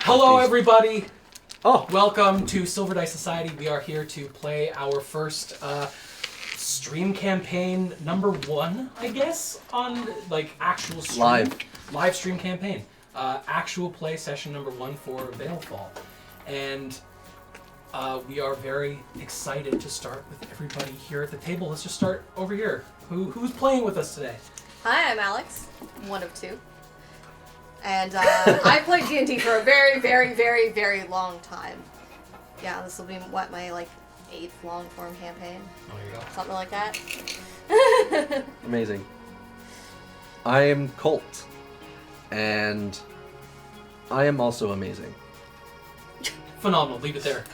Hello, everybody. Welcome to Silver Dice Society. We are here to play our first stream campaign number 1, I guess, on like actual stream. Live stream campaign. Actual play session number 1 for Veilfall. And we are very excited to start with everybody here at the table. Let's just start over here. Who's playing with us today? Hi, I'm Alex, one of 2. And I played D&D for a very, very, very, very long time. Yeah, this will be my 8th long form campaign. Oh, there you go. Something like that. Amazing. I am Colt, and I am also amazing. Phenomenal. Leave it there.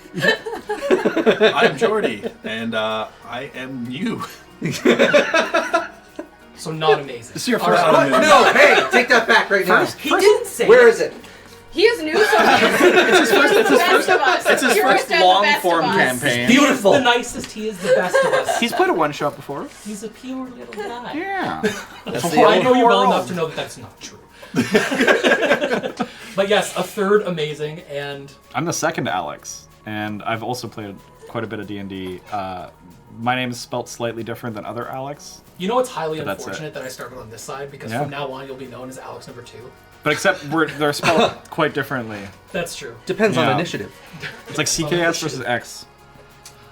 I'm Jordy, and I am you. So not amazing. This is your first All right. No, hey, take that back right now. He didn't say Where it. is it? He is new, so it's his first. It's his first long-form campaign. Beautiful. He's the nicest. He is the best of us. He's played a one-shot before. He's a pure little guy. Yeah. That's Well, I know you well world. enough to know that that's not true. But yes, a third amazing, and I'm the second Alex, and I've also played quite a bit of D&D. My name is spelt slightly different than other Alex, you know it's highly But that's unfortunate that I started on this side because Yeah. from now on you'll be known as Alex number 2. but except they're spelled quite differently. That's true. Depends on Yeah. initiative. It's like CKS versus X.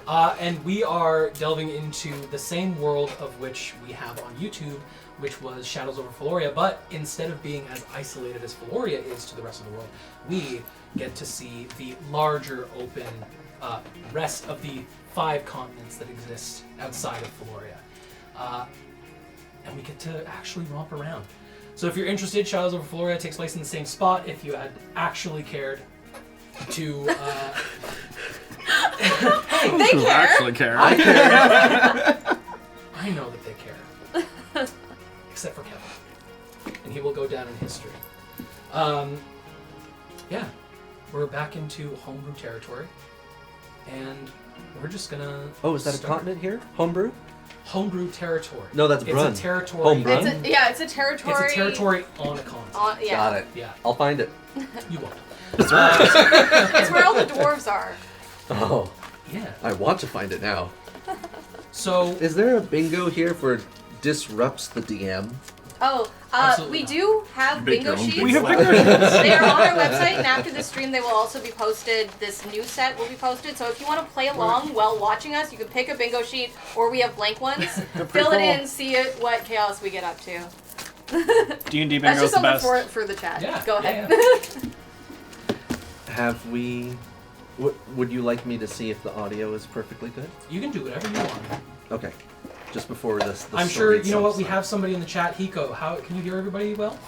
And we are delving into the same world of which we have on YouTube, which was Shadows over Faloria, but instead of being as isolated as Faloria is to the rest of the world, we get to see the larger open rest of the 5 continents that exist outside of Faloria. And we get to actually romp around. So if you're interested, Shadows over Faloria takes place in the same spot. If you had actually cared to... They care. Actually care. I care. I know that they care. Except for Kevin. And he will go down in history. Yeah. We're back into homebrew territory. And we're just gonna Oh, is that a start. continent here? Homebrew? Homebrew territory. No, that's Brun. It's a territory. Homebrew. It's a territory. It's a territory on a continent. Yeah. Got it. Yeah. I'll find it. You won't. It's where all the dwarves are. Oh, Yeah. I want to find it now. So Is there a bingo here for disrupts the DM? Oh, Absolutely we not. do have Make bingo your own sheets. We have bingo. They are on our website, and after this stream, they will also be posted. This new set will be posted. So if you want to play along while watching us, you can pick a bingo sheet, or we have blank ones. Fill it in, see it, what chaos we get up to. D&D That's bingo's just the something best. for the chat. Yeah, Go ahead. yeah, Have we... Would you like me to see if the audio is perfectly good? you can do whatever you want. Okay. Just before this I'm sure, story you know what, we starts. have somebody in the chat. Hiko, how can you hear everybody well?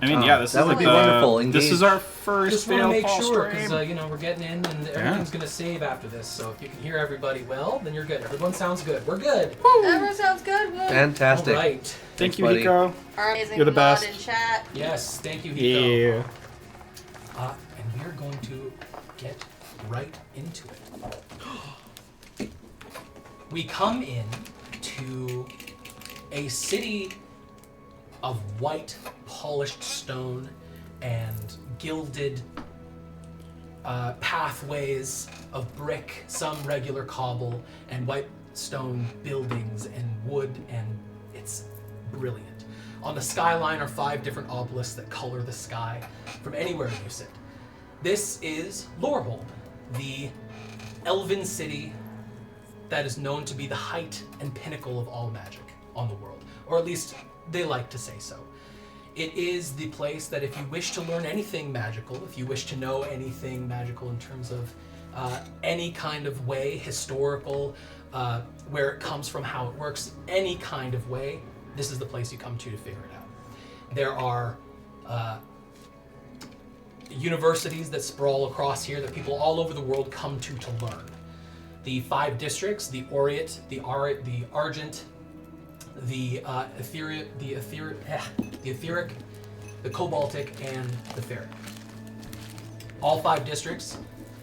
I mean, Oh, yeah, this that is would like be wonderful. This is Engage. our first Just want to make Veilfall sure, stream. because we're getting in and everything's going to save after this. So if you can hear everybody well, then you're good. Everyone sounds good. We're good. Everyone sounds good. Woo. Fantastic. All right. Thank Thanks, you, buddy. Hiko. Our amazing You're the mod best. in chat. Yes, thank you, Hiko. Yeah. And we are going to get right into it. We come in to a city of white polished stone and gilded pathways of brick, some regular cobble, and white stone buildings and wood, and it's brilliant. On the skyline are 5 different obelisks that color the sky from anywhere you sit. This is Lorehold, the elven city that is known to be the height and pinnacle of all magic on the world, or at least they like to say so. It is the place that if you wish to learn anything magical, if you wish to know anything magical in terms of any kind of way, historical, where it comes from, how it works, any kind of way, this is the place you come to figure it out. There are universities that sprawl across here that people all over the world come to learn. The 5 districts, the Aureate, the Argent, the Etheric, the Cobaltic, and the Ferric. All 5 districts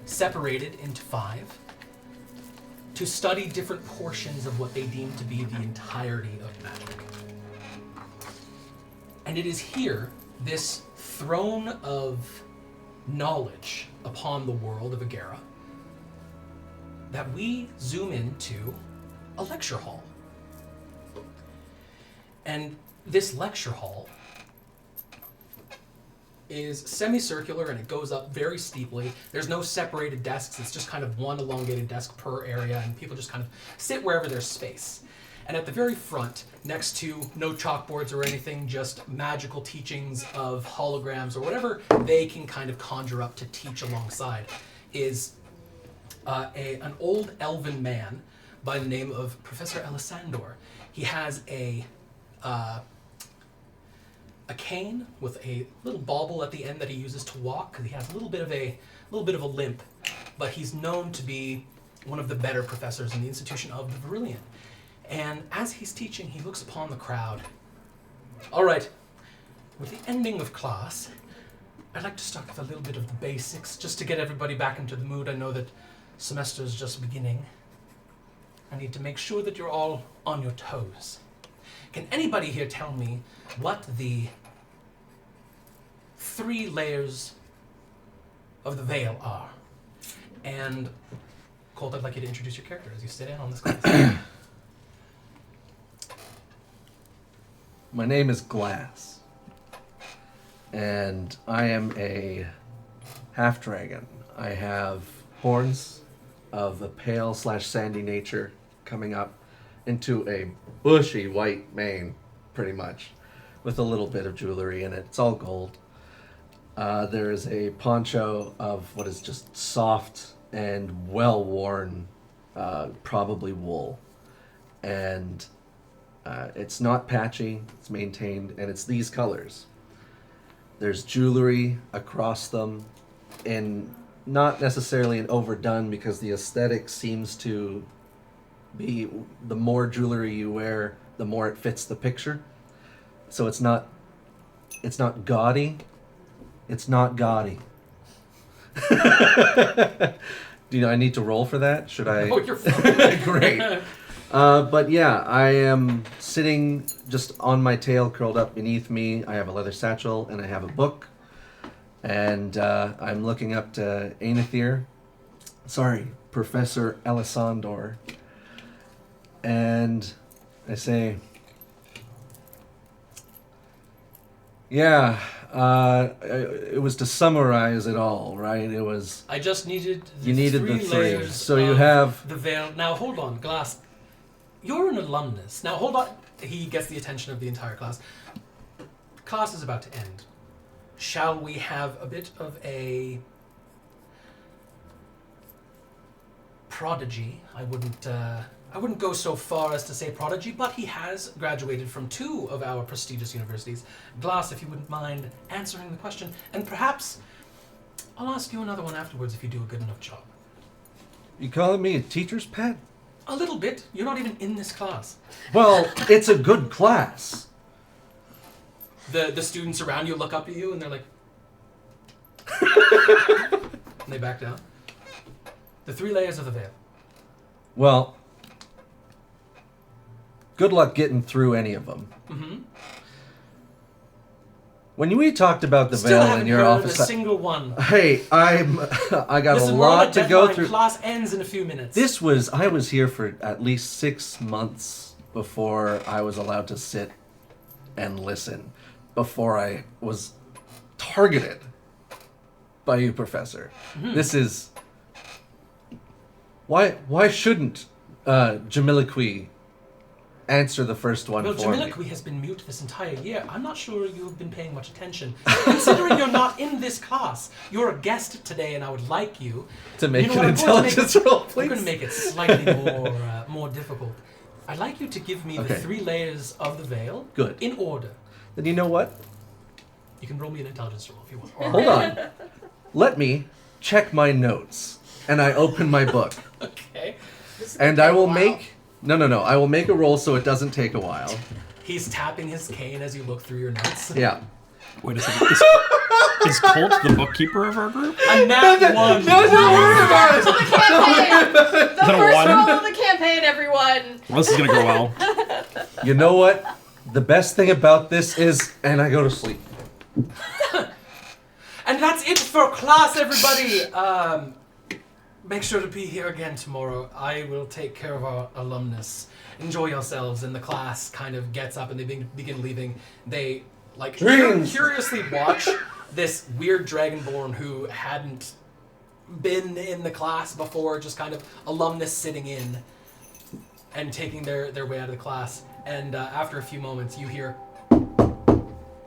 separated into 5 to study different portions of what they deem to be the entirety of magic. And it is here, this throne of knowledge upon the world of Agera that we zoom into a lecture hall. And this lecture hall is semicircular and it goes up very steeply. There's no separated desks. It's just kind of one elongated desk per area, and people just kind of sit wherever there's space. And at the very front, next to no chalkboards or anything, just magical teachings of holograms or whatever they can kind of conjure up to teach alongside, is an old elven man by the name of Professor Elisandor. He has a cane with a little bauble at the end that he uses to walk, because he has a little bit of a limp, but he's known to be one of the better professors in the institution of the Verillion. And as he's teaching, he looks upon the crowd. All right, with the ending of class, I'd like to start with a little bit of the basics, just to get everybody back into the mood. I know that semester's just beginning. I need to make sure that you're all on your toes. Can anybody here tell me what the 3 layers of the veil are? And Colt, I'd like you to introduce your character as you sit in on this class. My name is Glass, and I am a half-dragon. I have horns of a pale/sandy nature coming up into a bushy white mane, pretty much, with a little bit of jewelry in it. It's all gold. There is a poncho of what is just soft and well-worn, probably wool. And it's not patchy, it's maintained, and it's these colors. There's jewelry across them, and not necessarily an overdone, because the aesthetic seems to be the more jewelry you wear, the more it fits the picture. So it's not gaudy. It's not gaudy. Do I need to roll for that? Should I? Oh, you're fine. Great. But yeah, I am sitting just on my tail, curled up beneath me. I have a leather satchel and I have a book. And I'm looking up to Professor Elisandor. And I say, yeah, it was to summarize it all, right? It was... I just needed You needed three the 3. layers So of you have... the veil. Now hold on, Glass. You're an alumnus. Now hold on. He gets the attention of the entire class. Class is about to end. Shall we have a bit of a prodigy? I wouldn't go so far as to say prodigy, but he has graduated from 2 of our prestigious universities. Glass, if you wouldn't mind answering the question, and perhaps I'll ask you another one afterwards if you do a good enough job. You calling me a teacher's pet? A little bit. You're not even in this class. Well, it's a good class. The students around you look up at you and they're like... and they back down. The 3 layers of the veil. Well, good luck getting through any of them. Mm-hmm. When we talked about the Still veil haven't in your heard office, a single one. hey, I got Listen, a we're on lot to go deadline. through. Class ends in a few minutes. I was here for at least 6 months before I was allowed to sit and listen, before I was targeted by you, Professor. Mm-hmm. This is... Why shouldn't Jamiliqui answer the first one Well, for me? Jamiliqui has been mute this entire year. I'm not sure you've been paying much attention. Considering you're not in this class, you're a guest today, and I would like you To make what, an intelligence roll, please. I'm going to make it slightly more difficult. I'd like you to give me the Okay. 3 layers of the veil. Good. In order. Then you know what? You can roll me an intelligence roll if you want. Or Hold on. Let me check my notes. And I open my book. Okay. And I will make... No. I will make a roll so it doesn't take a while. He's tapping his cane as you look through your notes. Yeah. Wait a second. Is Colt the bookkeeper of our group? A nat 1. Start to the campaign. The that a first 1? roll of the campaign, everyone. Well, this is gonna go well. You know what? The best thing about this is... And I go to sleep. And that's it for class, everybody. Make sure to be here again tomorrow. I will take care of our alumnus. Enjoy yourselves. And the class kind of gets up and they begin leaving. They curiously watch this weird dragonborn who hadn't been in the class before, just kind of alumnus sitting in and taking their way out of the class. And after a few moments, you hear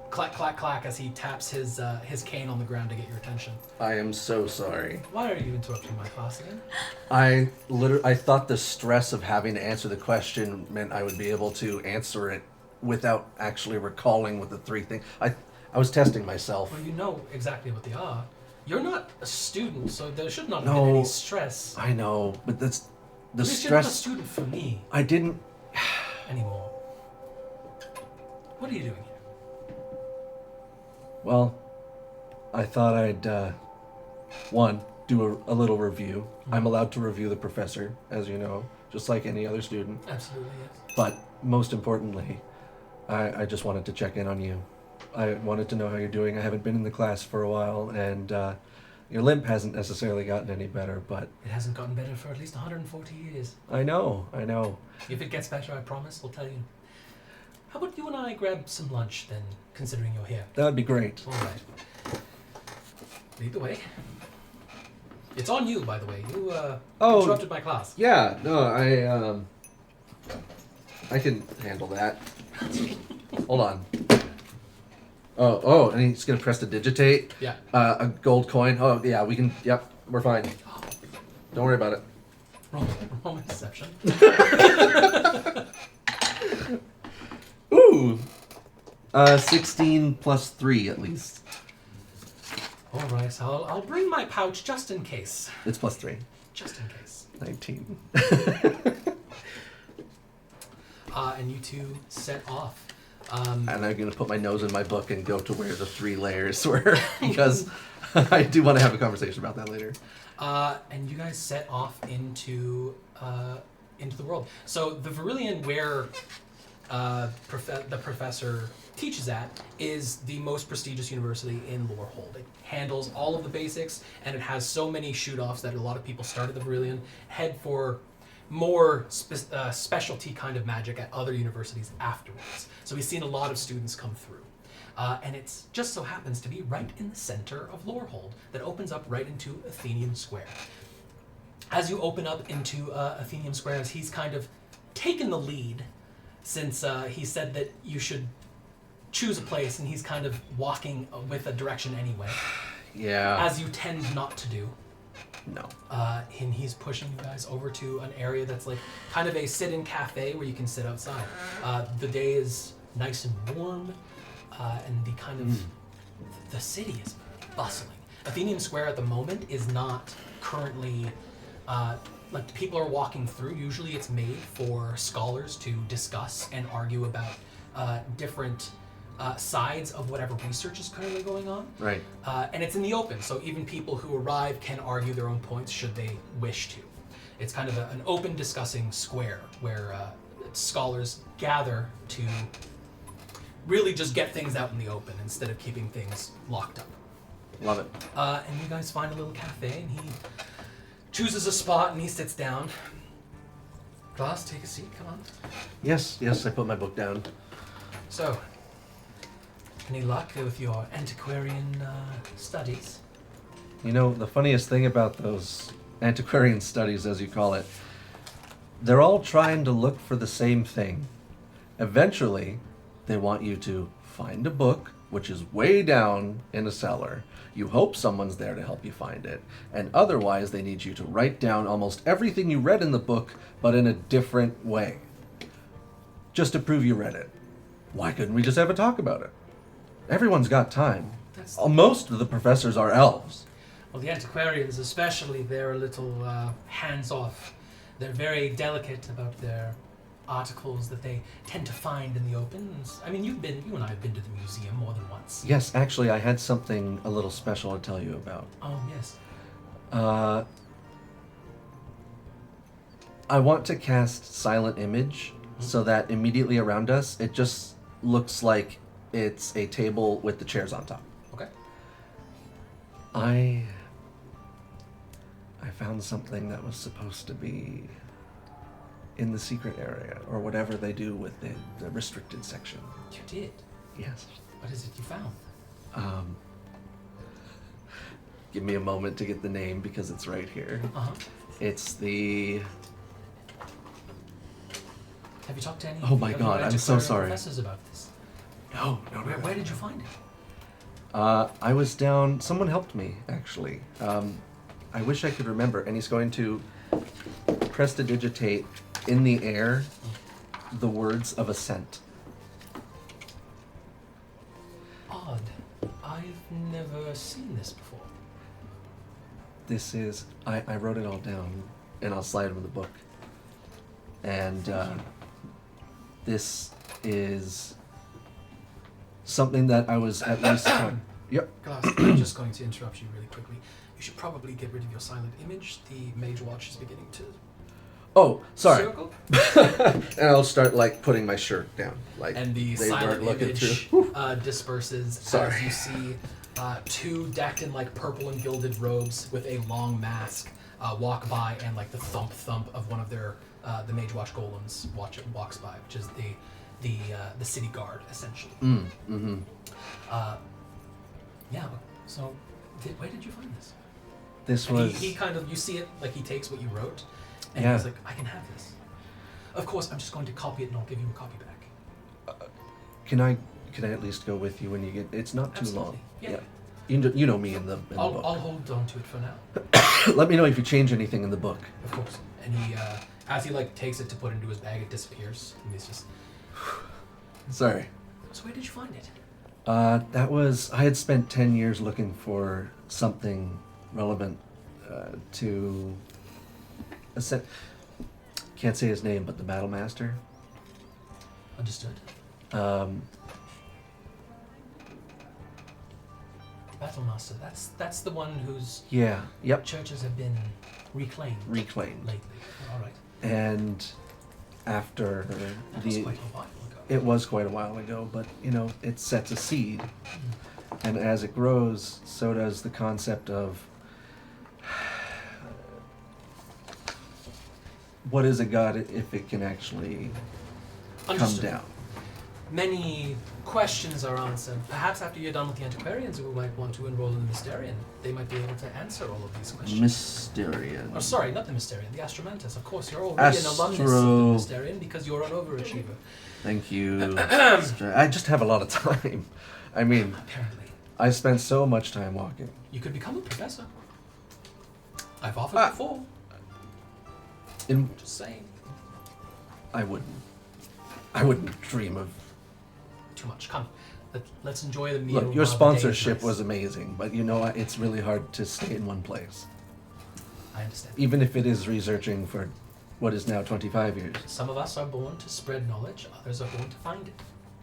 clack, clack, clack as he taps his cane on the ground to get your attention. I am so sorry. Why are you interrupting my class again? I thought the stress of having to answer the question meant I would be able to answer it without actually recalling what the three things. I was testing myself. Well, you know exactly what they are. You're not a student, so there should not have been any stress. I know, but that's the At least stress. You're not a student for me I didn't. anymore. What are you doing here? Well, I thought I'd do a little review. Mm-hmm. I'm allowed to review the professor, as you know, just like any other student. Absolutely, yes. But most importantly, I just wanted to check in on you. I wanted to know how you're doing. I haven't been in the class for a while, and your limp hasn't necessarily gotten any better, but... It hasn't gotten better for at least 140 years. I know. If it gets better, I promise, we'll tell you. How about you and I grab some lunch, then, considering you're here? That would be great. All right. Lead the way. It's on you, by the way. You interrupted my class. Yeah, no, I can handle that. Hold on. Oh, and he's gonna press to digitate. Yeah. A gold coin. Oh, yeah, we can. Yep, we're fine. Don't worry about it. Roll my deception. Ooh. 16 plus 3 at least. All right, so I'll bring my pouch just in case. It's plus 3. Just in case. 19. And you two set off. And I'm gonna put my nose in my book and go to where the 3 layers were because I do want to have a conversation about that later. And you guys set off into the world. So the Verillion where the professor teaches at is the most prestigious university in Lorehold. It handles all of the basics, and it has so many shoot-offs that a lot of people start at the Verillion, head for more specialty kind of magic at other universities afterwards. So we've seen a lot of students come through. And it just so happens to be right in the center of Lorehold that opens up right into Athenium Square. As you open up into Athenium Square, as he's kind of taken the lead, since he said that you should choose a place, and he's kind of walking with a direction anyway. Yeah. As you tend not to do. No. And he's pushing you guys over to an area that's like kind of a sit-in cafe where you can sit outside. The day is nice and warm, and the kind of the city is bustling. Athenium Square at the moment is not currently like people are walking through. Usually it's made for scholars to discuss and argue about different sides of whatever research is currently going on. Right. And it's in the open, so even people who arrive can argue their own points should they wish to. It's kind of an open discussing square where scholars gather to really just get things out in the open instead of keeping things locked up. Love it. And you guys find a little cafe, and he chooses a spot and he sits down. Glass, take a seat, come on. Yes, I put my book down. So, any luck with your antiquarian studies? You know, the funniest thing about those antiquarian studies, as you call it, they're all trying to look for the same thing. Eventually, they want you to find a book, which is way down in a cellar. You hope someone's there to help you find it. And otherwise, they need you to write down almost everything you read in the book, but in a different way. Just to prove you read it. Why couldn't we just have a talk about it? Everyone's got time. Most of the professors are elves. Well, the antiquarians especially, they're a little hands-off. They're very delicate about their articles that they tend to find in the open. I mean, you and I have been to the museum more than once. Yes, actually, I had something a little special to tell you about. Oh, yes. I want to cast Silent Image so that immediately around us, it just looks like it's a table with the chairs on top. Okay. I found something that was supposed to be in the secret area, or whatever they do with the restricted section. You did? Yes. What is it you found? Give me a moment to get the name because it's right here. Uh-huh. It's the... Have you talked to any Oh my of God, your I'm so antiquarian sorry. professors about this? No. Where did you find it? I was down... Someone helped me, actually. I wish I could remember. And he's going to prestidigitate in the air the words of ascent. Odd. I've never seen this before. This is... I wrote it all down, and I'll slide them the book. And this is something that I was at least... Yep. Glass, I'm just going to interrupt you really quickly. You should probably get rid of your silent image. The Mage Watch is beginning to Oh, sorry. circle. And I'll start, like, putting my shirt down. Like, And the they weren't silent looking image through. disperses Sorry. as you see two decked in like purple and gilded robes with a long mask walk by, and like the thump of one of their the Mage Watch golems walks by, which is the city guard essentially. Mm-hmm. Yeah. So, where did you find this? This And was... he kind of, you see it like he takes what you wrote, and Yeah. he's like, I can have this. Of course, I'm just going to copy it, and I'll give you a copy back. Can I at least go with you when you get... It's not too Absolutely. long. Yeah. You know me in the I'll book. hold on to it for now. Let me know if you change anything in the book. Of course. And he, as he like takes it to put into his bag, it disappears. And he's just. Sorry. So where did you find it? That was... I had spent 10 years looking for something relevant to... Can't say his name, but the Battle Master. Understood. Battlemaster. That's the one whose Yeah. Yep. churches have been reclaimed Reclaimed. lately. All right. And after That was quite a while ago. It was quite a while ago, but, it sets a seed. And as it grows, so does the concept of what is a god if it can actually come Understood. down. Many questions are answered. Perhaps after you're done with the antiquarians, we might want to enroll in the Mysterian. They might be able to answer all of these questions. Mysterian. Oh, sorry, not the Mysterian, the Astromantis. Of course, you're already an alumnus of the Mysterian because you're an overachiever. Thank you. I just have a lot of time. I mean, Apparently. I spent so much time walking. You could become a professor. I've offered before. Just saying. I wouldn't dream of... Too much. Come. Let's enjoy the meal. Look, your while the day is sponsorship nice. was amazing, but it's really hard to stay in one place. I understand. Even if it is researching for what is now 25 years. Some of us are born to spread knowledge, others are born to find it.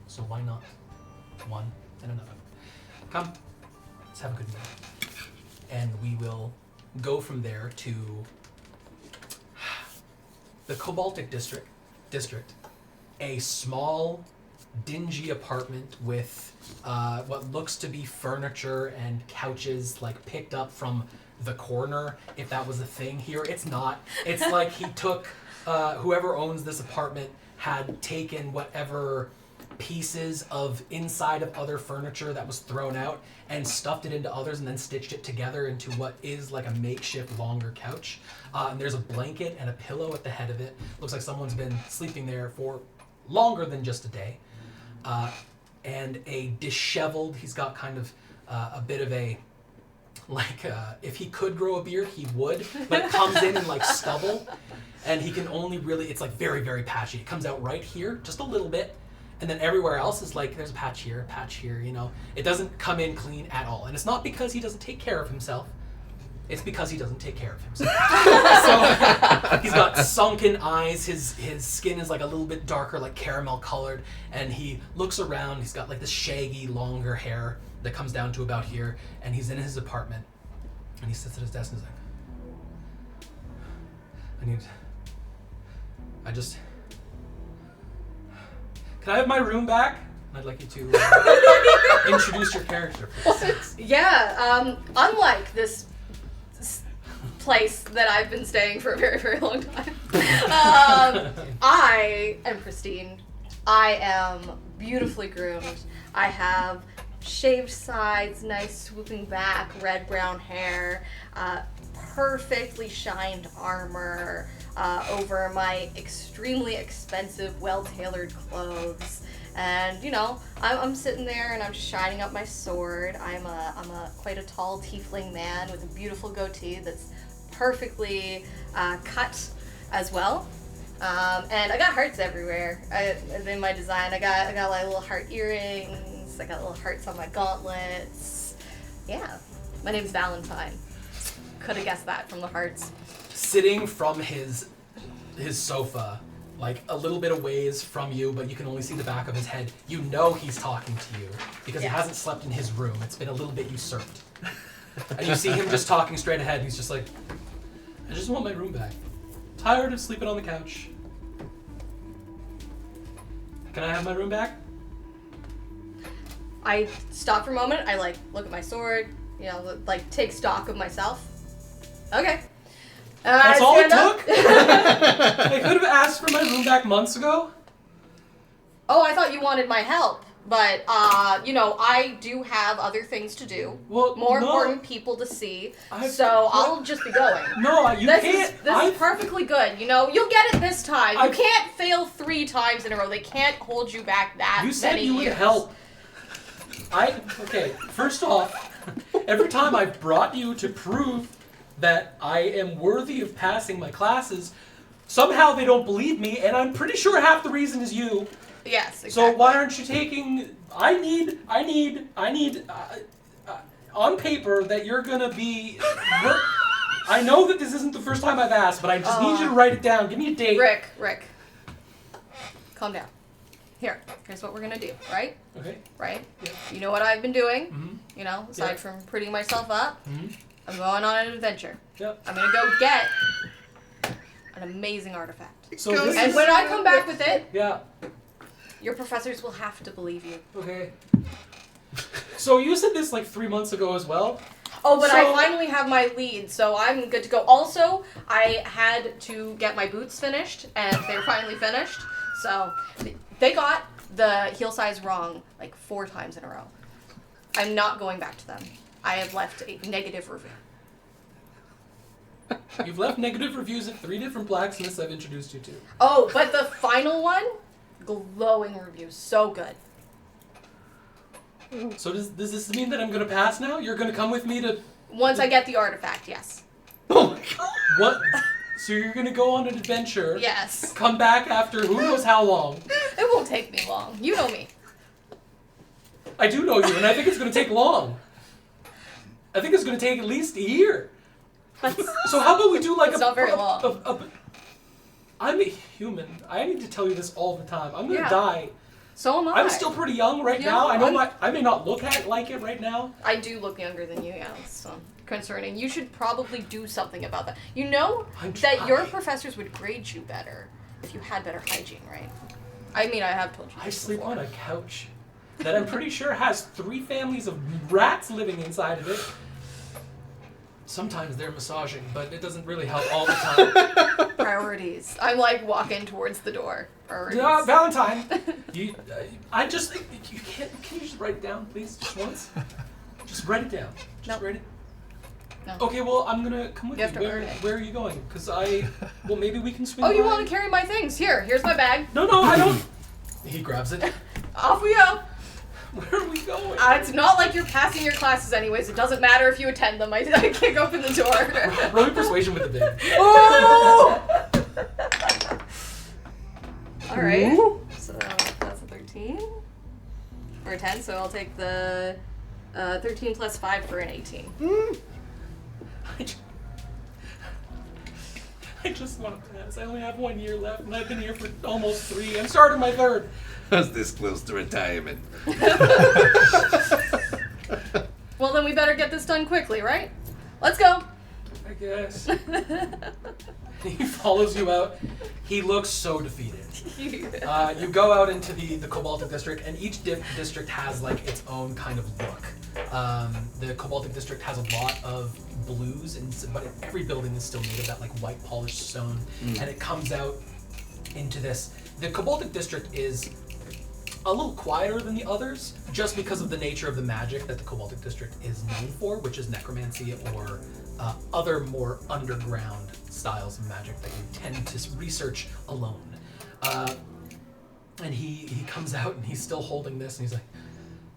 So why not one and another? Come, let's have a good meal. And we will go from there to the Cobaltic district. A small, dingy apartment with what looks to be furniture and couches like picked up from the corner, if that was a thing here. It's not. It's like he took, whoever owns this apartment had taken whatever pieces of inside of other furniture that was thrown out and stuffed it into others and then stitched it together into what is like a makeshift longer couch. And there's a blanket and a pillow at the head of it. Looks like someone's been sleeping there for longer than just a day. And a disheveled, he's got kind of a bit of a, like, if he could grow a beard, he would, but it comes in like stubble, and he can only really, it's like very, very patchy. It comes out right here, just a little bit, and then everywhere else is like, there's a patch here, It doesn't come in clean at all. And it's not because he doesn't take care of himself. It's because he doesn't take care of himself. So he's got sunken eyes. His skin is like a little bit darker, like caramel colored. And he looks around. He's got like this shaggy, longer hair that comes down to about here. And he's in his apartment. And he sits at his desk and he's like, can I have my room back? and I'd like you to introduce your character, please. Yeah, unlike this place that I've been staying for a very, very long time, I am pristine. I am beautifully groomed. I have shaved sides, nice swooping back, red-brown hair, perfectly shined armor over my extremely expensive, well-tailored clothes. And you know, I'm sitting there and I'm just shining up my sword. I'm a quite a tall tiefling man with a beautiful goatee that's perfectly cut as well. And I got hearts everywhere. In my design, I got like little heart earrings. I got little hearts on my gauntlets. Yeah, my name's Valentine. Could have guessed that from the hearts. Sitting from his sofa, like a little bit of ways from you, but you can only see the back of his head. You know he's talking to you because he hasn't slept in his room. It's been a little bit usurped. And you see him just talking straight ahead. He's just like, I just want my room back. Tired of sleeping on the couch. Can I have my room back? I stop for a moment. I like look at my sword. You know, like take stock of myself. Okay. That's all it stand up. took? I could have asked for my room back months ago. Oh, I thought you wanted my help. But, you know, I do have other things to do. Well, more no. important people to see. I- So I'll just be going. No, you This can't. is perfectly good. You know, you'll get it this time. You can't fail 3 times in a row. They can't hold you back that You said many you would years. help. Okay, first off, every time I've brought you to prove that I am worthy of passing my classes, somehow they don't believe me, and I'm pretty sure half the reason is you. Yes, exactly. So why aren't you taking? I need on paper that you're gonna be. I know that this isn't the first time I've asked, but I just need you to write it down. Give me a date. Rick. Calm down. Here's what we're gonna do, right? Okay. Right? Yeah. You know what I've been doing, Mm-hmm. you know, aside Yeah. from prettying myself up. Mm-hmm. I'm going on an adventure. Yep. I'm gonna go get an amazing artifact. So this And is. when I come back with it, Yeah. your professors will have to believe you. Okay. So you said this like 3 months ago as well. Oh, but So- I finally have my lead, so I'm good to go. Also, I had to get my boots finished, and they're finally finished. So they got the heel size wrong like 4 times in a row. I'm not going back to them. I have left a negative review. You've left negative reviews at 3 different blacksmiths I've introduced you to. Oh, but the final one, glowing review, so good. So does this mean that I'm gonna pass now? You're gonna come with me to Once I get the artifact, yes. Oh my god. what? So you're gonna go on an adventure. Yes. Come back after who knows how long. It won't take me long. You know me. I do know you, and I think it's gonna take long. I think it's gonna take at least a year. So how about we do like It's not very long. I'm a human. I need to tell you this all the time. I'm gonna Yeah. die. So am I. I'm still pretty young right Yeah, now. I know I may not look like it right now. I do look younger than you, yeah. It's concerning. You should probably do something about that. You know I'm that your trying. professors would grade you better if you had better hygiene, right? I mean, I have told you I this sleep before. on a couch that I'm pretty sure has 3 families of rats living inside of it. Sometimes they're massaging, but it doesn't really help all the time. Priorities. I'm like walking towards the door. Priorities. Valentine, I just you can't. Can you just write it down, please, just once? Just write it down. Just No. write it. No. Okay, well I'm gonna come with You you. have to earn it. Where are you going? Because well maybe we can swing. Oh, you by. want to carry my things? Here's my bag. No, I don't. He grabs it. Off we go. Where are we going? It's not like you're passing your classes anyways. It doesn't matter if you attend them. I kick open the door. Roll me persuasion with the big. Oh! Alright. So that's a 13. Or a 10, so I'll take the 13 plus 5 for an 18. I just want to pass. I only have 1 year left, and I've been here for almost 3. I'm starting my 3rd. I was this close to retirement. Well, then we better get this done quickly, right? Let's go. I guess. He follows you out. He looks so defeated. You go out into the Cobaltic District, and each district has like its own kind of look. The Cobaltic District has a lot of blues, but every building is still made of that like white polished stone, and it comes out into this. The Cobaltic District is a little quieter than the others, just because of the nature of the magic that the Cobaltic District is known for, which is necromancy or other more underground styles of magic that you tend to research alone. And he comes out and he's still holding this, and he's like,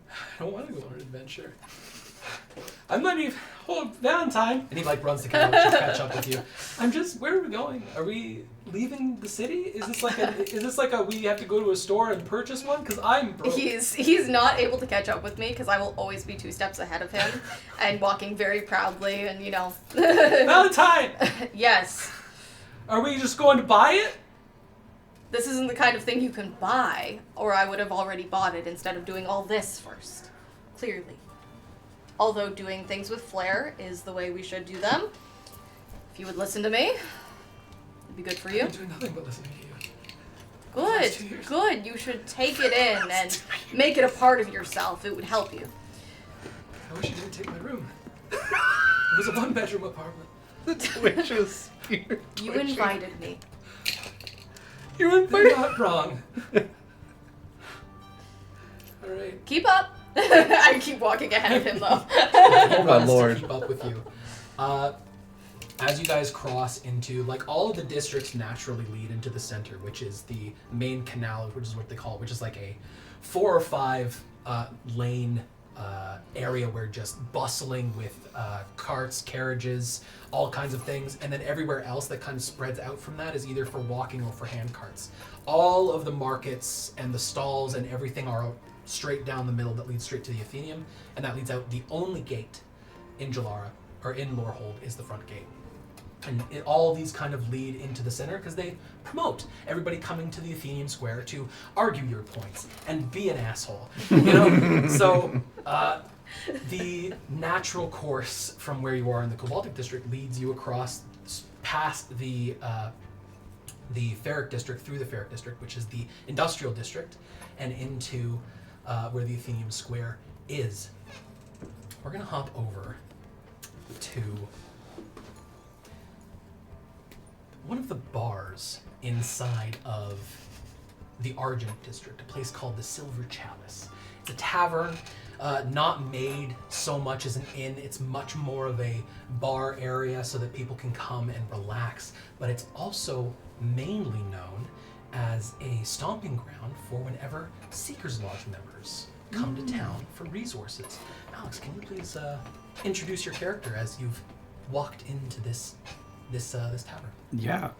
I don't want to go on an adventure. I'm not even. Oh, Valentine! And he like runs to catch up with you. I'm just. Where are we going? Are we leaving the city? Is this like a we have to go to a store and purchase one? Because I'm broke. He's not able to catch up with me because I will always be 2 steps ahead of him and walking very proudly and Valentine! Yes. Are we just going to buy it? This isn't the kind of thing you can buy, or I would have already bought it instead of doing all this first. Clearly. Although doing things with flair is the way we should do them. If you would listen to me, it'd be good for you. I'm doing nothing but listening to you. Good, good. You should take it in and make it a part of yourself. It would help you. I wish you didn't take my room. It was a 1-bedroom apartment. The twitches. You invited me. You're You're not wrong. Alright. Keep up. I keep walking ahead of him though. Oh my lord. To keep up with you. As you guys cross into, like, all of the districts naturally lead into the center, which is the main canal, which is what they call it, which is like a 4 or 5 lane area where just bustling with carts, carriages, all kinds of things, and then everywhere else that kind of spreads out from that is either for walking or for hand carts. All of the markets and the stalls and everything are straight down the middle that leads straight to the Athenium, and that leads out. The only gate in Jalara, or in Lorehold, is the front gate. And all these kind of lead into the center because they promote everybody coming to the Athenian Square to argue your points and be an asshole. So the natural course from where you are in the Cobaltic District leads you across past the Ferric District, through the Ferric District, which is the Industrial District, and into where the Athenian Square is. We're going to hop over to one of the bars inside of the Argent District, a place called the Silver Chalice. It's a tavern, not made so much as an inn. It's much more of a bar area so that people can come and relax, but it's also mainly known as a stomping ground for whenever Seeker's Lodge members come to town for resources. Alex, can you please introduce your character as you've walked into this tavern? Yeah.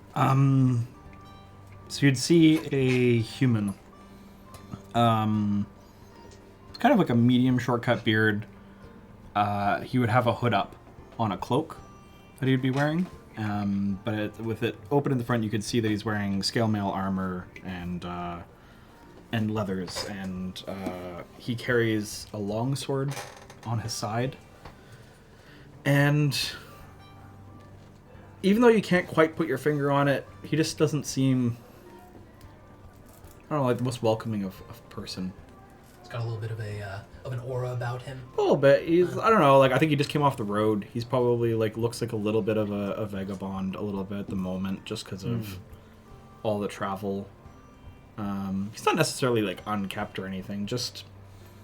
So you'd see a human. It's kind of like a medium shortcut beard. He would have a hood up on a cloak that he'd be wearing. But with it open in the front, you could see that he's wearing scale mail armor and leathers, and he carries a longsword on his side. And even though you can't quite put your finger on it, he just doesn't seem, I don't know, like the most welcoming of person. He's got a little bit of an aura about him. A little bit. He's, I don't know, like I think he just came off the road. He's probably like looks like a little bit of a vagabond a little bit at the moment, just because of all the travel. He's not necessarily like unkept or anything, just,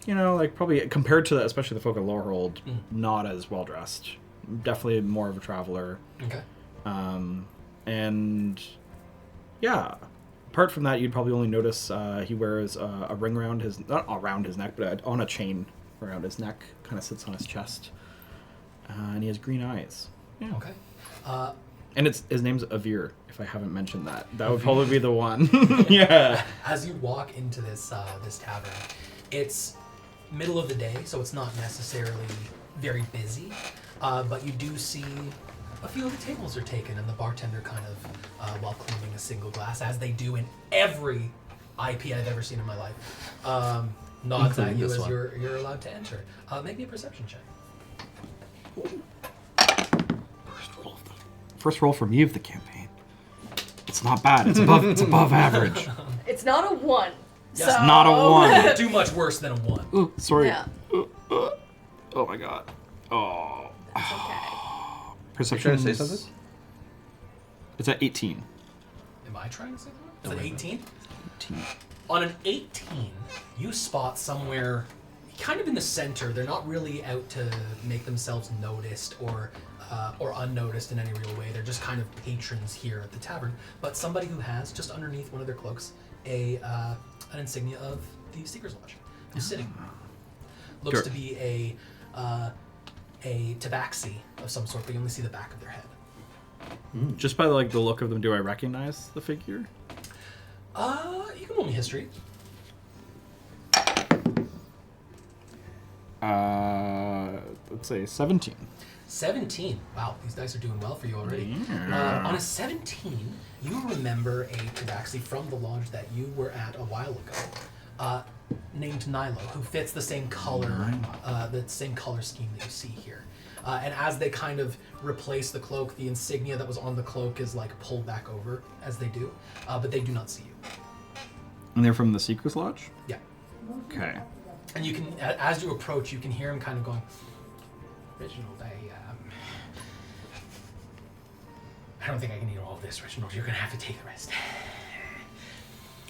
you know, like probably compared to especially the folk of Lorehold, not as well dressed. Definitely more of a traveler. Okay. And yeah, apart from that, you'd probably only notice he wears a ring around his, not around his neck, but on a chain around his neck, kind of sits on his chest. And he has green eyes. Yeah. Okay. And his name's Avir, if I haven't mentioned that. That would probably be the one. Yeah. As you walk into this tavern, it's middle of the day, so it's not necessarily very busy, but you do see a few of the tables are taken, and the bartender kind of, while cleaning a single glass, as they do in every IP I've ever seen in my life, nods at you as you're allowed to enter. Make me a perception check. First roll of first roll for me of the campaign. It's not bad. It's above average. It's not a 1. Yeah. So... It's not a 1. Do much worse than a 1. Ooh, sorry. Yeah. Oh my god. Oh. That's okay. Perception. You trying to say something? It's at 18. Am I trying to say something? Is it 18? 18. On an 18, you spot somewhere kind of in the center. They're not really out to make themselves noticed or unnoticed in any real way. They're just kind of patrons here at the tavern. But somebody who has, just underneath one of their cloaks, an insignia of the Seeker's Lodge. Who's sitting. Looks to be a tabaxi of some sort, but you only see the back of their head. Just by like the look of them, do I recognize the figure? You can roll me history. Let's say 17. 17. Wow, these dice are doing well for you already. On a 17, you remember a tabaxi from the lodge that you were at a while ago, named Nilo, who fits the same color, scheme that you see here. And as they kind of replace the cloak, the insignia that was on the cloak is like pulled back over as they do, but they do not see you. And they're from the Seeker's Lodge? Yeah. Okay. And you can, as you approach, you can hear him kind of going, Reginald, I don't think I can eat all of this, Reginald. You're going to have to take the rest.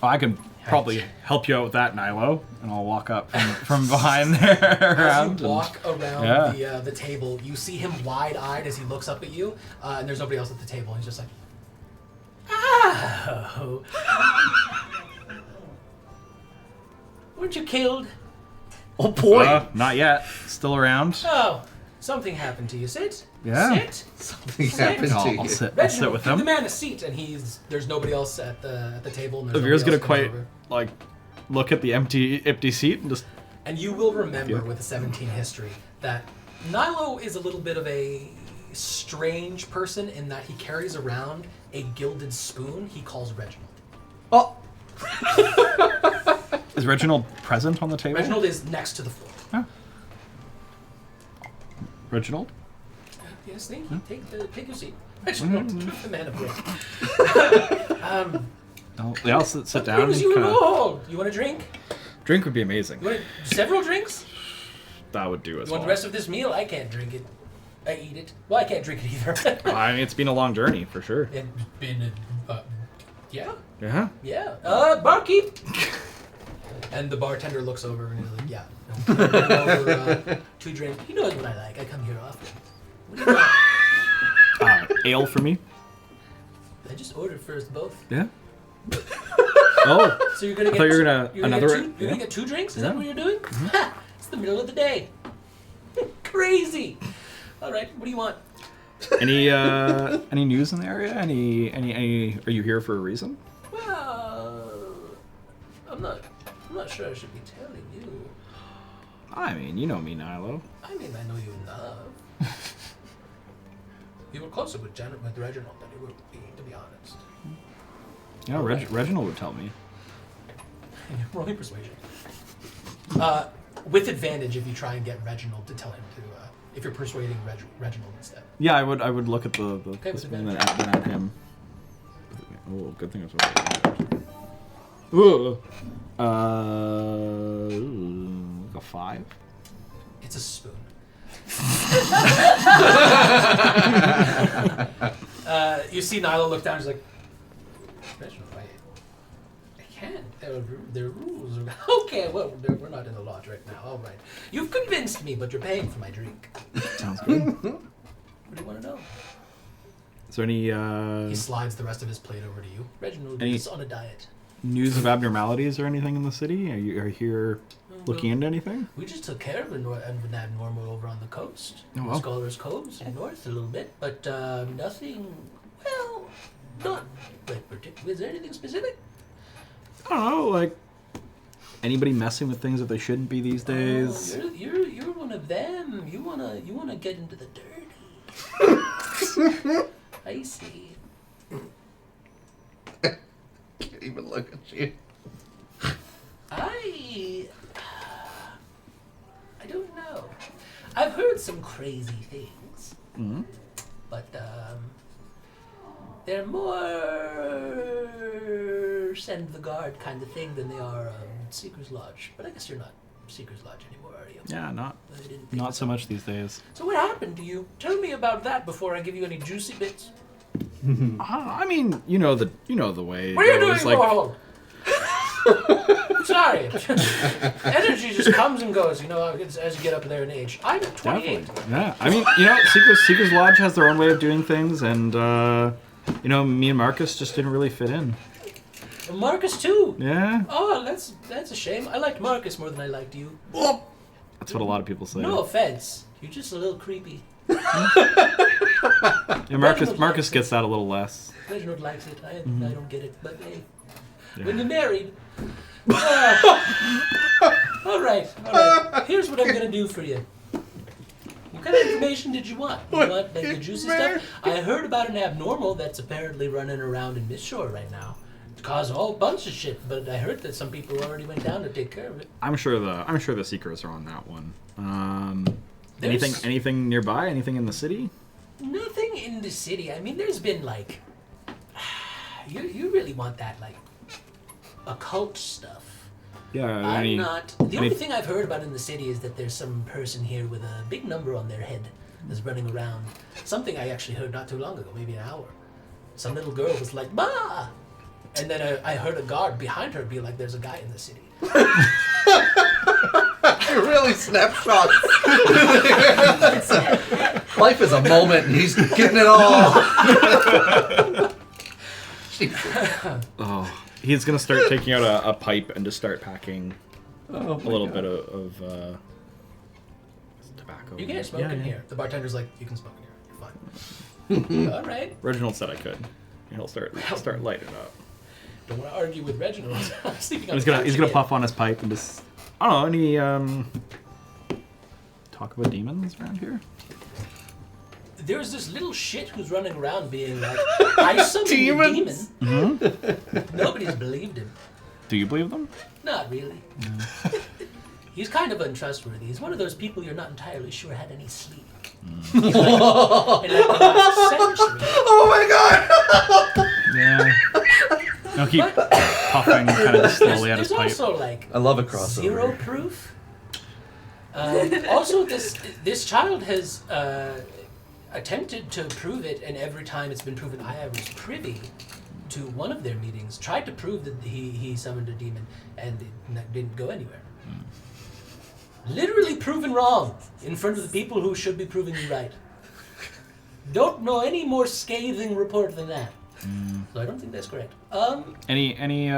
Oh, I can probably help you out with that, Nilo. And I'll walk up from behind there. As you walk around the table, you see him wide-eyed as he looks up at you, and there's nobody else at the table. He's just like, oh. Weren't you killed? Oh boy! Not yet. Still around. Oh, something happened to you. Sit. Yeah. Sit. Something Sit. happened to I'll you. sit Reginald, with give him. the man a seat, and there's nobody else at the table. And there's Avira's nobody gonna else quite over. like look at the empty seat and just. And you will remember with the 17 history that Nilo is a little bit of a strange person in that he carries around a gilded spoon he calls Reginald. Oh! Is Reginald present on the table? Reginald is next to the floor. Oh. Reginald? Yes, thank you. Take your seat. Reginald, give the man a break. I'll sit down. Brings And you kinda... along. You want a drink? Drink would be amazing. You want several drinks? That would do as You well. want the rest of this meal? I can't drink it. I eat it. Well, I can't drink it either. I mean, it's been a long journey for sure. It's been yeah. Yeah. Yeah. Barkeep. And the bartender looks over and he's like, yeah. Over, 2 drinks. He knows what I like. I come here often. What do you want? Ale for me. I just ordered first both. Yeah. Oh. So you're gonna I get thought you were gonna you're another. Gonna you're gonna get 2 drinks? Is that what you're doing? Ha! It's the middle of the day. Crazy. All right. What do you want? Any news in the area? Any? Are you here for a reason? Well, I'm not sure I should be telling you. I mean, you know me, Nilo. I mean, I know you enough. You were closer with Reginald than you would be, to be honest. Yeah, Reginald would tell me. Rolling persuasion. With advantage if you try and get Reginald to tell him to, if you're persuading Reginald instead. Yeah, I would look at the Okay, with and then advantage. at him. Oh, good thing I was. A 5. It's a spoon. You see Nilo look down. He's like, Reginald, I can't. There are rules. Okay, well, we're not in the lodge right now. All right. You've convinced me, but you're paying for my drink. Sounds good. What do you want to know? Is there any He slides the rest of his plate over to you. Reginald Any- is on a diet. news of abnormalities or anything in the city? Are you here looking into anything? We just took care of an abnormal over on the coast. Oh, wow. Scholars Coves, north a little bit, but nothing, well, not like particular. Is there anything specific? I don't know, like anybody messing with things that they shouldn't be these days. Oh, you're one of them. You wanna get into the dirty. I see. Can't even look at you. I don't know. I've heard some crazy things, Mm-hmm. but They're more Send the Guard kind of thing than they are Seeker's Lodge. But I guess you're not Seeker's Lodge anymore, are you? Yeah, I didn't think not so much these days. So what happened to you? Tell me about that before I give you any juicy bits. I mean, you know the way. What are you goes, doing, Warhol? Sorry. Energy just comes and goes, as you get up there in age. I'm 28. Definitely. Yeah. I mean, Seeker's Lodge has their own way of doing things, and me and Marcus just didn't really fit in. And Marcus too. Yeah. Oh, that's a shame. I liked Marcus more than I liked you. That's what a lot of people say. No offense. You're just a little creepy. Yeah, Marcus gets that a little less. Reginald likes it. I don't get it. But hey, Yeah. when you're married... All right. Here's what I'm going to do for you. What kind of information did you want? You want like, the juicy stuff? I heard about an abnormal that's apparently running around in Mistshore right now. It's caused a whole bunch of shit, but I heard that some people already went down to take care of it. I'm sure the Seekers are on that one. Anything nearby? Anything in the city? Nothing in the city. I mean, there's been like... You really want that, like, occult stuff. Yeah, I'm not... The only thing I've heard about in the city is that there's some person here with a big number on their head that's running around. Something I actually heard not too long ago, maybe an hour. Some little girl was like, "Bah!" And then I heard a guard behind her be like, "There's a guy in the city." Really snapshots. Life is a moment, and he's getting it all. Oh, he's gonna start taking out a pipe and just start packing a little bit of tobacco. You can't smoke in here. The bartender's like, "You can smoke in here. You're fine." All right. Reginald said I could. And he'll start lighting it up. Don't want to argue with Reginald. Sleeping on He's the gonna couch puff on his pipe and just I don't know, any talk about demons around here? There's this little shit who's running around being like, "I summoned a demon." Mm-hmm. Nobody's believed him. Do you believe them? Not really. No. He's kind of untrustworthy. He's one of those people you're not entirely sure had any sleep. Mm. He's like, in like the last century. Oh my god! Yeah. He'll keep puffing kind of slowly at his There's pipe. also like I love a crossover. zero proof. Also, this child has attempted to prove it, and every time it's been proven, I was privy to one of their meetings, tried to prove that he summoned a demon, and it didn't go anywhere. Literally proven wrong in front of the people who should be proving you right. Don't know any more scathing report than that. So I don't think that's correct. Any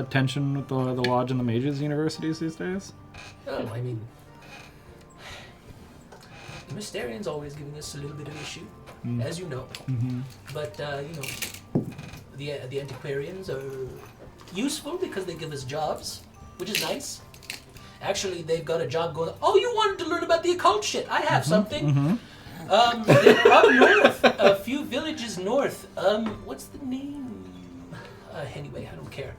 tension with the lodge and the mages universities these days? Oh, I mean, the Mysterian's always giving us a little bit of issue, as you know. Mm-hmm. But the antiquarians are useful because they give us jobs, which is nice. Actually, they've got a job going. Oh, you wanted to learn about the occult shit? I have something. Mm-hmm. They're up north, a few villages north. What's the name? Anyway, I don't care.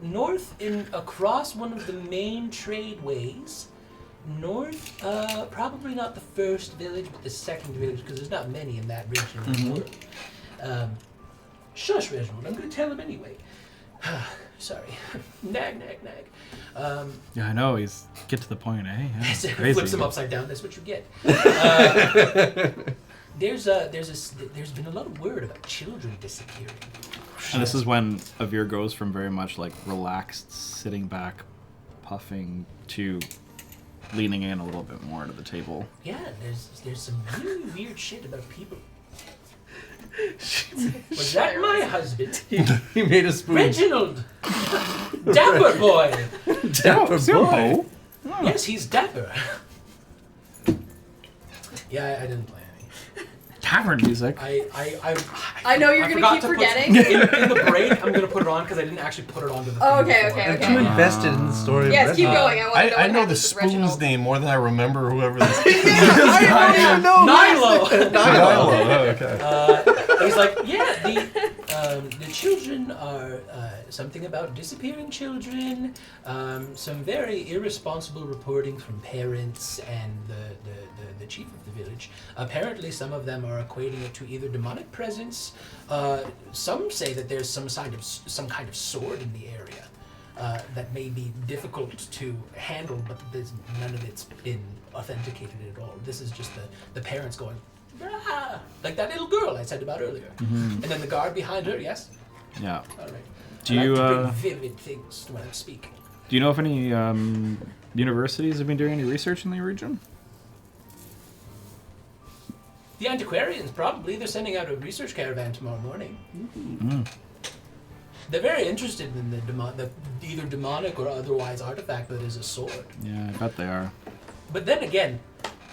North across one of the main tradeways. North, probably not the first village, but the second village, because there's not many in that region of the world. Shush, Reginald. I'm going to tell him anyway. Sorry. Nag. Yeah, I know. He's get to the point, eh? Yeah, it's crazy. Flips him upside down. That's what you get. There's been a lot of word about children disappearing. And this is when Avir goes from very much like relaxed, sitting back, puffing, to leaning in a little bit more to the table. Yeah, there's some really weird shit about people. Was that my husband? He made a spoon. Reginald! Dapper boy! Dapper boy. Yes, he's dapper. Yeah, I didn't play any. Tavern music. I know you're gonna keep forgetting. In the break, I'm gonna put it on because I didn't actually put it onto the thing Okay. I'm too invested in the story. Yes, of keep Reginald. going. I I know the with spoon's Reginald. name more than I remember whoever this Nilo! Nilo. Oh, okay. He's like, yeah, The children are something about disappearing children, some very irresponsible reporting from parents and the chief of the village. Apparently, some of them are equating it to either demonic presence. Some say that there's some kind of sword in the area that may be difficult to handle, but none of it's been authenticated at all. This is just the parents going, "Ah," like that little girl I said about earlier. And then the guard behind her, yes? Yeah. All right. Do I you, like to bring vivid things when I'm speaking. Do you know if any universities have been doing any research in the region? The antiquarians, probably. They're sending out a research caravan tomorrow morning. They're very interested in the either demonic or otherwise artifact that is a sword. Yeah, I bet they are. But then again,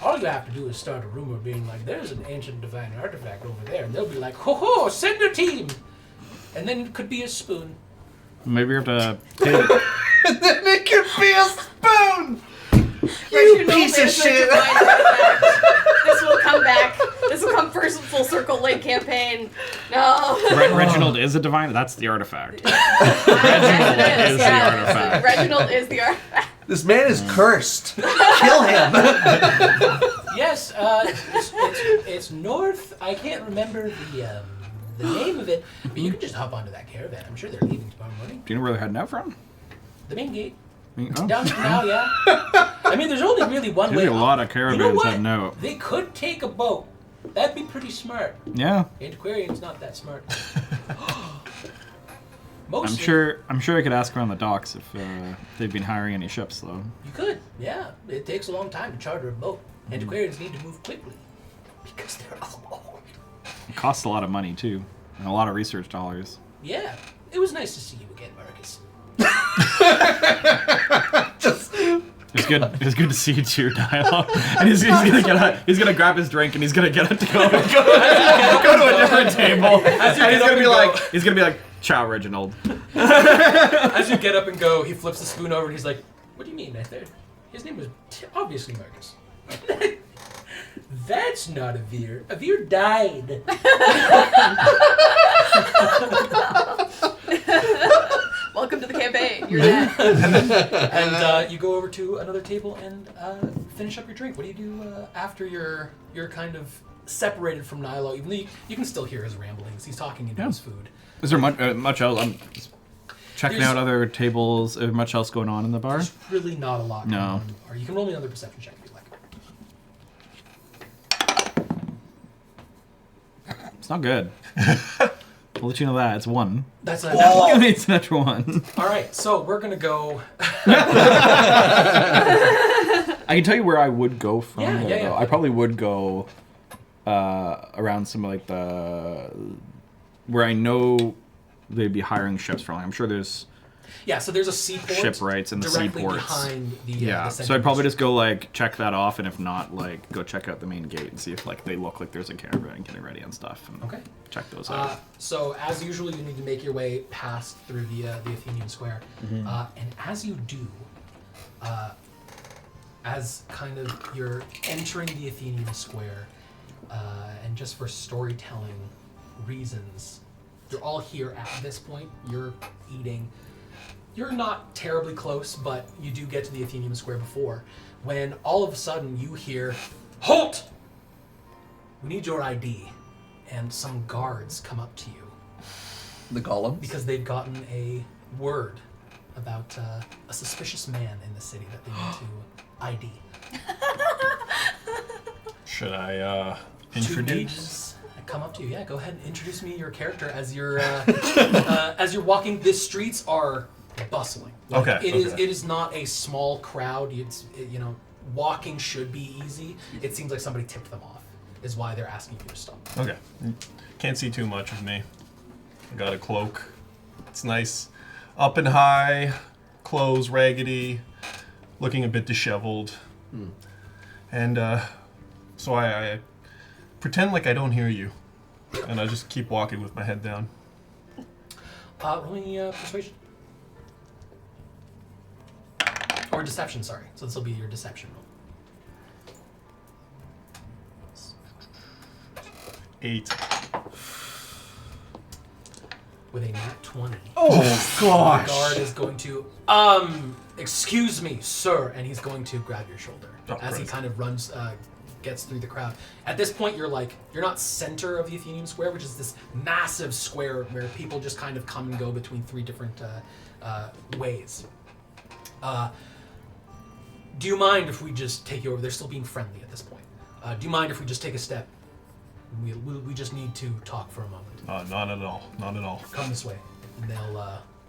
all you have to do is start a rumor being like, there's an ancient divine artifact over there, and they'll be like, ho ho, send a team! And then it could be a spoon. Maybe we have to pay Then it could be a spoon! You piece of shit. This will come back. This will come full circle late campaign. No. Reginald is a divine. That's the artifact. Reginald is the artifact. Reginald is the artifact. This man is cursed. Kill him. Yes, it's north. I can't remember the name of it, but you can just hop onto that caravan. I'm sure they're leaving tomorrow morning. Do you know where they're heading out from? The main gate. Oh. Down to now, yeah. I mean, there's only really one way. There's a lot up. of caravans You know what? heading out. They could take a boat. That'd be pretty smart. Yeah. Antiquarian's not that smart. I'm sure I could ask around the docks if they've been hiring any ships, though. You could, yeah. It takes a long time to charter a boat. Antiquarians need to move quickly because they're all old. It costs a lot of money, too, and a lot of research dollars. Yeah, it was nice to see you again, Marcus. It's good. It's good to see you too, Dialogue. And he's gonna grab his drink and he's gonna get up to go to a different table. And he's gonna be like, "Ciao, Reginald." As you get up and go, he flips the spoon over and he's like, "What do you mean? His name was obviously Marcus." That's not a Veer. A Veer died. Welcome to the campaign. You're dead. And you go over to another table and finish up your drink. What do you do after you're kind of separated from Nilo? Even though you can still hear his ramblings. He's talking into his food. Is there much else? I'm just checking out other tables. Is there much else going on in the bar? There's really not a lot going No. on in the bar. You can roll me another perception check if you like. It's not good. I'll let you know that. It's 1. That's a It's an natural 1. All right, so we're gonna go. I can tell you where I would go from Yeah, there, yeah, yeah. though. I probably would go around some like where I know they'd be hiring ships from. I'm sure there's Yeah, so there's a seaport. shipwrights and the directly seaports. behind the Yeah, the so I'd probably just go like check that off, and if not, like go check out the main gate and see if like they look like there's a caravan getting ready and stuff. And Okay. check those out. So as usual, you need to make your way past through the Athenian Square, and as you do, as kind of you're entering the Athenian Square, and just for storytelling reasons, you're all here at this point. You're eating. You're not terribly close, but you do get to the Athenian Square before, when all of a sudden you hear, "Halt! We need your ID." And some guards come up to you The golems? because they've gotten a word about a suspicious man in the city that they need to ID. Should I introduce? Two maidens come up to you. Yeah, go ahead and introduce me your character as you're as you're walking. The streets are bustling. Like, Okay, It okay. is not a small crowd. Walking should be easy. It seems like somebody tipped them off. Is why they're asking you to stop. Okay. Can't see too much of me. I got a cloak. It's nice. Up and high, clothes raggedy, looking a bit disheveled. And so I pretend like I don't hear you. And I just keep walking with my head down. Roll me persuasion. Or deception, sorry. So this will be your deception roll. 8. with a nat 20. Oh, The gosh. guard is going to, excuse me, sir, and he's going to grab your shoulder as he kind of runs, gets through the crowd. At this point, you're not center of the Athenium Square, which is this massive square where people just kind of come and go between three different ways. Do you mind if we just take you over? They're still being friendly at this point. Do you mind if we just take a step? We just need to talk for a moment. Not at all. Not at all. Come this way, and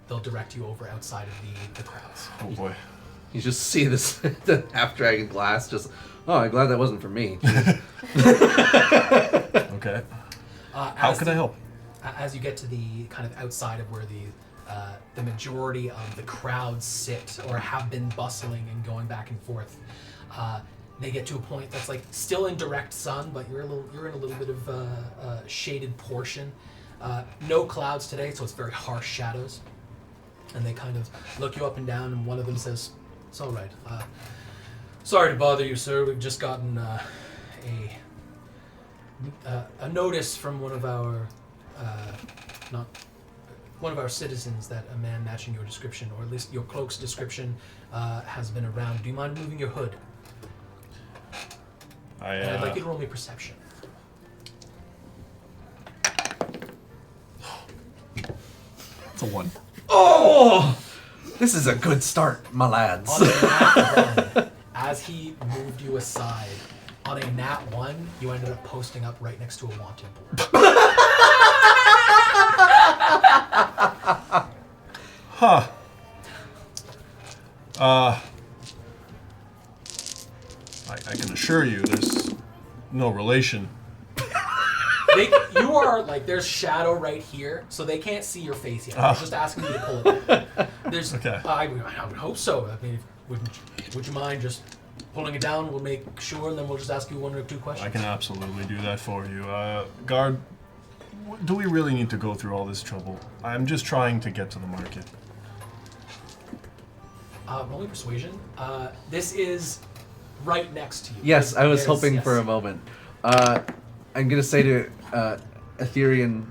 they'll direct you over outside of the crowds. Oh boy. You just see this the half dragon glass. Just I'm glad that wasn't for me. Okay. How can I help? As you get to the kind of outside of where the majority of the crowds sit or have been bustling and going back and forth, they get to a point that's like still in direct sun, but you're in a little bit of a shaded portion. No clouds today, so it's very harsh shadows. And they kind of look you up and down, and one of them says, "It's all right. Sorry to bother you, sir. We've just gotten a notice from one of our citizens that a man matching your description, or at least your cloak's description, has been around. Do you mind moving your hood? And I'd like you to roll me perception." It's a 1. Oh, this is a good start, my lads. On a nat 1, as he moved you aside, on a nat 1, you ended up posting up right next to a wanted board. Huh. I can assure you there's no relation. You are like, there's shadow right here, so they can't see your face yet. I was just asking you to pull it down. There's, Okay. I would hope so. I mean, would you mind just pulling it down? We'll make sure, and then we'll just ask you 1 or 2 questions. I can absolutely do that for you. Guard, do we really need to go through all this trouble? I'm just trying to get to the market. Rolling persuasion. This is right next to you. Yes, I was There's- hoping yes. for a moment. I'm gonna say to Etherean,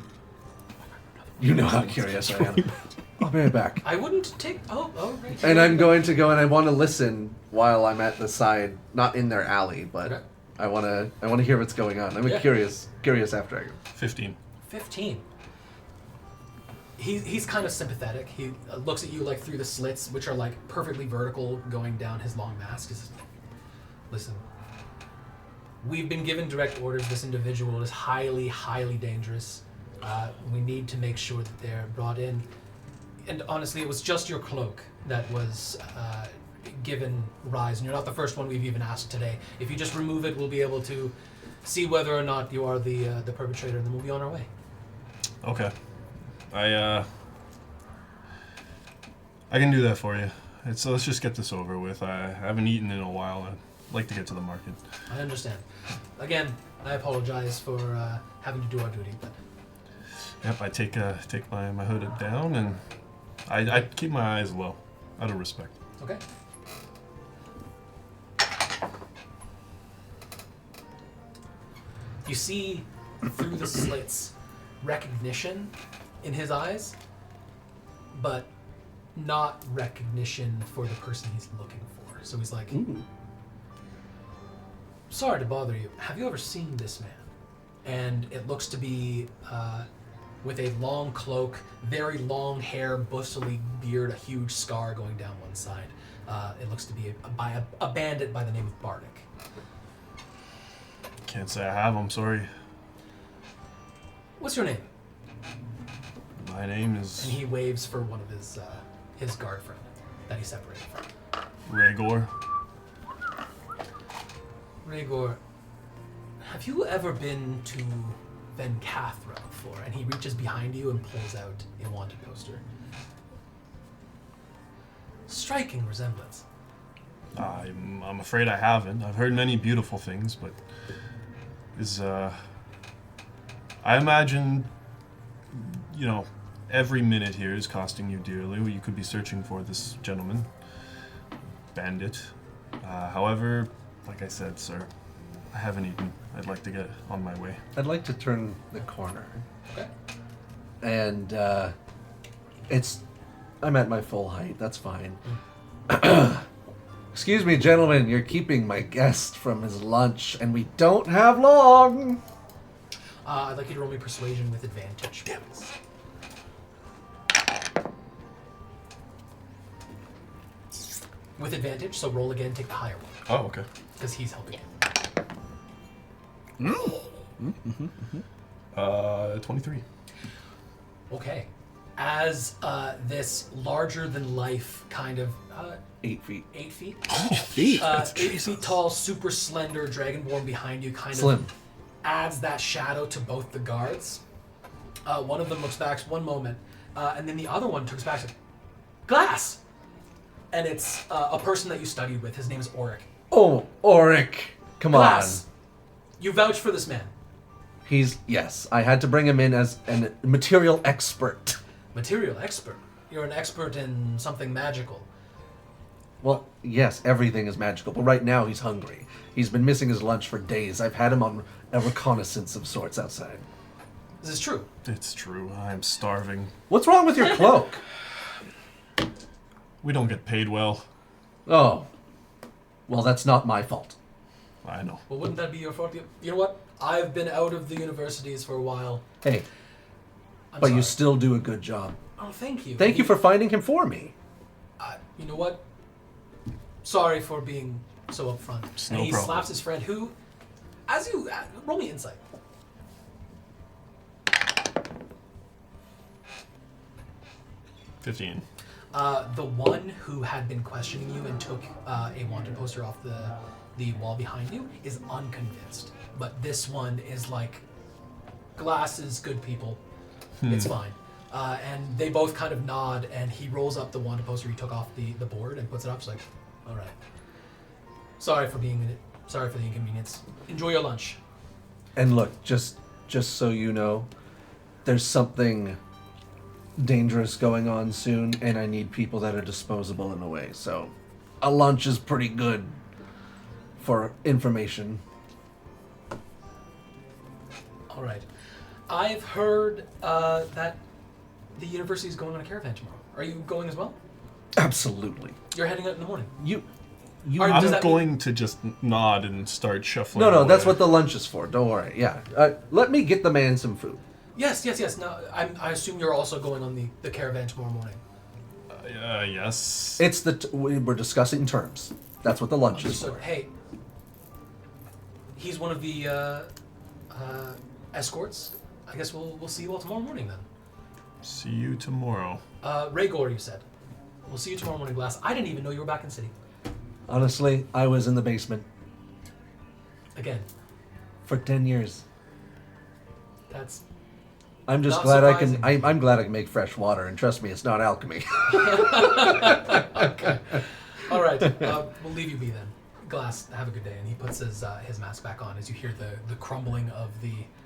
you know how curious I am. I'll be right back. I wouldn't take. Oh, right. And I'm going to go and I want to listen while I'm at the side, not in their alley, but Okay. I want to hear what's going on. I'm Yeah. a curious half dragon. 15. 15. He's kind of sympathetic. He looks at you like through the slits, which are like perfectly vertical, going down his long mask. He says, "Listen, we've been given direct orders. This individual is highly, highly dangerous. We need to make sure that they're brought in. And honestly, it was just your cloak that was given rise, and you're not the first one we've even asked today. If you just remove it, we'll be able to see whether or not you are the perpetrator, and then we'll be on our way." Okay. I can do that for you. So let's just get this over with. I haven't eaten in a while. I'd like to get to the market. I understand. Again, I apologize for having to do our duty, but Yep, I take my hood down and I keep my eyes low, out of respect. okay. You see through the slits recognition in his eyes, but not recognition for the person he's looking for. So he's like, "Sorry to bother you. Have you ever seen this man?" And it looks to be with a long cloak, very long hair, bristly beard, a huge scar going down one side. It looks to be a bandit by the name of Bardic. Can't say I have, I'm sorry. What's your name? My name is And he waves for one of his guard friend that he separated from. Rhaegor. Rhaegor, have you ever been to Vencathra before? And he reaches behind you and pulls out a wanted poster. Striking resemblance. I'm afraid I haven't. I've heard many beautiful things, but I imagine, every minute here is costing you dearly. You could be searching for this gentleman, bandit. However, like I said, sir, I haven't eaten. I'd like to get on my way. I'd like to turn the corner. Okay. and I'm at my full height. That's fine. Excuse me, gentlemen. You're keeping my guest from his lunch, and we don't have long. I'd like you to roll me persuasion with advantage. Damn. With advantage, so roll again, take the higher one. Oh, okay. Because he's helping you. 23. Okay. As this larger-than-life kind of... 8 feet. 8 feet? 8 feet. 8 feet tall, super slender, dragonborn behind you kind Slim. of adds that shadow to both the guards. One of them looks back one moment, and then the other one turns back to Glass! And it's a person that you studied with. His name is Auric. Oh, Auric. Come Glass, on. you vouch for this man. Yes, I had to bring him in as a material expert. Material expert. You're an expert in something magical. Well, yes, everything is magical, but right now he's hungry. He's been missing his lunch for days. I've had him on a reconnaissance of sorts outside. This is true. It's true. I'm starving. What's wrong with your cloak? We don't get paid well. Oh. Well, that's not my fault. I know. Well, wouldn't that be your fault? You know what? I've been out of the universities for a while. Hey, I'm but sorry. you still do a good job. Oh, thank you. Thank you for finding him for me. You know what? Sorry for being so upfront. It's And no he problem. slaps his friend who, as you... roll me insight. 15. The one who had been questioning you and took a wanted poster off the wall behind you is unconvinced. But this one is like, Glass is good people. It's fine. And they both kind of nod, and he rolls up the wanted poster he took off the board and puts it up. He's like, all right. Sorry for the inconvenience. Enjoy your lunch. And look, just so you know, there's something dangerous going on soon, and I need people that are disposable in a way. So, a lunch is pretty good for information. All right. I've heard that the university is going on a caravan tomorrow. Are you going as well? Absolutely. You're heading out in the morning. You. Are- I'm does that going to just nod and start shuffling. No, away. that's what the lunch is for. Don't worry. Yeah. Let me get the man some food. Yes. No, I assume you're also going on the caravan tomorrow morning. Yes. It's we're discussing terms. That's what the lunch is So, for. hey, he's one of the escorts. I guess we'll see you all tomorrow morning then. See you tomorrow. Rhaegor, you said. We'll see you tomorrow morning, Glass. I didn't even know you were back in city. Honestly, I was in the basement Again, for 10 years. that's... I'm just Not glad surprising. I'm glad I can make fresh water, and trust me, it's not alchemy. Okay. All right. We'll leave you be then. Glass, have a good day. And he puts his mask back on as you hear the crumbling of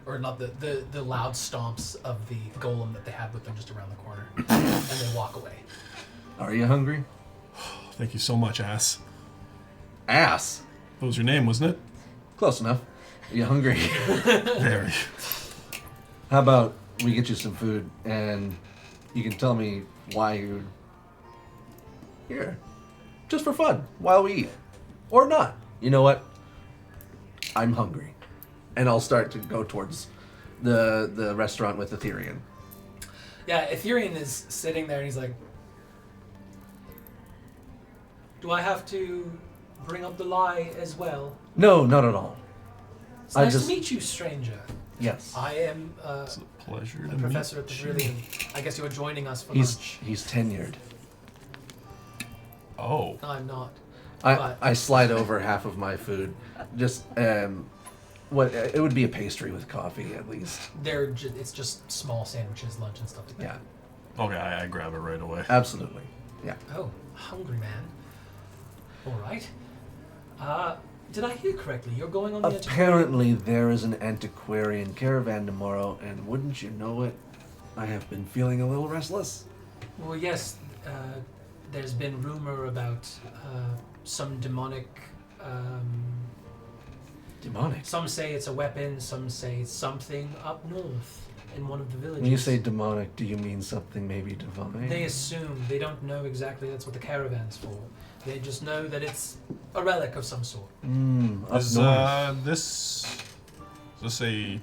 or not the loud stomps of the golem that they had with them just around the corner. And they walk away. Are you hungry? Thank you so much, ass. Ass. That was your name, wasn't it? Close enough. Are you hungry? Very. How about we get you some food, and you can tell me why you're here. Just for fun, while we eat. Or not. You know what? I'm hungry. And I'll start to go towards the restaurant with Ethereum. Yeah, Ethereum is sitting there and he's like, do I have to bring up the lie as well? No, not at all. It's I nice just- to meet you, stranger. Yes. I am It's a pleasure a to professor at meet the you. Brilliant. I guess you're joining us for He's lunch. tenured. Oh. No, I'm not. I slide over half of my food. Just what it would be a pastry with coffee at least. It's just small sandwiches, lunch, and stuff like that. Yeah, Okay, I grab it right away. absolutely. Yeah. Oh, hungry man. All right. Did I hear correctly? You're going on the Apparently there is an antiquarian caravan tomorrow, and wouldn't you know it, I have been feeling a little restless. Well, yes. There's been rumor about some demonic. Demonic. Some say it's a weapon. Some say it's something up north. in one of the villages. When you say demonic, do you mean something maybe divine? They assume. They don't know exactly that's what the caravan's for. They just know that it's a relic of some sort. Up Is north. this a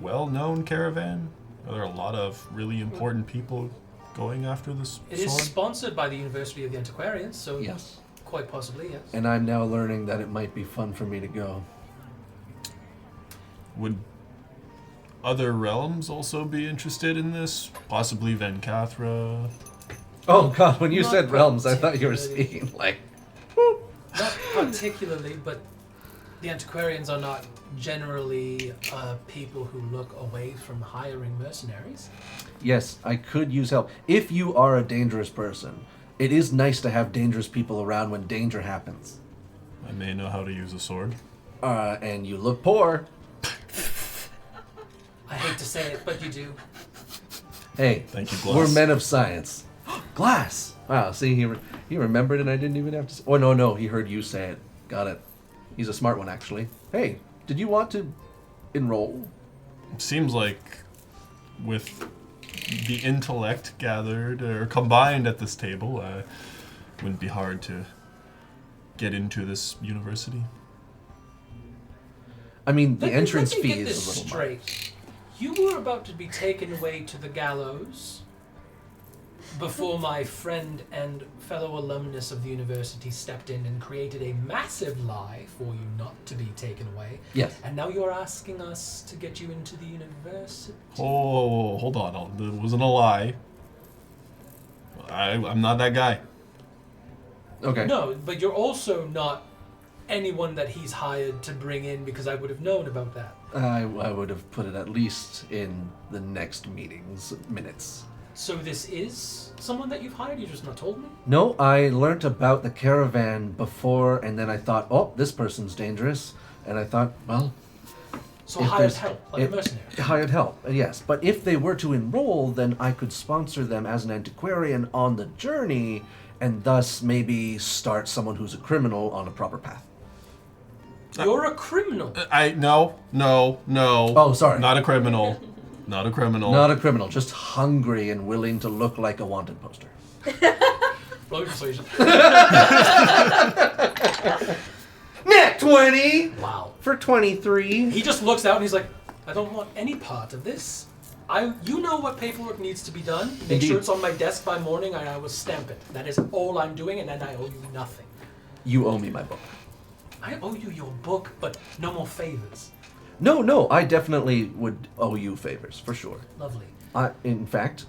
well-known caravan? Are there a lot of really important people going after this It is sword? sponsored by the University of the Antiquarians, so Yes. quite possibly, yes. And I'm now learning that it might be fun for me to go. Would other realms also be interested in this? Possibly Vencathra? Oh god, when you Not said realms, I thought you were particularly. speaking like... Not particularly, but the Antiquarians are not generally people who look away from hiring mercenaries. Yes, I could use help. If you are a dangerous person, it is nice to have dangerous people around when danger happens. I may know how to use a sword. And you look poor. I hate to say it, but you do. Hey, Thank you, Glass. we're men of science. Glass! Wow, see, he remembered and I didn't even have to say... Oh, no, he heard you say it. Got it. He's a smart one, actually. Hey, did you want to enroll? Seems like with the intellect gathered or combined at this table, wouldn't be hard to get into this university. I mean, the Let entrance me fee get is this a little straight. much. You were about to be taken away to the gallows before my friend and fellow alumnus of the university stepped in and created a massive lie for you not to be taken away. Yes. And now you're asking us to get you into the university? Oh, hold on. It wasn't a lie. I'm not that guy. Okay. No, but you're also not anyone that he's hired to bring in because I would have known about that. I would have put it at least in the next meeting's minutes. So this is someone that you've hired? You just not told me? No, I learnt about the caravan before, and then I thought, oh, this person's dangerous. And I thought, well, So if hired there's- help, like a mercenary. hired help, yes. But if they were to enroll, then I could sponsor them as an antiquarian on the journey, and thus maybe start someone who's a criminal on a proper path. You're a criminal. No. Oh, sorry. Not a criminal. Not a criminal. Not a criminal, just hungry and willing to look like a wanted poster. Roll your persuasion. Nat 20 Wow. for 23. He just looks out and he's like, I don't want any part of this. You know what paperwork needs to be done. Make Indeed. sure it's on my desk by morning and I will stamp it. That is all I'm doing, and then I owe you nothing. You owe me my book. I owe you your book, but no more favors. No, I definitely would owe you favors, for sure. Lovely. In fact,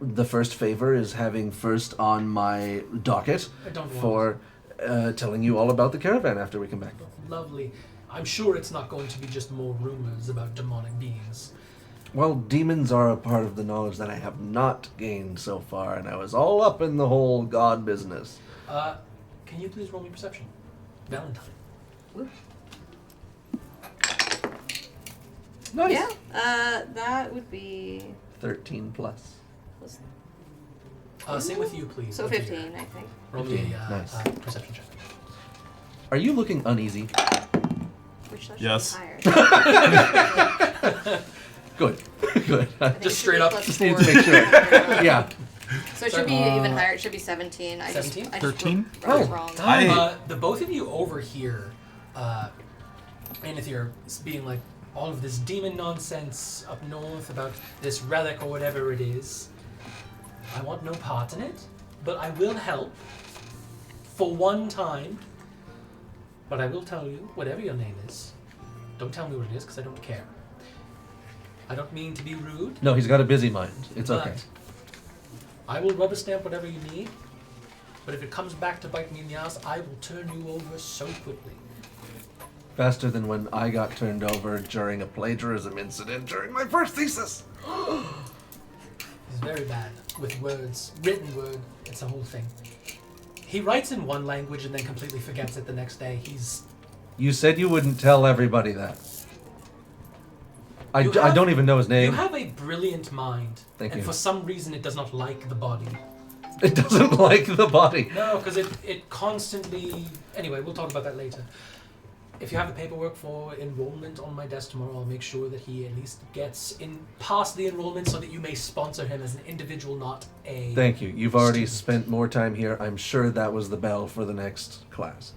the first favor is having first on my docket I don't want for telling you all about the caravan after we come back. Lovely. I'm sure it's not going to be just more rumors about demonic beings. Well, demons are a part of the knowledge that I have not gained so far, and I was all up in the whole god business. Can you please roll me perception? Valentine. Nice. Yeah, that would be 13 plus. Same with you, please. so With you. 15, I think. Roll me 15, a nice. perception check. Are you looking uneasy? Which that should Yes. be higher. Good. Good. I think Just it should straight be up, plus just need 4. to make sure. Yeah. So it should be even higher. It should be 17. 17? I 13? just wrote it Oh. wrong. The both of you over here, and if you're being like all of this demon nonsense up north about this relic or whatever it is, I want no part in it, but I will help for one time. But I will tell you, whatever your name is, don't tell me what it is because I don't care. I don't mean to be rude. No, he's got a busy mind. It's but okay. I will rubber stamp whatever you need, but if it comes back to bite me in the ass, I will turn you over so quickly. Faster than when I got turned over during a plagiarism incident during my first thesis. He's very bad with words, written word, it's a whole thing. He writes in one language and then completely forgets it the next day. You said you wouldn't tell everybody that. I You I have- don't even know his You name. have a brilliant mind, Thank and you. for some reason it does not like the body. It doesn't like the body. No, because it constantly... Anyway, we'll talk about that later. if you have the paperwork for enrollment on my desk tomorrow, I'll make sure that he at least gets past the enrollment so that you may sponsor him as an individual, not a... Thank you. You've already student. spent more time here. I'm sure that was the bell for the next class.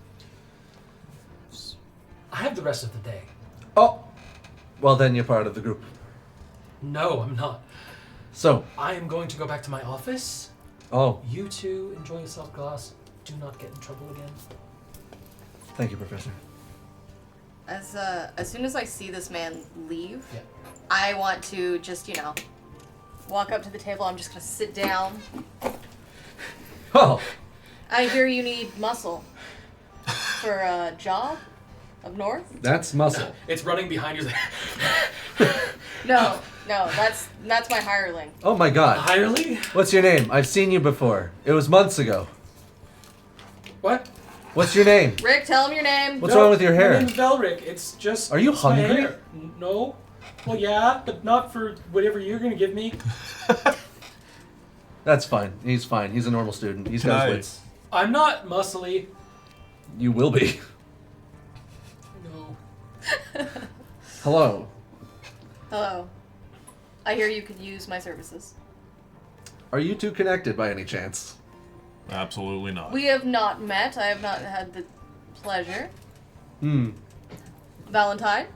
I have the rest of the day. Oh! Well, then you're part of the group. No, I'm not. So, I am going to go back to my office. oh, You two enjoy yourself, class. Do not get in trouble again. thank you, Professor. As soon as I see this man leave, Yeah. I want to just, walk up to the table. I'm just gonna sit down. Oh, I hear you need muscle for a job up north. that's muscle. It's running behind you. No, that's my hireling. Oh my god. Hirely? What's your name? I've seen you before. It was months ago. What? What's your name? Rick, tell him your name. What's wrong with your hair? My name's Velric. It's just. Are you it's my hungry? hair. No. Well, yeah, but not for whatever you're gonna give me. That's fine. He's fine. He's a normal student. He's got his wits. I'm not muscly. You will be. No. Hello. Hello. I hear you could use my services. Are you two connected by any chance? Absolutely not. We have not met. I have not had the pleasure. Hmm. Valentine?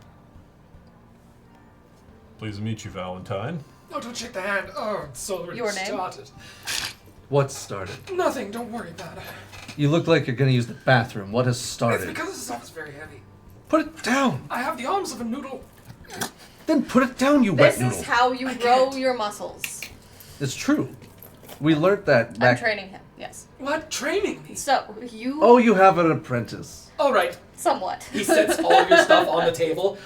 Pleased to meet you, Valentine. No, don't shake the hand. Oh, it's already Your name? started. What started? Nothing. Don't worry about it. You look like you're gonna use the bathroom. What has It's started? because this stuff is very heavy. Put it down. I have the arms of a noodle. Then put it down, you wet This noodle. is how you grow your muscles. It's true. We learnt that I'm back. training him, yes. What? Training me? So, you... Oh, you have an apprentice. All right. Somewhat. He sets all your stuff on the table.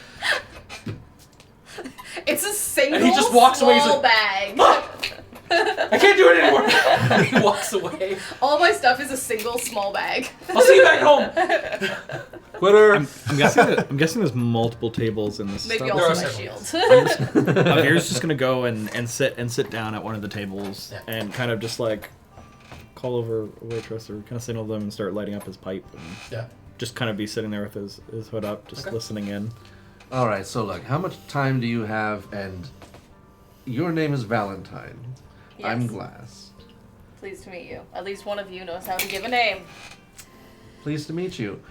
It's a single And he just walks away, he's small like, bag. I can't do it anymore. He walks away. All my stuff is a single small bag. I'll see you back home. Quitter. I'm guessing there's multiple tables in this. Maybe stuff. There also are my several. shield. Avir's just gonna go and sit down at one of the tables Yeah. and kind of just like call over a waitress or kind of signal them and start lighting up his pipe and Yeah. just kind of be sitting there with his hood up, just Okay. listening in. All right. So look, how much time do you have? And your name is Valentine. I'm Yes. Glass. Pleased to meet you. At least one of you knows how to give a name. Pleased to meet you.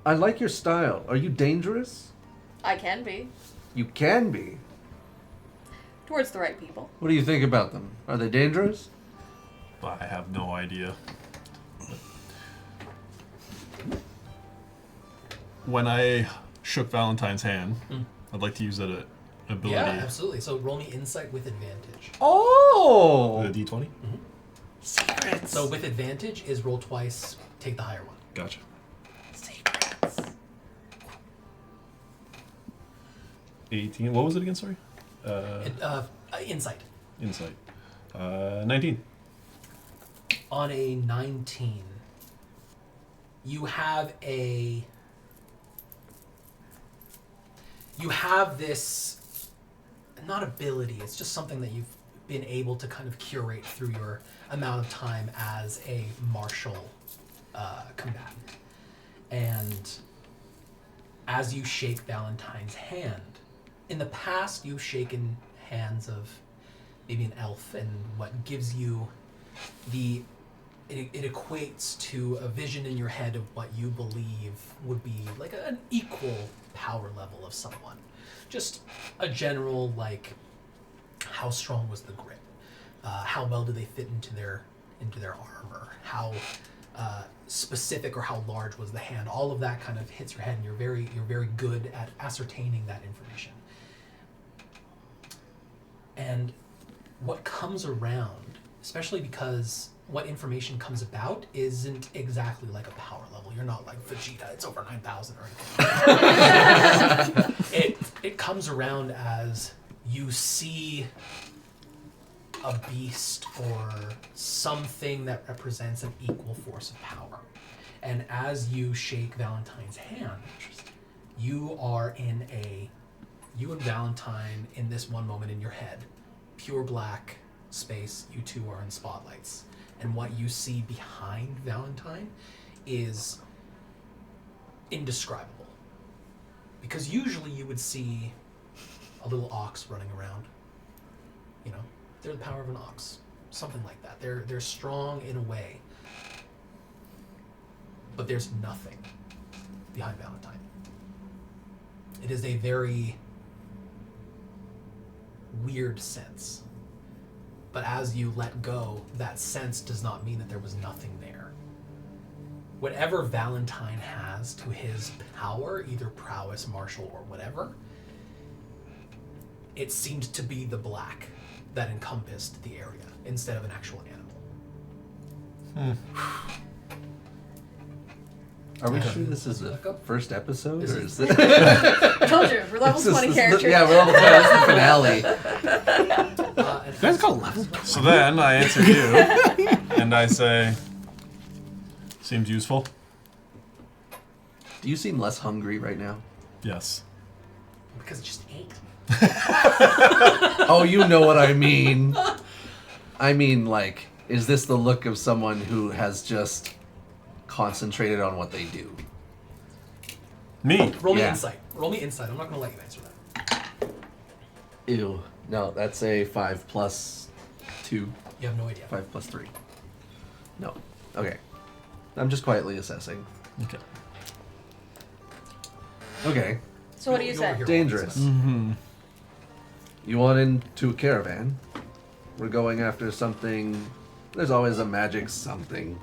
I like your style. Are you dangerous? I can be. You can be. Towards the right people. What do you think about them? Are they dangerous? I have no idea. When I shook Valentine's hand, I'd like to use that ability. Yeah, absolutely. So roll me insight with advantage. Oh! The D20? Secrets. So with advantage is roll twice, take the higher one. Gotcha. Secrets. 18. What was it again, sorry? Insight. Insight. 19. On a 19, you have this, not ability, it's just something that you've been able to kind of curate through your amount of time as a martial combatant. And as you shake Valentine's hand, in the past you've shaken hands of maybe an elf, and what gives you it equates to a vision in your head of what you believe would be like an equal power level of someone. Just a general, like, how strong was the grip? How well do they fit into their armor? How specific or how large was the hand? All of that kind of hits your head, and you're very good at ascertaining that information. And what comes around, especially because what information comes about isn't exactly like a power level. You're not like Vegeta, it's over 9,000 or anything. It comes around as you see a beast or something that represents an equal force of power. And as you shake Valentine's hand, you and Valentine in this one moment in your head, pure black space, you two are in spotlights. And what you see behind Valentine is indescribable. because usually you would see a little ox running around. You know, they're the power of an ox, something like that. They're strong in a way, but there's nothing behind Valentine. It is a very weird sense. But as you let go, that sense does not mean that there was nothing there. Whatever Valentine has to his power, either prowess, martial, or whatever, it seemed to be the black that encompassed the area instead of an actual animal. Are we sure this is the first episode? This Or is- is it? I told you, we're level 20 characters. Yeah, we're level 20. This is the finale. And You guys got level. So then I answer you, and I say, seems useful. Do you seem less hungry right now? Yes. because it just ate. Oh, you know what I mean. I mean, like, is this the look of someone who has just concentrated on what they do? Me. Roll me Yeah. insight. Roll me insight. I'm not going to let you answer that. Ew. No, that's a 5 plus 2. You have no idea. 5 plus 3. No. Okay. I'm just quietly assessing. Okay. Okay. So what do you You'll say? overhear all Dangerous. this. You want into a caravan. We're going after something. There's always a magic something.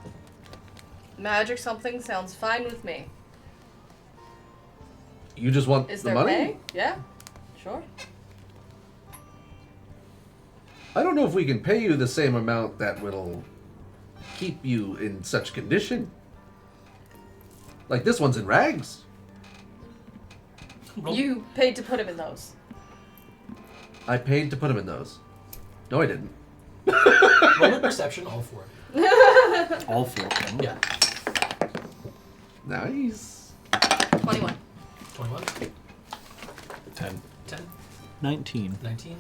Magic something sounds fine with me. You just want Is the there money? pay? Yeah, sure. I don't know if we can pay you the same amount that will keep you in such condition. Like this one's in rags. Roll- You paid to put him in those. I paid to put him in those. No, I didn't. Roll a perception, all four. All four of them. Yeah. Nice. 21. 21, 10. 10, 19. 19.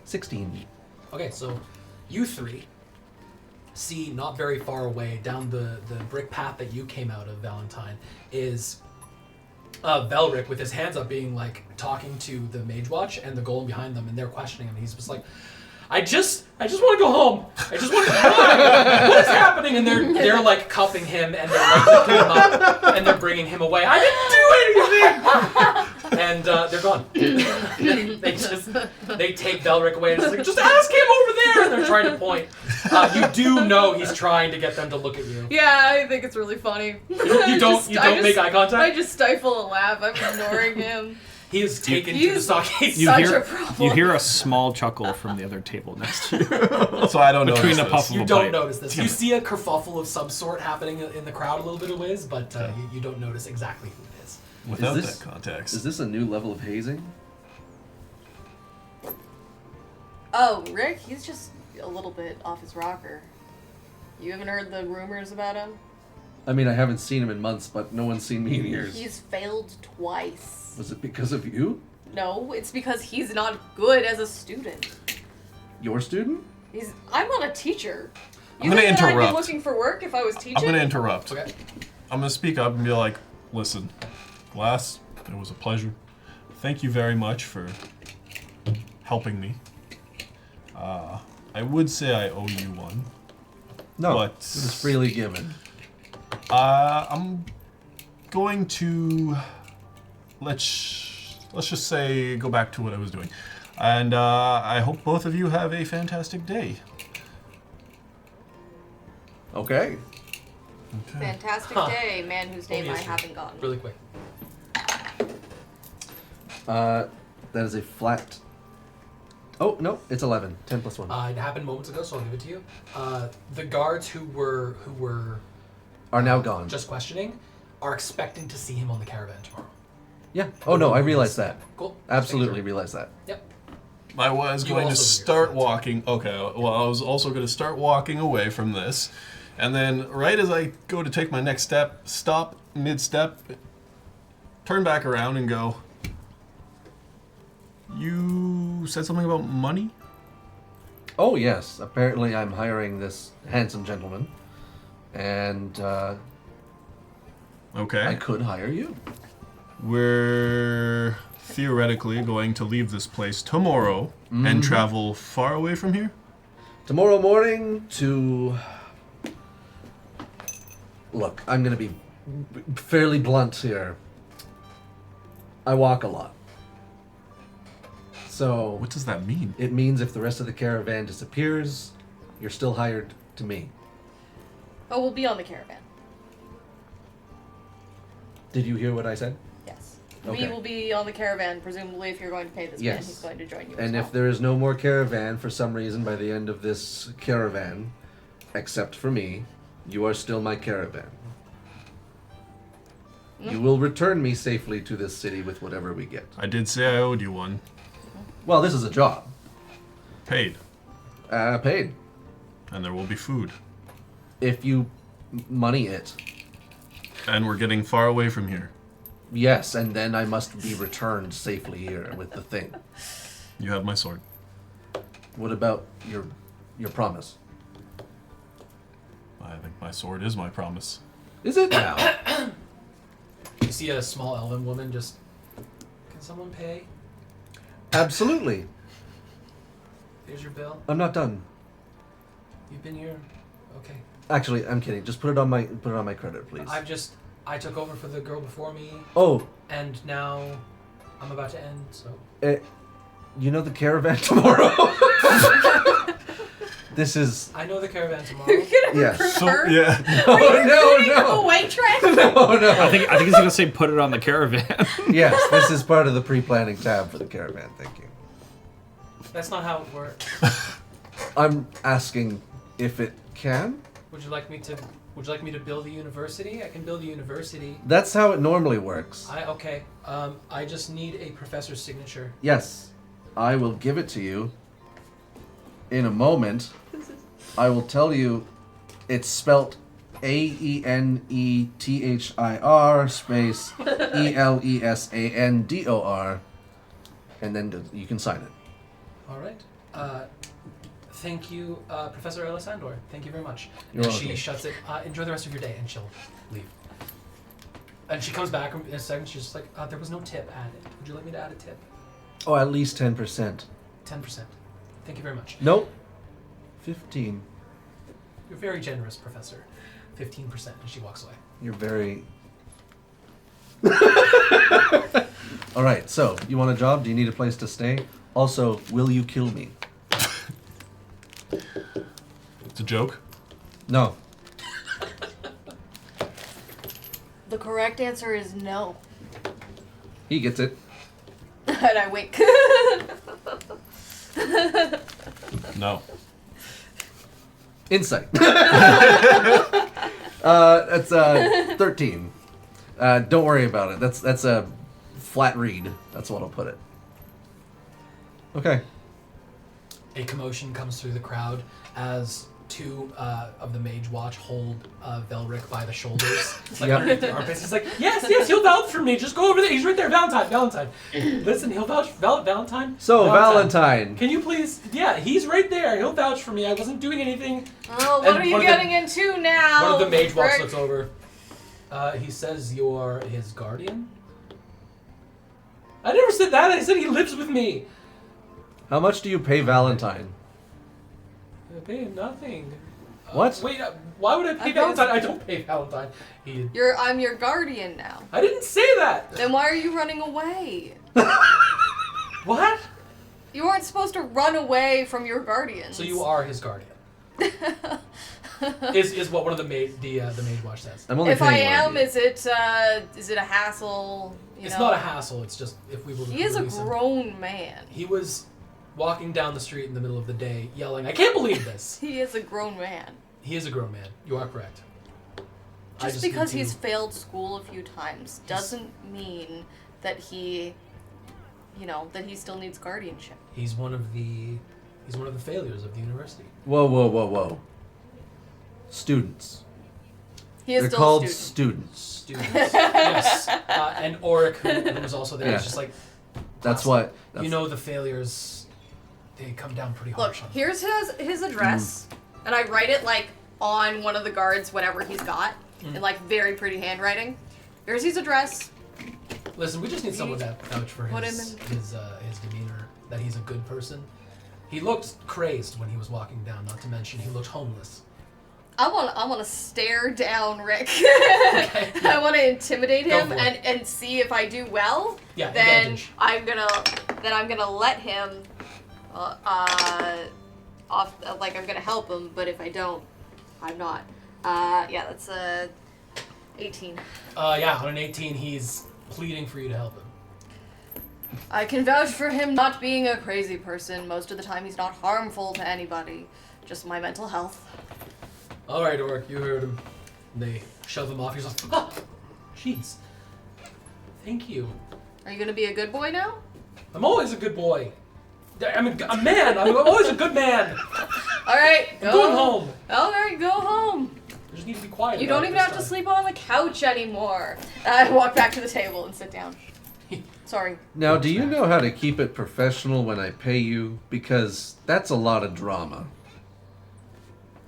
16. Okay, so you three see not very far away down the brick path that you came out of, Valentine, is Velric with his hands up being like talking to the Mage Watch and the golem behind them, and they're questioning him, and he's just like, I just want to go home. I just want to go. What is happening? And they're like cuffing him and they're like lifting him up and they're bringing him away. I didn't do anything. And they're gone. they take Velric away and it's like, just ask him over there. And they're trying to point. You do know he's trying to get them to look at you. Yeah, I think it's really funny. You don't make eye contact. I just stifle a laugh. I'm ignoring him. He is taken to He's- the stockades. You Such hear, a problem. you hear a small chuckle from the other table next to you. So I don't know. Between a puff of You a don't bite. notice this. Damn You it. see a kerfuffle of some sort happening in the crowd a little bit of ways, but you don't notice exactly who it is. Without Is this- that context. Is this a new level of hazing? Oh, Rick, he's just a little bit off his rocker. You haven't heard the rumors about him? I mean, I haven't seen him in months, but no one's seen me in years. He's failed twice. Was it because of you? No, it's because he's not good as a student. Your student? I'm not a teacher. I'm You gonna think that I'd interrupt. be looking for work if I was teaching? I'm going to interrupt. Okay. I'm going to speak up and be like, listen, Glass, it was a pleasure. Thank you very much for helping me. I would say I owe you one. No, But- it was freely given. I'm going to let's just say go back to what I was doing, and I hope both of you have a fantastic day. Okay. Okay. Fantastic Huh. day, man whose name I Obviously. haven't gotten. Really quick. That is a flat. Oh, no, it's 11. 10 plus 1. It happened moments ago, so I'll give it to you. The guards who were Are now gone. just questioning are expecting to see him on the caravan tomorrow. Yeah. Oh, no, I realized that. Cool. Absolutely realized that. Yep. I was You going to also do start your walking. Okay, well, I was also going to start walking away from this, and then right as I go to take my next step, stop mid-step, turn back around, and go. You said something about money? Oh, yes. Apparently, I'm hiring this handsome gentleman. And Okay. I could hire you. We're theoretically going to leave this place tomorrow and travel far away from here? Tomorrow morning to... Look, I'm going to be fairly blunt here. I walk a lot. So... What does that mean? It means if the rest of the caravan disappears, you're still hired to me. Oh, we'll be on the caravan. Did you hear what I said? Yes. Okay. We will be on the caravan, presumably if you're going to pay this man, he's going to join you as And well. if there is no more caravan for some reason by the end of this caravan, except for me, you are still my caravan. You will return me safely to this city with whatever we get. I did say I owed you one. Well, this is a job. Paid. Paid. And there will be food. If you money it. And we're getting far away from here. Yes, and then I must be returned safely here with the thing. You have my sword. What about your promise? I think my sword is my promise. Is it now? You see a small elven woman just... Can someone pay? Absolutely. Here's your bill. I'm not done. You've been here. Okay. Actually, I'm kidding. Just put it on my credit, please. I took over for the girl before me, Oh, and now I'm about to end, so... you know the caravan tomorrow? This is... I know the caravan tomorrow. You're gonna Yes. recruit So, her? yeah. Are you no, recruiting no. a waitress? Oh, no. I think he's gonna say put it on the caravan. Yes, this is part of the pre-planning tab for the caravan. Thank you. That's not how it works. I'm asking if it can. Would you like me to build a university? I can build a university. That's how it normally works. Okay. I just need a professor's signature. Yes, I will give it to you in a moment. I will tell you it's spelt AENETHIR space ELESANDOR, and then you can sign it. All right. Thank you, Professor Elisandor. Thank you very much. You're and welcome. she shuts it. Enjoy the rest of your day, and she'll leave. And she comes back in a second. She's just like, there was no tip added. Would you like me to add a tip? Oh, at least 10%. 10%. Thank you very much. Nope. 15. You're very generous, Professor. 15%. And she walks away. You're very... All right, so you want a job? Do you need a place to stay? Also, will you kill me? It's a joke. No. The correct answer is no. He gets it. And I wink. No. Insight. That's 13. Don't worry about it. That's a flat read. That's what I'll put it. Okay. A commotion comes through the crowd as two of the Mage Watch hold Velric by the shoulders. It's like Yep. underneath the armpits. He's like, yes, he'll vouch for me. Just go over there. He's right there. Valentine. Listen, he'll vouch. Valentine? So, Valentine. Can you please? Yeah, he's right there. He'll vouch for me. I wasn't doing anything. Oh, what And are you one of the- getting into now? One of the Mage Watch Frick? looks over. He says you're his guardian? I never said that. I said he lives with me. How much do you pay Valentine? I pay him nothing. What? Wait, why would I pay I Valentine? thought- I don't pay Valentine. I'm your guardian now. I didn't say that. Then why are you running away? What? You weren't supposed to run away from your guardians. So you are his guardian. is what one of the Mage Watch says. I'm only If I paying one of am, you. is it a hassle? You It's know? not a hassle. It's just if we were. He is a release him- grown man. He was walking down the street in the middle of the day, yelling, "I can't believe this!" He is a grown man. He is a grown man. You are correct. I Just need because to- he's failed school a few times doesn't mean that he still needs guardianship. He's one of the failures of the university. Whoa. Students. He is They're still called a student. students. Students, yes, and Oric, who was also there, Yeah. is just like, That's what... That's, you know, the failures, they come down pretty Look, harsh on him. here's his address, and I write it like on one of the guards, whatever he's got, in like very pretty handwriting. Here's his address. Listen, we just need someone to vouch for Put his him his demeanor, that he's a good person. He looked crazed when he was walking down. Not to mention, he looked homeless. I want to stare down Rick. Okay. I want to intimidate Go him for it. and see if I do well. Yeah, Then advantage. I'm gonna let him off. Like I'm gonna help him, but if I don't, I'm not. Yeah, that's 18. Yeah, on an 18, he's pleading for you to help him. I can vouch for him not being a crazy person. Most of the time, he's not harmful to anybody. Just my mental health. All right, Orc, you heard him. They shove him off. He's like, oh, jeez. Thank you. Are you gonna be a good boy now? I'm always a good boy. I'm a man. I'm always a good man. All right, I'm going home. All right, go home. I just need to be quiet. You about don't it even this have to time. sleep on the couch anymore. I walk back to the table and sit down. Sorry. Now, do you know how to keep it professional when I pay you? Because that's a lot of drama.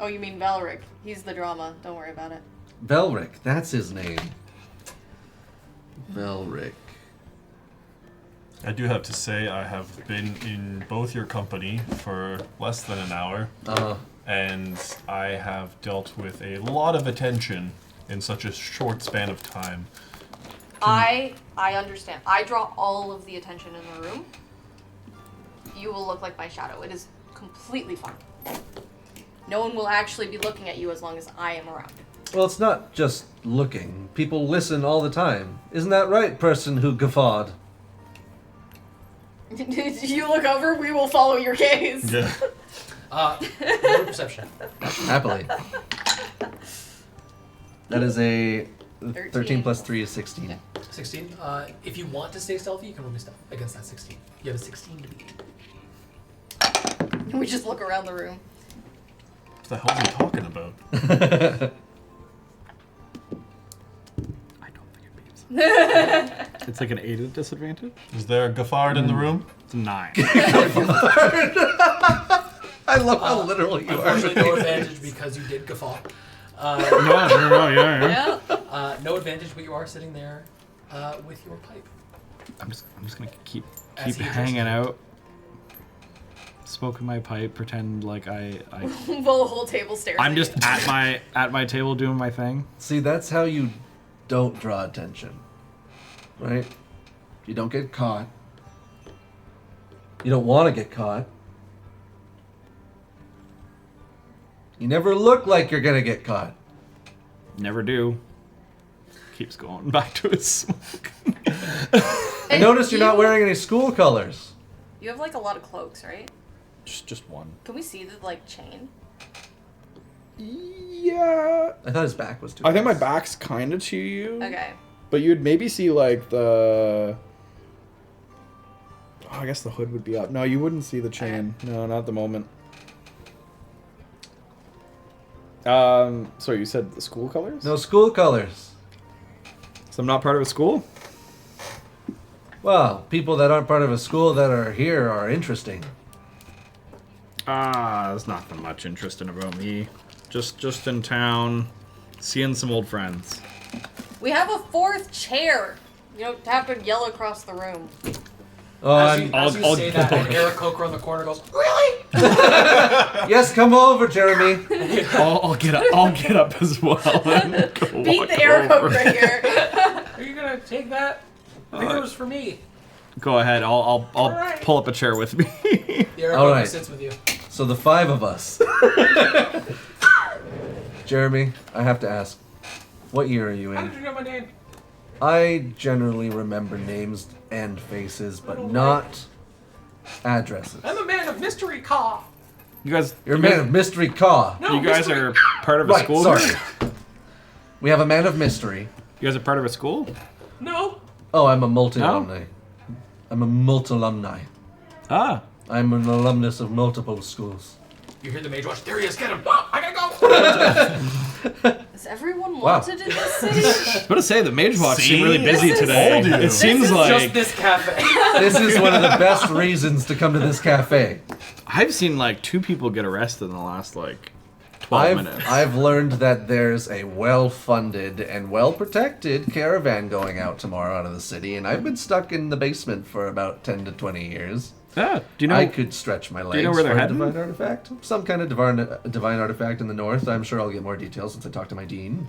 Oh, you mean Valric. He's the drama. Don't worry about it. Velric, that's his name. Velric. I do have to say I have been in both your company for less than an hour, and I have dealt with a lot of attention in such a short span of time. I understand. I draw all of the attention in the room. You will look like my shadow. It is completely fine. No one will actually be looking at you as long as I am around. Well, it's not just looking. People listen all the time. Isn't that right, person who guffawed? You look over, we will follow your gaze. Yeah. Roll perception. Happily. That is a 13 13. plus 3 is 16. 16. If you want to stay stealthy, you can roll me stealth against that 16. You have a 16 to beat. We just look around the room. What the hell are you talking about? I don't think it beats. It's like an 8 at disadvantage. Is there a Gaffard in the room? It's a 9. I love how literal you are. Unfortunately, no advantage because you did guffaw. no, yeah. No advantage, but you are sitting there with your pipe. I'm just gonna keep As he hanging addresses out, smoking my pipe, pretend like I Well, the whole table stares I'm at just you. at my table doing my thing. See, that's how you don't draw attention. Right? You don't get caught. You don't want to get caught. You never look like you're gonna get caught. Never do. Keeps going back to his smoke. I noticed you're not wearing any school colors. You have like a lot of cloaks, right? just one. Can we see the like chain? Yeah. I thought his back was too. I think my close. back's kind of to you. Okay. But you'd maybe see like the. Oh, I guess the hood would be up. No, you wouldn't see the chain. No, not at the moment. Sorry, you said the school colors? No school colors. So I'm not part of a school? Well, people that aren't part of a school that are here are interesting. There's not that much interesting about me. Just in town, seeing some old friends. We have a fourth chair. You don't have to yell across the room. Oh, As you I'll say that, and Eric Coker on the corner goes, "Really?" yes, come over, Jeremy. I'll get up as well. And go Beat walk the air over. over here. Are you gonna take that? I think it was for me. Go ahead. I'll Alright. pull up a chair with me. The Eric All Coker right. sits with you. So the 5 of us. Jeremy, I have to ask, what year are you How in? did you know my name? I generally remember names and faces, but not addresses. I'm a man of mystery, Caw. You guys, You're a man of mystery caw. No, you guys mystery. are part of a Right, school. sorry. here? We have a man of mystery. You guys are part of a school. No. Oh, I'm a multi-alumni. I'm a multi-alumni. Ah, I'm an alumnus of multiple schools. You hear the mage watch. There he is. Get him. Oh, I gotta go. Is everyone Wow. wanted in this city? I was about to say the mage watch See? seemed really busy This is today. old, dude. It seems This is like just this cafe. This is one of the best reasons to come to this cafe. I've seen like 2 people get arrested in the last like 12 minutes. I've learned that there's a well-funded and well-protected caravan going out tomorrow out of the city, and I've been stuck in the basement for about 10 to 20 years. Ah, do you know? I could stretch my legs you know where they're for a heading? divine artifact. Some kind of divine artifact in the north. I'm sure I'll get more details once I talk to my dean.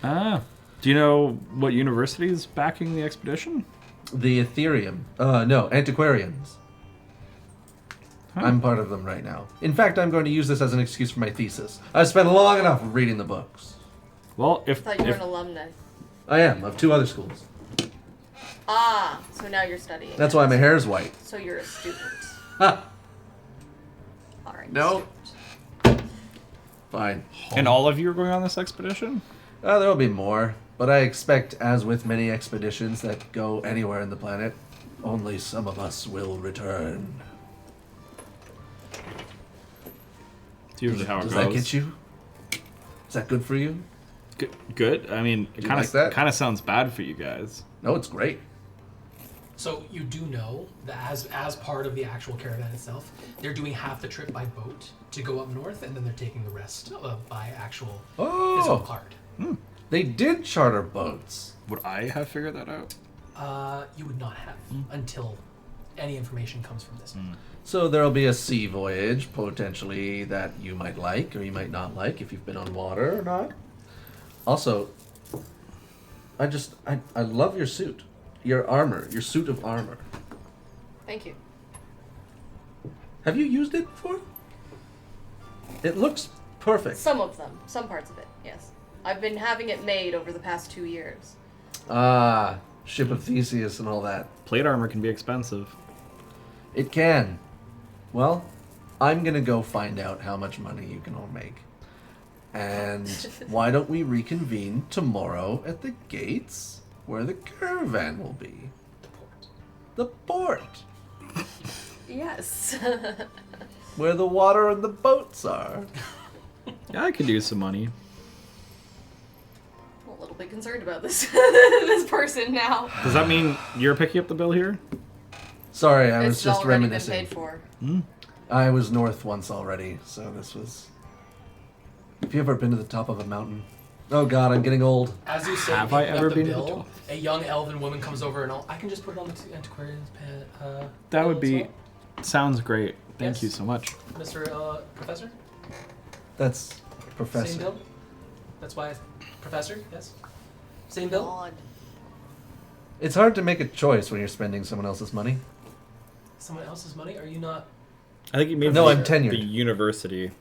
Ah, do you know what university is backing the expedition? The Ethereum. No, Antiquarians. I'm part of them right now. In fact, I'm going to use this as an excuse for my thesis. I've spent long enough reading the books. Well, I thought you were an alumni. I am, of 2 other schools. Ah, so now you're studying. That's why my hair's white. So you're a student. Ha! Alright. No. Fine. and all of you are going on this expedition? There'll be more, but I expect, as with many expeditions that go anywhere in the planet, only some of us will return. It's usually how it Does goes. that get you? Is that good for you? Good. I mean, it you kind like that? of sounds bad for you guys. No, it's great. So you do know that as part of the actual caravan itself, they're doing half the trip by boat to go up north, and then they're taking the rest by actual physical Oh, card. they did charter boats. Would I have figured that out? You would not have until any information comes from this. So there'll be a sea voyage, potentially, that you might like or you might not like if you've been on water or not. Also, I love your suit. Your armor. Your suit of armor. Thank you. Have you used it before? It looks perfect. Some of them. Some parts of it, yes. I've been having it made over the past 2 years. Ah, Ship of Theseus and all that. Plate armor can be expensive. It can. Well, I'm gonna go find out how much money you can all make. And why don't we reconvene tomorrow at the gates where the caravan will be? The port. Yes. Where the water and the boats are. Yeah, I could use some money. I'm a little bit concerned about this this person now. Does that mean you're picking up the bill here? Sorry, I was It's just already reminiscing. been paid for. I was north once already, so this was... Have you ever been to the top of a mountain? Oh god, I'm getting old. As you say, Have I picking ever up the been to the bill, top? a young elven woman comes over and I can just put it on the antiquarian's pad. That would as be... well. Sounds great. Thank Yes. you so much. Mr. Professor. That's Same Professor. bill. That's why, Professor. Yes. Same bill. God. It's hard to make a choice when you're spending someone else's money. Someone else's money? Are you not? I think you mean No, the, I'm tenured. the university.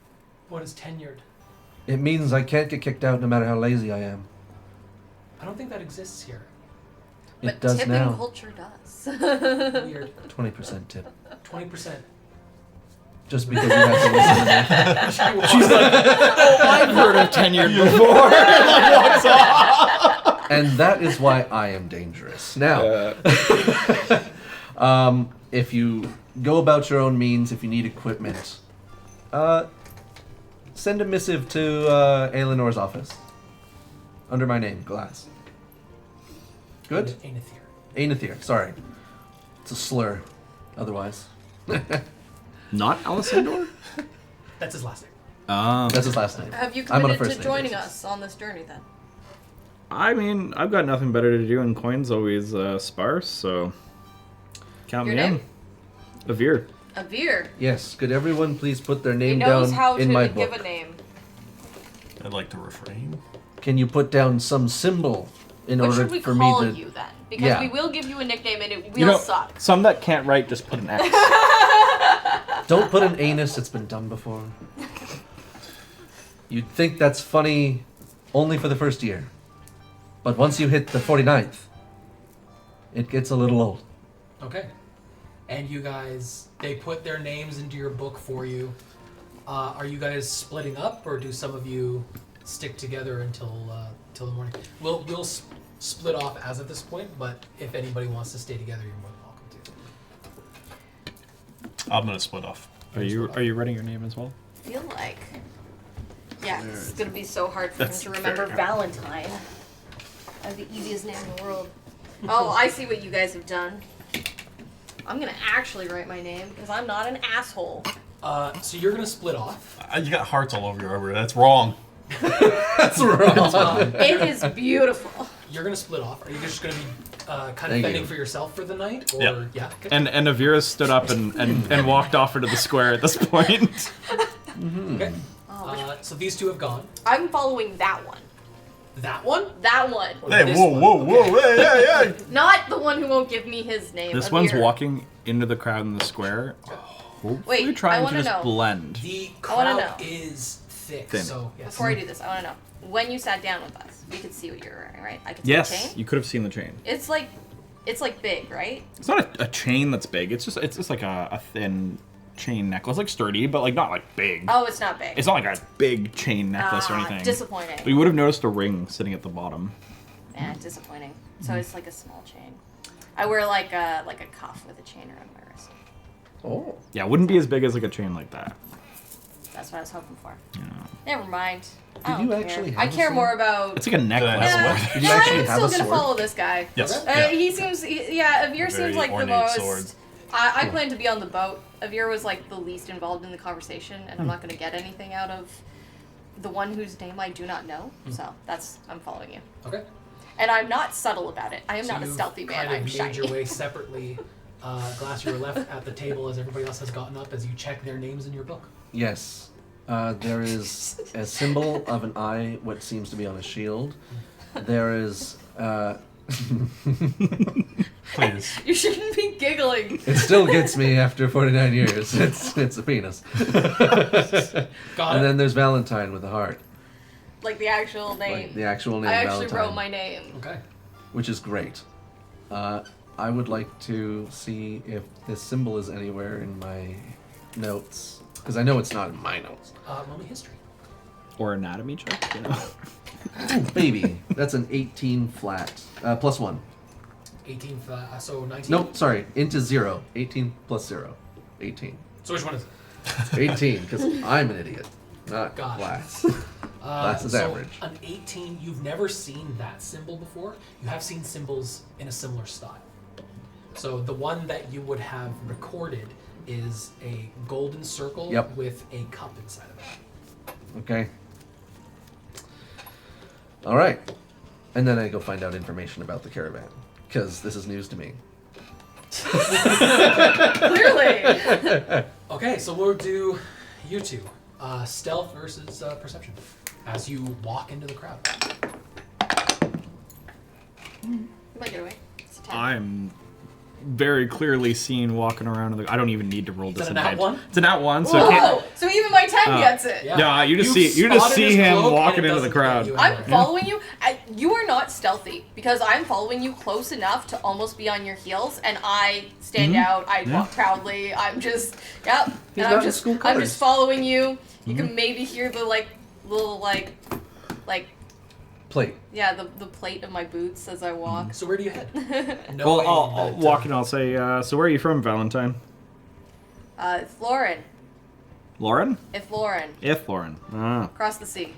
What is tenured? It means I can't get kicked out no matter how lazy I am. I don't think that exists here. It But does tipping now. culture does. Weird. 20% tip. 20%. Just because you had to listen to me. She's like, oh, I've heard of tenured before. And that is why I am dangerous. Now, if you go about your own means, if you need equipment, send a missive to Aelenor's office. Under my name, Glass. Good? Aenithir. Aenithir, sorry. It's a slur, otherwise. Not Alessandor? That's his last name. That's his last name. Have you I'm on a committed first to name joining basis. us on this journey then? I mean, I've got nothing better to do, and coin's always sparse, so count Your me name? in. Avir. Avir. Yes, could everyone please put their He name knows down how in to my give book? a name. I'd like to refrain. Can you put down some symbol in What order should we for call me to... you then? Because Yeah. we will give you a nickname and it will suck. some that can't write just put an X. Don't put an anus, it's been done before. You'd think that's funny only for the first year. But once you hit the 49th, it gets a little old. Okay. And you guys, they put their names into your book for you. Are you guys splitting up, or do some of you stick together until the morning? We'll split off as of this point, but if anybody wants to stay together, you're more than welcome to. I'm gonna split off. Are you writing your name as well? I feel like. Yeah, it's gonna be so hard for him That's to remember fair. Valentine. I have the easiest name in the world. Oh, I see what you guys have done. I'm gonna actually write my name because I'm not an asshole. So you're gonna split off. You got hearts all over your armor. That's wrong. That's wrong. It is beautiful. You're gonna split off. Are you just gonna be kind of Thank fending you. for yourself for the night? Or Yeah. yeah. Okay. And Avira stood up and walked off into the square at this point. Okay. Oh, So these two have gone. I'm following that one. That one? That one. Or Hey, this whoa, one? whoa, Okay. whoa, hey. Not the one who won't give me his name. This Avir. one's walking into the crowd in the square. Hopefully Wait, I trying to wanna just know. blend. The I wanna crowd know. is thick. Thin. So yes. Before I do this, I want to know. When you sat down with us, we could see what you were wearing, right? I could see the Yes, chain. you could have seen the chain. It's like big, right? It's not a chain that's big. It's just like a thin chain necklace, like sturdy, but like not like big. Oh, it's not big. It's not like a big chain necklace or anything. Disappointing. But you would have noticed a ring sitting at the bottom. Yeah, disappointing. So it's like a small chain. I wear like a cuff with a chain around my wrist. Oh. Yeah, it wouldn't be as big as like a chain like that. That's what I was hoping for. Yeah. Never mind. I Did don't you care. actually I have a care sword? more about. It's like a necklace. Yeah, Did you no, actually I'm have still a gonna sword? follow this guy. Yes. He seems. Avir seems Very like the ornate most. sword. I plan to be on the boat. Avir was like the least involved in the conversation, and I'm not gonna get anything out of the one whose name I do not know. So I'm following you. Okay. And I'm not subtle about it. I am So not a you've stealthy man. Kind of I'm made shiny. your way separately. Glass, you were left at the table as everybody else has gotten up as you check their names in your book. Yes. There is a symbol of an eye, what seems to be on a shield. There is. Please. You shouldn't be giggling. It still gets me after 49 years. It's a penis. Got And it. then there's Valentine with a heart. Like the actual name. Like the actual name I actually Valentine. wrote my name. Okay. Which is great. I would like to see if this symbol is anywhere in my notes. Because I know it's not in my notes. Roll me history. Or anatomy check, you know. Ooh, baby. That's an 18 flat. Plus 1. 18, so 19. Nope, sorry. Into 0. 18 plus 0. 18. So which one is it? 18, because I'm an idiot. Not Gotcha. Glass. Glass is so average. An 18, you've never seen that symbol before. You have seen symbols in a similar style. So the one that you would have recorded is a golden circle Yep. with a cup inside of it. Okay. All right. And then I go find out information about the caravan. Because this is news to me. Clearly. Okay, so we'll do you two. Stealth versus perception. As you walk into the crowd. You might get away. It's a 10. I'm very clearly seen walking around in the. I don't even need to roll Is this that a nat advantage. one? It's a nat one, so it can't. Whoa! So even my 10 gets it. Yeah, you just You've see spotted his him cloak walking and it into the doesn't crowd. get you I'm anywhere. following you. You are not stealthy because I'm following you close enough to almost be on your heels, and I stand out. I walk proudly. I'm just, yep. He's And got I'm his just, school I'm colors. just following you. You can maybe hear the little Plate. yeah, the plate of my boots as I walk. So where do you head? Well, Knowing I'll that, walk and I'll say, so where are you from, Valentine? It's Lauren. Lauren? If Lauren. If Lauren. Ah, Across the sea.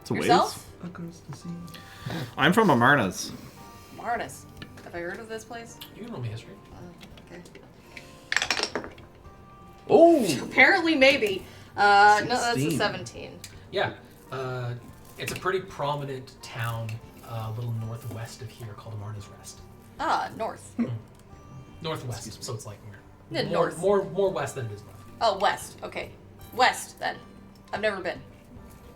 it's a ways. Yourself? Across the sea. I'm from Amarna's. Marnus. Have I heard of this place? You can roll me history. Okay. Oh! Apparently, maybe. No, that's a 16. 17. Yeah. It's a pretty prominent town a little northwest of here called Amarna's Rest. Ah, north. Northwest, so it's like Yeah, more, north. more west than it is north. Oh, west. Okay. West, then. I've never been.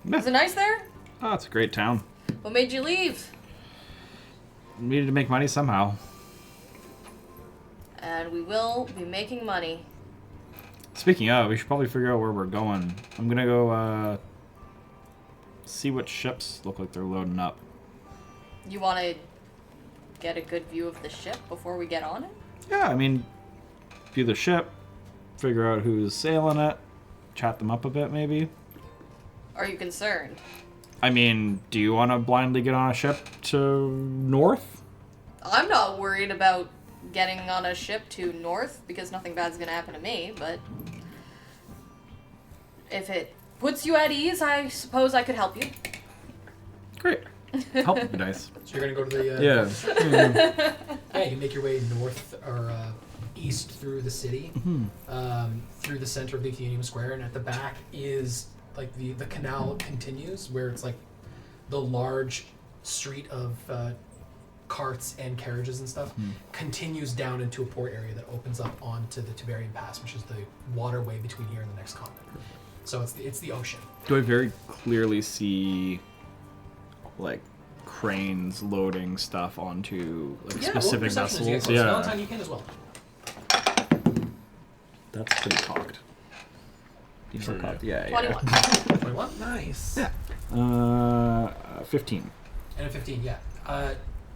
Yeah. Is it nice there? Oh, it's a great town. What made you leave? Needed to make money somehow. And we will be making money. Speaking of, we should probably figure out where we're going. I'm gonna go see what ships look like they're loading up. You want to get a good view of the ship before we get on it? Yeah, I mean, view the ship, figure out who's sailing it, chat them up a bit maybe. Are you concerned? I mean, do you want to blindly get on a ship to north? I'm not worried about getting on a ship to north because nothing bad's going to happen to me, but if it puts you at ease, I suppose I could help you. Great. Help would be nice. So you're gonna go to the Yeah. yeah, you make your way north or east through the city, through the center of the Athenaeum Square, and at the back is like the canal continues, where it's like the large street of carts and carriages and stuff continues down into a port area that opens up onto the Tiberian Pass, which is the waterway between here and the next continent. So it's the ocean. Do I very clearly see like cranes loading stuff onto like specific vessels? Yeah. Valentine, you can as well. That's pretty cocked. You Sure, cocked? yeah. Yeah. 21. 21? Nice. Yeah. 15. And a 15, yeah.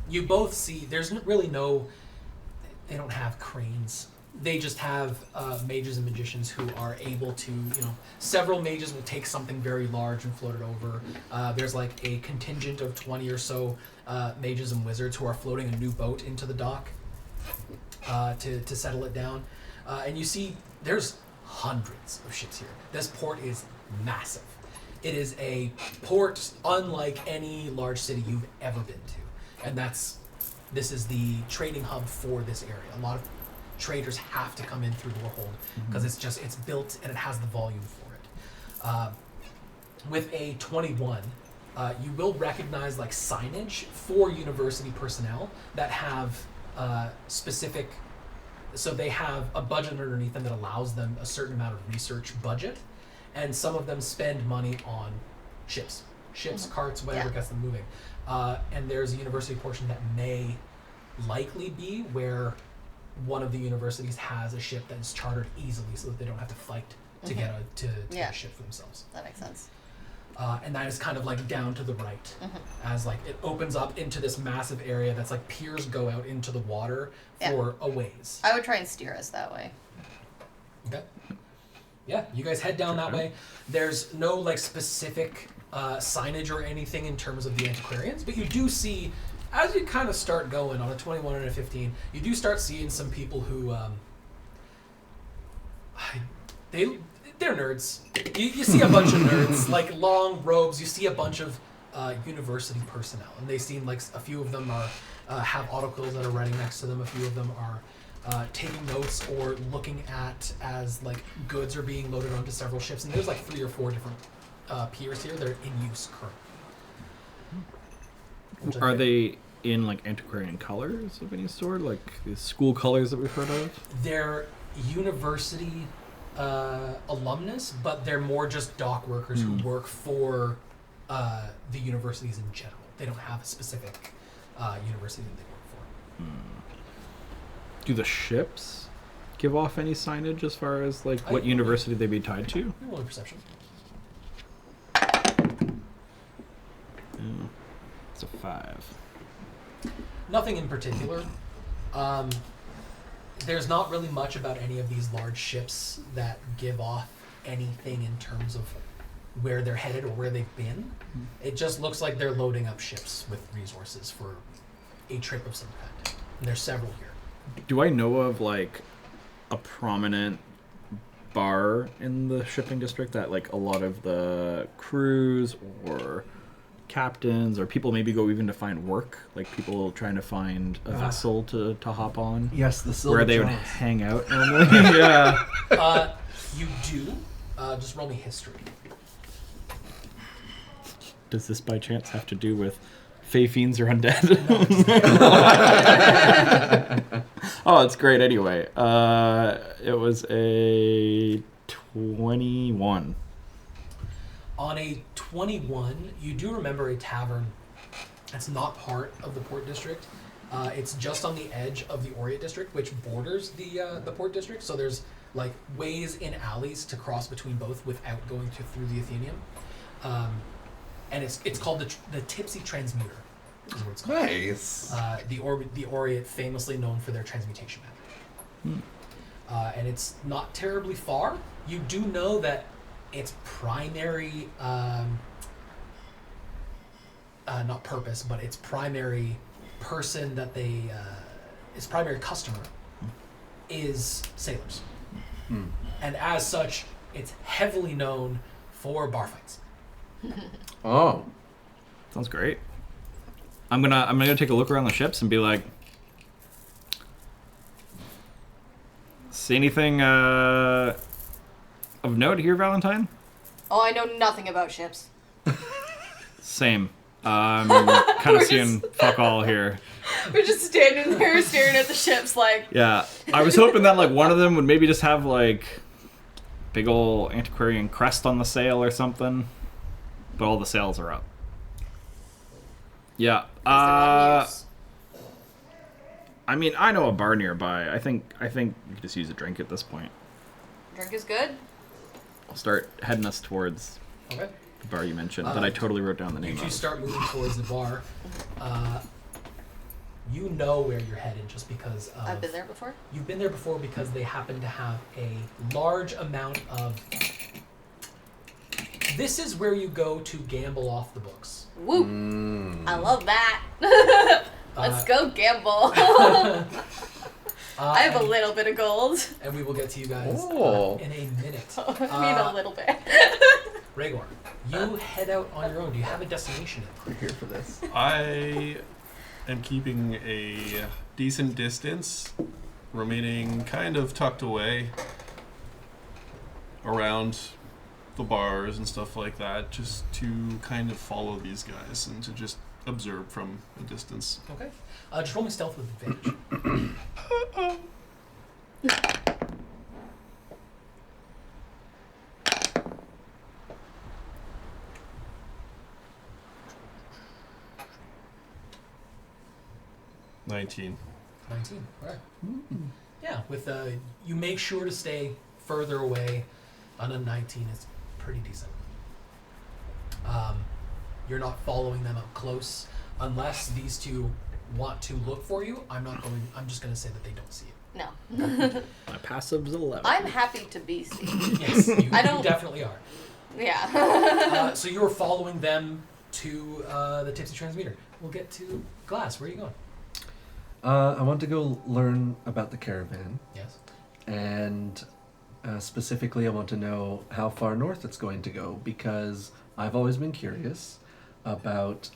You both see, there's really no, they don't have cranes. They just have mages and magicians who are able to, several mages will take something very large and float it over. There's like a contingent of 20 or so mages and wizards who are floating a new boat into the dock to settle it down. And you see, there's hundreds of ships here. This port is massive. It is a port unlike any large city you've ever been to. And this is the trading hub for this area. A lot of traders have to come in through Warhold because it's built and it has the volume for it. With a 21, you will recognize like signage for university personnel that have specific, so they have a budget underneath them that allows them a certain amount of research budget, and some of them spend money on ships, carts, whatever gets them moving. And there's a university portion that may likely be where one of the universities has a ship that is chartered easily so that they don't have to fight to get a ship for themselves. That makes sense. And that is kind of like down to the right as like it opens up into this massive area that's like piers go out into the water for a ways. I would try and steer us that way. Okay. Yeah, you guys head down that way. There's no like specific signage or anything in terms of the antiquarians, but you do see, as you kind of start going on a 21 and a 15, you do start seeing some people who, they're nerds. You see a bunch of nerds, like long robes. You see a bunch of university personnel, and they seem like a few of them are have autoquills that are running next to them. A few of them are taking notes or looking at as like goods are being loaded onto several ships, and there's like 3 or 4 different piers here that are in use currently. Are they in like antiquarian colors of any sort, like the school colors that we've heard of? They're university alumnus, but they're more just dock workers who work for the universities in general. They don't have a specific university that they work for. Do the ships give off any signage as far as like what university they'd be tied to? Roll a perception. It's a 5. Nothing in particular. There's not really much about any of these large ships that give off anything in terms of where they're headed or where they've been. It just looks like they're loading up ships with resources for a trip of some kind. And there's several here. Do I know of like a prominent bar in the shipping district that like a lot of the crews or captains or people maybe go even to find work, like people trying to find a vessel to hop on? Yes, the Silver where they would Jaws. hang out normally. Yeah. You do. Just roll me history. Does this by chance have to do with Fey Fiends or undead? Oh, it's great anyway. It was a 21. On a 21, you do remember a tavern that's not part of the Port District. It's just on the edge of the Orient District, which borders the Port District. So there's like ways in alleys to cross between both without going through the Athenaeum. And it's called the Tipsy Transmuter, is what it's called. Nice. The Orient, famously known for their transmutation method. And it's not terribly far. You do know that its primary, not purpose, but its primary person that its primary customer is sailors. And as such, it's heavily known for bar fights. Oh. Sounds great. I'm gonna take a look around the ships and be like, See anything of note here, Valentine? Oh, I know nothing about ships. Same. I'm kind of seeing fuck all here. We're just standing there staring at the ships like... Yeah, I was hoping that like one of them would maybe just have like big ol' antiquarian crest on the sail or something, but all the sails are up. Yeah. I mean, I know a bar nearby. I think you could just use a drink at this point. Drink is good. I'll start heading us towards Okay. the bar you mentioned that I totally wrote down the name You two of. start moving towards the bar. You know where you're headed just because of... I've been there before. You've been there before because they happen to have a large amount of... This is where you go to gamble off the books. Woo! I love that. Let's go gamble. I have a little bit of gold. And we will get to you guys in a minute. I mean a little bit. Rhaegar, you head out on your own. Do you have a destination in mind? We're here for this. I am keeping a decent distance, remaining kind of tucked away around the bars and stuff like that, just to kind of follow these guys and to just observe from a distance. Okay. Just roll me stealth with advantage. 19. 19. All right. Yeah, with you make sure to stay further away. On a 19, it's pretty decent. You're not following them up close unless these two want to look for you. I'm just going to say that they don't see you. No. My passive's 11. I'm happy to be seen. Yes, you I don't- definitely are. Yeah. So you're following them to the Tipsy Transmitter. We'll get to Glass. Where are you going? I want to go learn about the caravan, Yes. and specifically I want to know how far north it's going to go, because I've always been curious about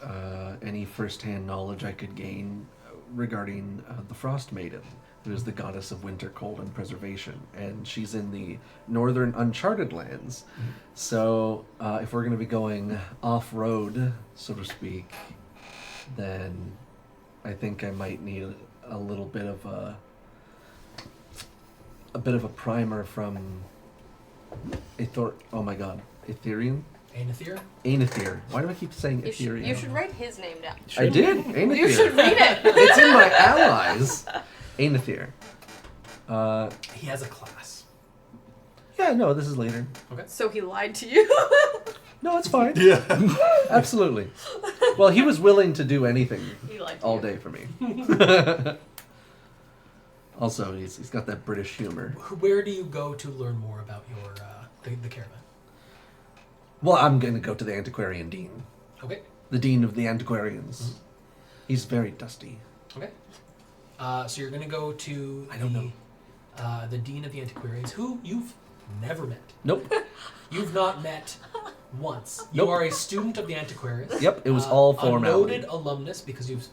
any first-hand knowledge I could gain regarding the Frost Maiden, who is the goddess of winter, cold, and preservation, and she's in the northern uncharted lands. So if we're going to be going off-road, so to speak, then I think I might need a little bit of a primer from Oh my god, Aetherian? Aenithir? Aenithir. Why do I keep saying You Aetherian? you should write his name down. I did. Aenithir. You should read it. It's in my allies. Aenithir. He has a class. Yeah, no, this is later. So he lied to you. No, it's fine. Yeah. Absolutely. Well, he was willing to do anything He lied to all you. day for me. Also, he's got that British humor. Where do you go to learn more about your the caravan? Well, I'm going to go to the Antiquarian Dean. Okay. The Dean of the Antiquarians. He's very dusty. Okay. So you're going to go to I don't know. The Dean of the Antiquarians, who you've never met. Nope. You've not met once. You Nope. are a student of the Antiquarians. Yep, it was all A formality. noted alumnus, because you've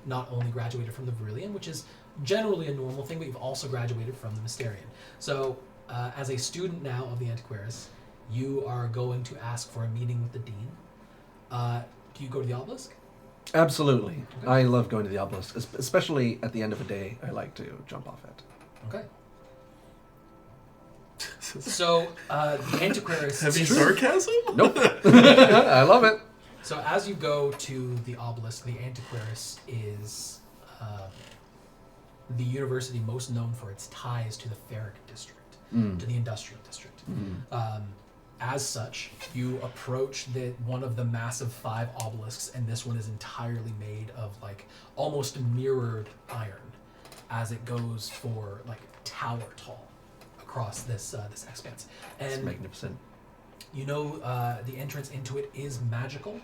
not only graduated from the Verillion, which is generally a normal thing, but you've also graduated from the Mysterian. So, as a student now of the Antiquarians, you are going to ask for a meeting with the Dean. Do you go to the Obelisk? Absolutely. I love going to the obelisk, especially at the end of a day. I like to jump off it. Okay. So, the Antiquarians... Heavy sarcasm? Nope. I love it. So as you go to the obelisk, the Antiquarius is the university most known for its ties to the Ferric district, to the industrial district. As such, you approach one of the massive 5 obelisks, and this one is entirely made of like almost mirrored iron, as it goes for like tower tall across this expanse. It's And magnificent. you know the entrance into it is magical,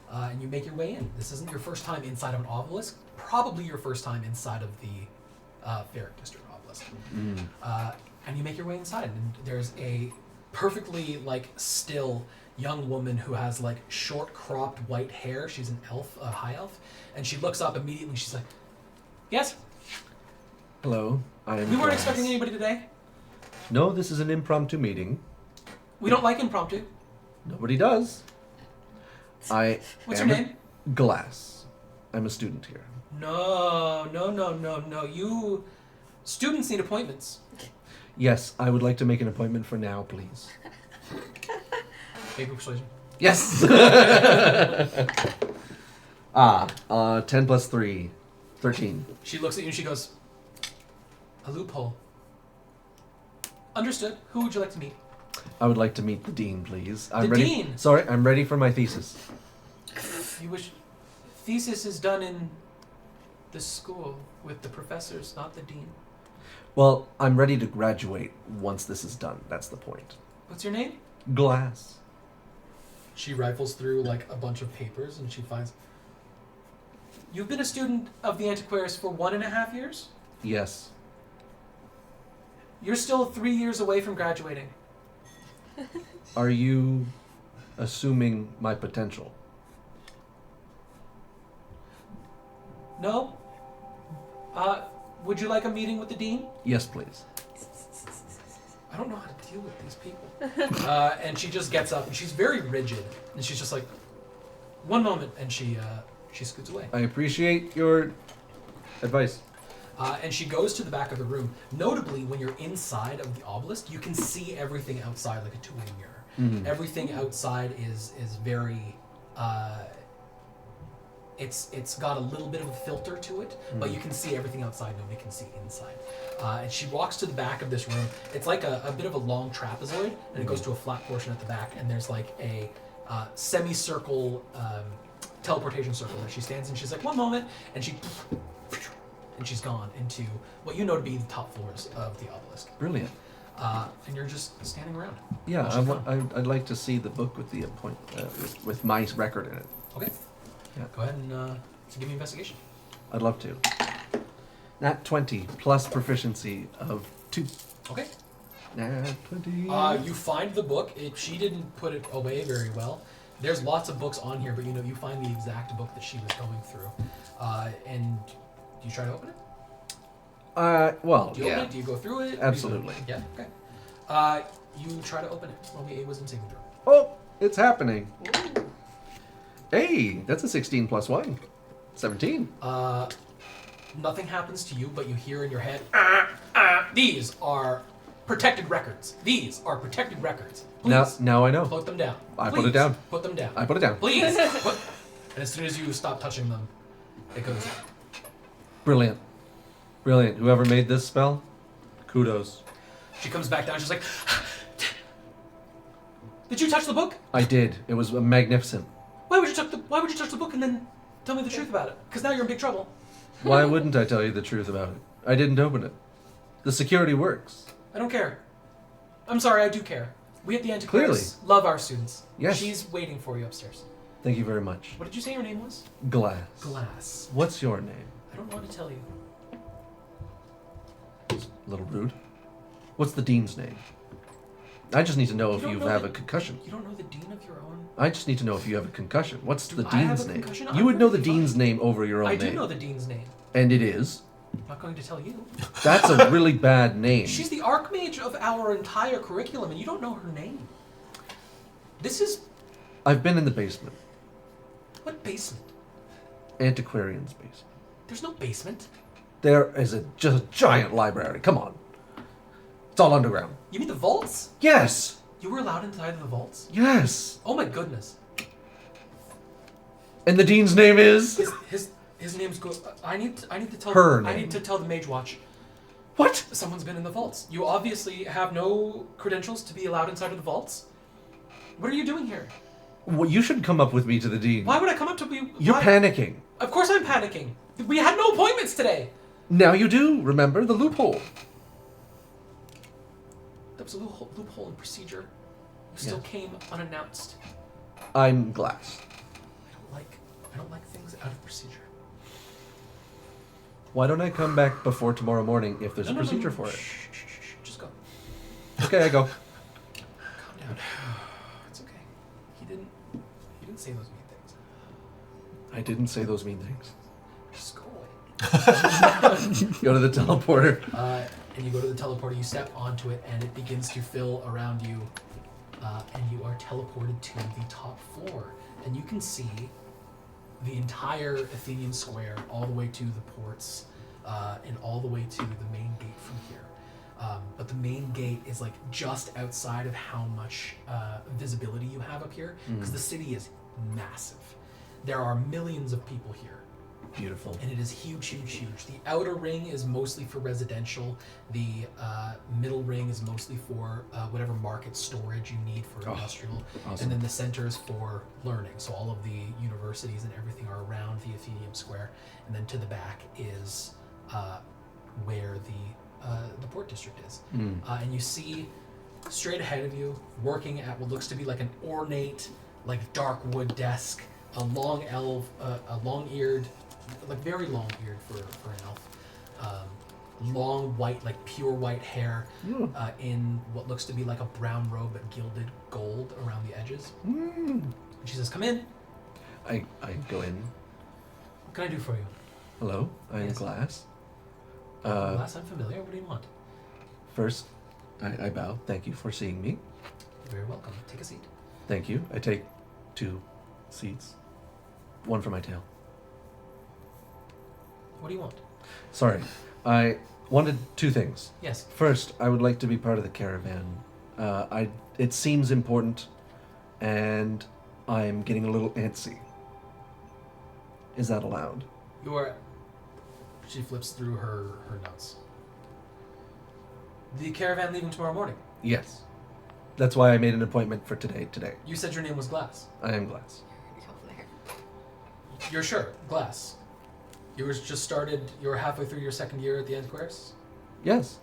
and you make your way in. This isn't your first time inside of an obelisk, probably your first time inside of the Ferric District obelisk. And you make your way inside, and there's a perfectly like still young woman who has like short cropped white hair. She's an elf, a high elf, and she looks up immediately. She's like, "Yes." Hello, I am. We weren't Glass. expecting anybody today. No, this is an impromptu meeting. We don't like impromptu. Nobody does. What's your name? Glass. I'm a student here. No. You students need appointments. Yes, I would like to make an appointment for now, please. Make a persuasion. Yes! 10 plus 3. 13. She looks at you and she goes, a loophole. Understood. Who would you like to meet? I would like to meet the dean, please. I'm The ready. dean? Sorry, I'm ready for my thesis. You wish... Thesis is done in the school with the professors, not the dean. Well, I'm ready to graduate once this is done. That's the point. What's your name? Glass. She rifles through like a bunch of papers and she finds... You've been a student of the Antiquaries for 1.5 years? Yes. You're still 3 years away from graduating. Are you assuming my potential? No? Would you like a meeting with the dean? Yes, please. I don't know how to deal with these people. And she just gets up and she's very rigid. And she's just like, one moment. And she scoots away. I appreciate your advice. And she goes to the back of the room. Notably, when you're inside of the obelisk, you can see everything outside like a two-way mirror. Mhm. Everything outside is very... It's got a little bit of a filter to it, but you can see everything outside. Nobody can see inside. And she walks to the back of this room. It's like a bit of a long trapezoid, and it goes to a flat portion at the back. And there's like a semicircle teleportation circle where she stands, and she's like, "One moment," and she's gone into what you know to be the top floors of the obelisk. Brilliant. And you're just standing around. Yeah, She's gone. I'd like to see the book with the with my record in it. Okay. Yeah. Go ahead and give me investigation. I'd love to. Nat 20 plus proficiency of 2. Okay. Nat 20. You find the book. She didn't put it away very well. There's lots of books on here, but you find the exact book that she was going through. And do you try to open it? Well, Do you yeah. open it? Do you go through it? Absolutely. Yeah. Okay. You try to open it. Roll me a wisdom saving throw. Oh, it's happening. Hey, that's a 16 plus 1. 17. Nothing happens to you, but you hear in your head, these are protected records. These are protected records. Please, Now I know. put them down. I put Please, it down. Put them down. I put it down. Please. And as soon as you stop touching them, it goes down. Brilliant. Brilliant. Whoever made this spell, kudos. She comes back down. She's like, "Did you touch the book? I did. It was magnificent. Why would you touch the book and then tell me the truth about it? Because now you're in big trouble." Why wouldn't I tell you the truth about it? I didn't open it. The security works. I don't care. I'm sorry, I do care. We at the Antiquaries love our students. Yes. She's waiting for you upstairs. Thank you very much. What did you say your name was? Glass. Glass. What's your name? I don't want to tell you. It's a little rude. What's the dean's name? I just need to know if don't you know have the- a concussion. You don't know the dean of your own? I just need to know if you have a concussion. What's Do the I have dean's a name? concussion? You I'm would know the perfectly dean's fine. name over your own I name. do know the dean's name. And it is? I'm not going to tell you. That's a really bad name. She's the archmage of our entire curriculum, and you don't know her name. This is... I've been in the basement. What basement? Antiquarian's basement. There's no basement. There is just a giant library. Come on. It's all underground. You mean the vaults? Yes! You were allowed inside the vaults? Yes! Oh my goodness. And the dean's name is? His name's I need to tell Her I name. need to tell the Mage Watch. What? Someone's been in the vaults. You obviously have no credentials to be allowed inside of the vaults. What are you doing here? Well, you should come up with me to the dean. Why would I come up to you? You're panicking. Of course I'm panicking. We had no appointments today. Now you do. Remember the loophole. That was a loophole in procedure. You still Yes. came unannounced. I'm Glass. I don't like things out of procedure. Why don't I come back before tomorrow morning if there's a procedure for it? Shh. Just go. Okay, I go. Calm down. It's okay. He didn't say those mean things. I didn't say those mean things. Just go away. Go to the teleporter. And you go to the teleporter, you step onto it, and it begins to fill around you, and you are teleported to the top floor. And you can see the entire Athenian Square, all the way to the ports, and all the way to the main gate from here. But the main gate is like just outside of how much visibility you have up here, because the city is massive. There are millions of people here. Beautiful. And it is huge, huge, huge. The outer ring is mostly for residential. The middle ring is mostly for whatever market storage you need for industrial. Awesome. And then the center is for learning. So all of the universities and everything are around the Athenium Square. And then to the back is where the port district is. And you see straight ahead of you, working at what looks to be like an ornate, like dark wood desk, a long-eared, like very long-eared for an elf, long white, like pure white hair, in what looks to be like a brown robe but gilded gold around the edges. And she says, "Come in. I go in. What can I do for you?" Hello, I'm Yes. Glass. Glass, I'm familiar. What do you want? First, I bow. Thank you for seeing me. You're very welcome. Take a seat. Thank you. I take 2 seats. One for my tail. What do you want? Sorry. I wanted 2 things. Yes. First, I would like to be part of the caravan. It seems important, and I'm getting a little antsy. Is that allowed? She flips through her notes. The caravan leaving tomorrow morning. Yes. That's why I made an appointment for today. You said your name was Glass. I am Glass. You're sure? Glass. You were halfway through your second year at the Antiquaries? Yes.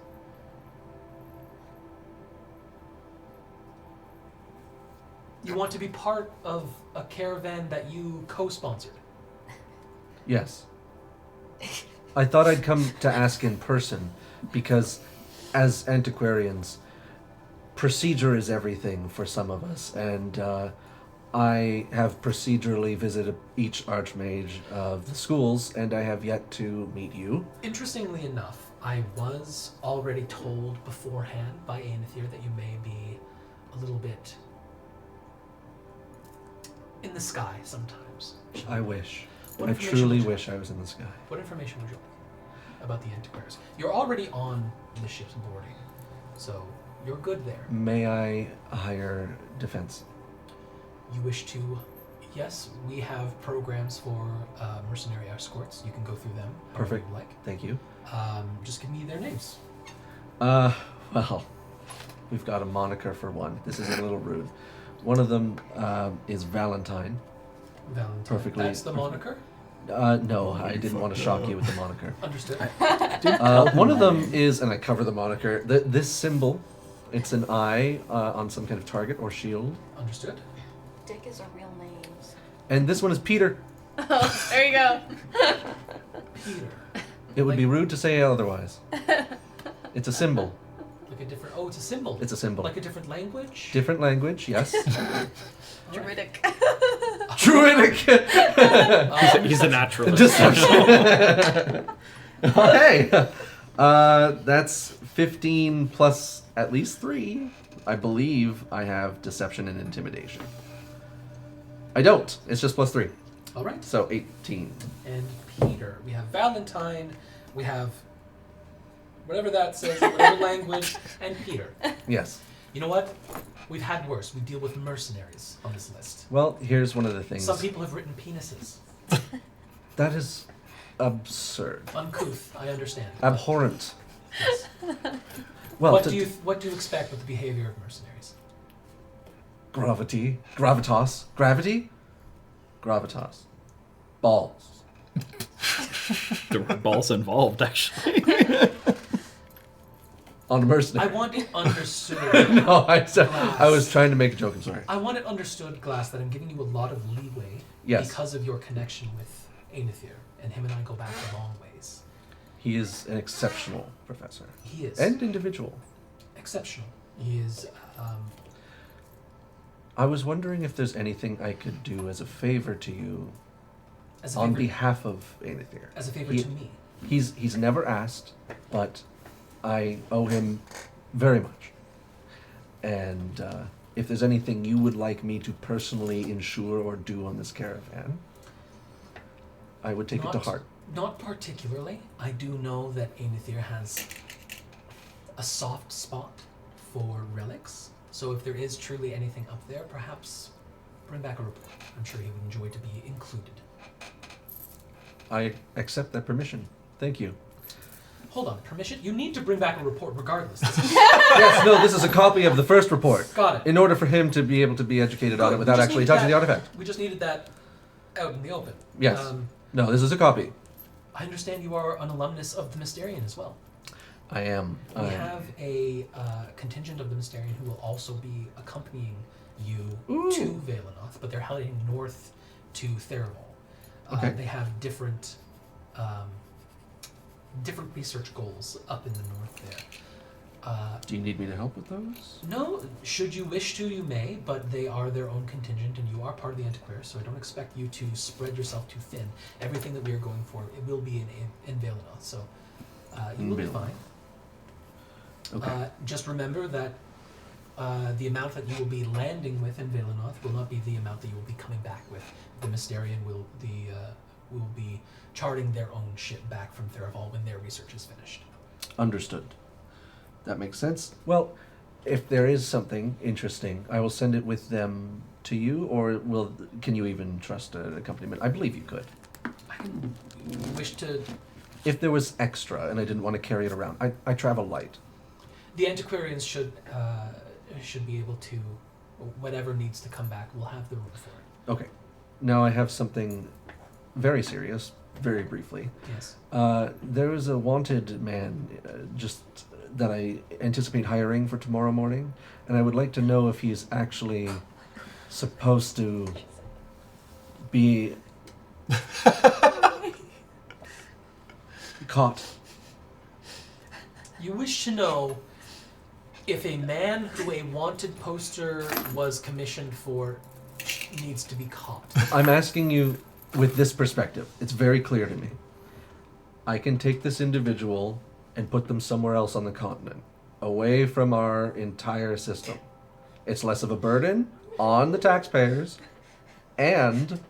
You want to be part of a caravan that you co-sponsored? Yes. I thought I'd come to ask in person because as antiquarians, procedure is everything for some of us, and I have procedurally visited each archmage of the schools, and I have yet to meet you. Interestingly enough, I was already told beforehand by Aenithir that you may be a little bit in the sky sometimes. I wish. What I information truly would you wish I was in the sky. What information would you like about the Antiquaries? You're already on the ship's boarding, so you're good there. May I hire defense? You wish to? Yes, we have programs for mercenary escorts. You can go through them. Perfect. However you like. Thank you. Just give me their names. Well, we've got a moniker for one. This is a little rude. One of them is Valentine. Valentine. Perfectly. That's the moniker? No, I didn't want to shock you with the moniker. Understood. One of them is, and I cover the moniker, this symbol. It's an eye on some kind of target or shield. Understood. Dick is our real names. And this one is Peter. Oh, there you go. Peter. It would be rude to say otherwise. It's a symbol. Like a different... Oh, it's a symbol. It's a symbol. Like a different language? Different language, yes. Druidic. Druidic! He's a naturalist. Deception. Oh, hey! That's 15 plus at least 3. I believe I have deception and intimidation. I don't. It's just plus 3. All right. So 18. And Peter. We have Valentine. We have whatever that says, whatever language, and Peter. Yes. You know what? We've had worse. We deal with mercenaries on this list. Well, here's one of the things. Some people have written penises. That is absurd. Uncouth, I understand. Abhorrent. Yes. Well, What do you expect with the behavior of mercenaries? Gravity. Gravitas. Gravity? Gravitas. Balls. There were balls involved, actually. On a mercenary. I want it understood. No, I was trying to make a joke. I'm sorry. I want it understood, Glass, that I'm giving you a lot of leeway Yes. because of your connection with Aenithir, and him and I go back a long ways. He is an exceptional professor. He is And individual. exceptional. He is. I was wondering if there's anything I could do as a favor to you As a on favor, behalf of Aenithir. as a favor He- to me. He's never asked, but I owe him very much. And if there's anything you would like me to personally ensure or do on this caravan, I would take it to heart. Not particularly. I do know that Aenithir has a soft spot for relics. So if there is truly anything up there, perhaps bring back a report. I'm sure he would enjoy to be included. I accept that permission. Thank you. Hold on, permission? You need to bring back a report regardless. Yes, no, this is a copy of the first report. Got it. In order for him to be able to be educated on it without actually touching the artifact. We just needed that out in the open. Yes. No, this is a copy. I understand you are an alumnus of the Mysterian as well. I am. We have a contingent of the Mysterian who will also be accompanying you to Vailanoth, but they're heading north to Theravol. Okay. They have different research goals up in the north there. Do you need me to help with those? No, should you wish to, you may, but they are their own contingent, and you are part of the Antiquaire, so I don't expect you to spread yourself too thin. Everything that we are going for, it will be in Vailanoth, so you will be fine. Okay. Just remember that the amount that you will be landing with in Vailanoth will not be the amount that you will be coming back with. The Mysterian will be charting their own ship back from Theravol when their research is finished. Understood. That makes sense. Well, if there is something interesting, I will send it with them to you, or can you even trust an accompaniment? I believe you could. I can wish to... If there was extra and I didn't want to carry it around, I travel light. The antiquarians should be able to, whatever needs to come back, we'll have the room for it. Okay. Now I have something very serious, very briefly. Yes. There is a wanted man just that I anticipate hiring for tomorrow morning, and I would like to know if he's actually supposed to be caught. You wish to know if a man who a wanted poster was commissioned for needs to be caught. I'm asking you with this perspective. It's very clear to me. I can take this individual and put them somewhere else on the continent, away from our entire system. It's less of a burden on the taxpayers, and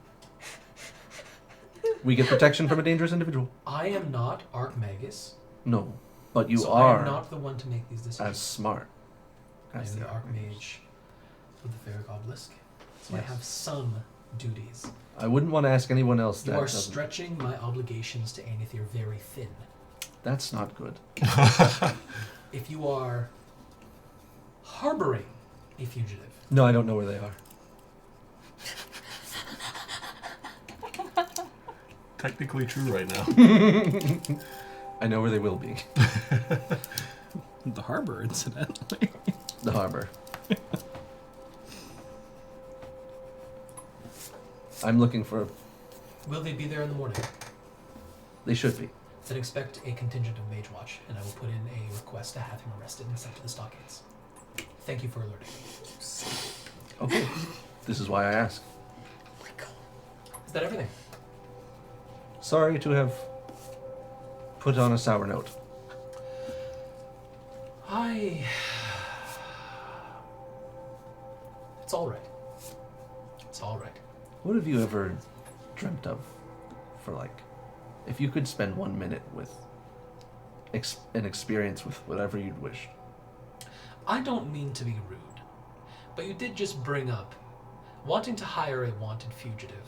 we get protection from a dangerous individual. I am not Archmagus. No, but you so are I am not the one to make these decisions. as smart I am as the the Archmage. Archmage of the Fair Obelisk. So I Yes. have some duties. I wouldn't want to ask anyone else You that. are doesn't- stretching my obligations to Aenithir very thin. That's not good. If you are harboring a fugitive, No, I don't know where they are. Technically true right now. I know where they will be. The harbor, incidentally. The harbor. I'm looking for. will they be there in the morning? They should be. Then expect a contingent of Mage Watch, and I will put in a request to have him arrested and sent to the stockades. Thank you for alerting me. Okay. This is why I ask. Is that everything? Sorry to have put on a sour note. It's all right. It's all right. What have you ever dreamt of for, like, if you could spend 1 minute with an experience with whatever you'd wish? I don't mean to be rude, but you did just bring up wanting to hire a wanted fugitive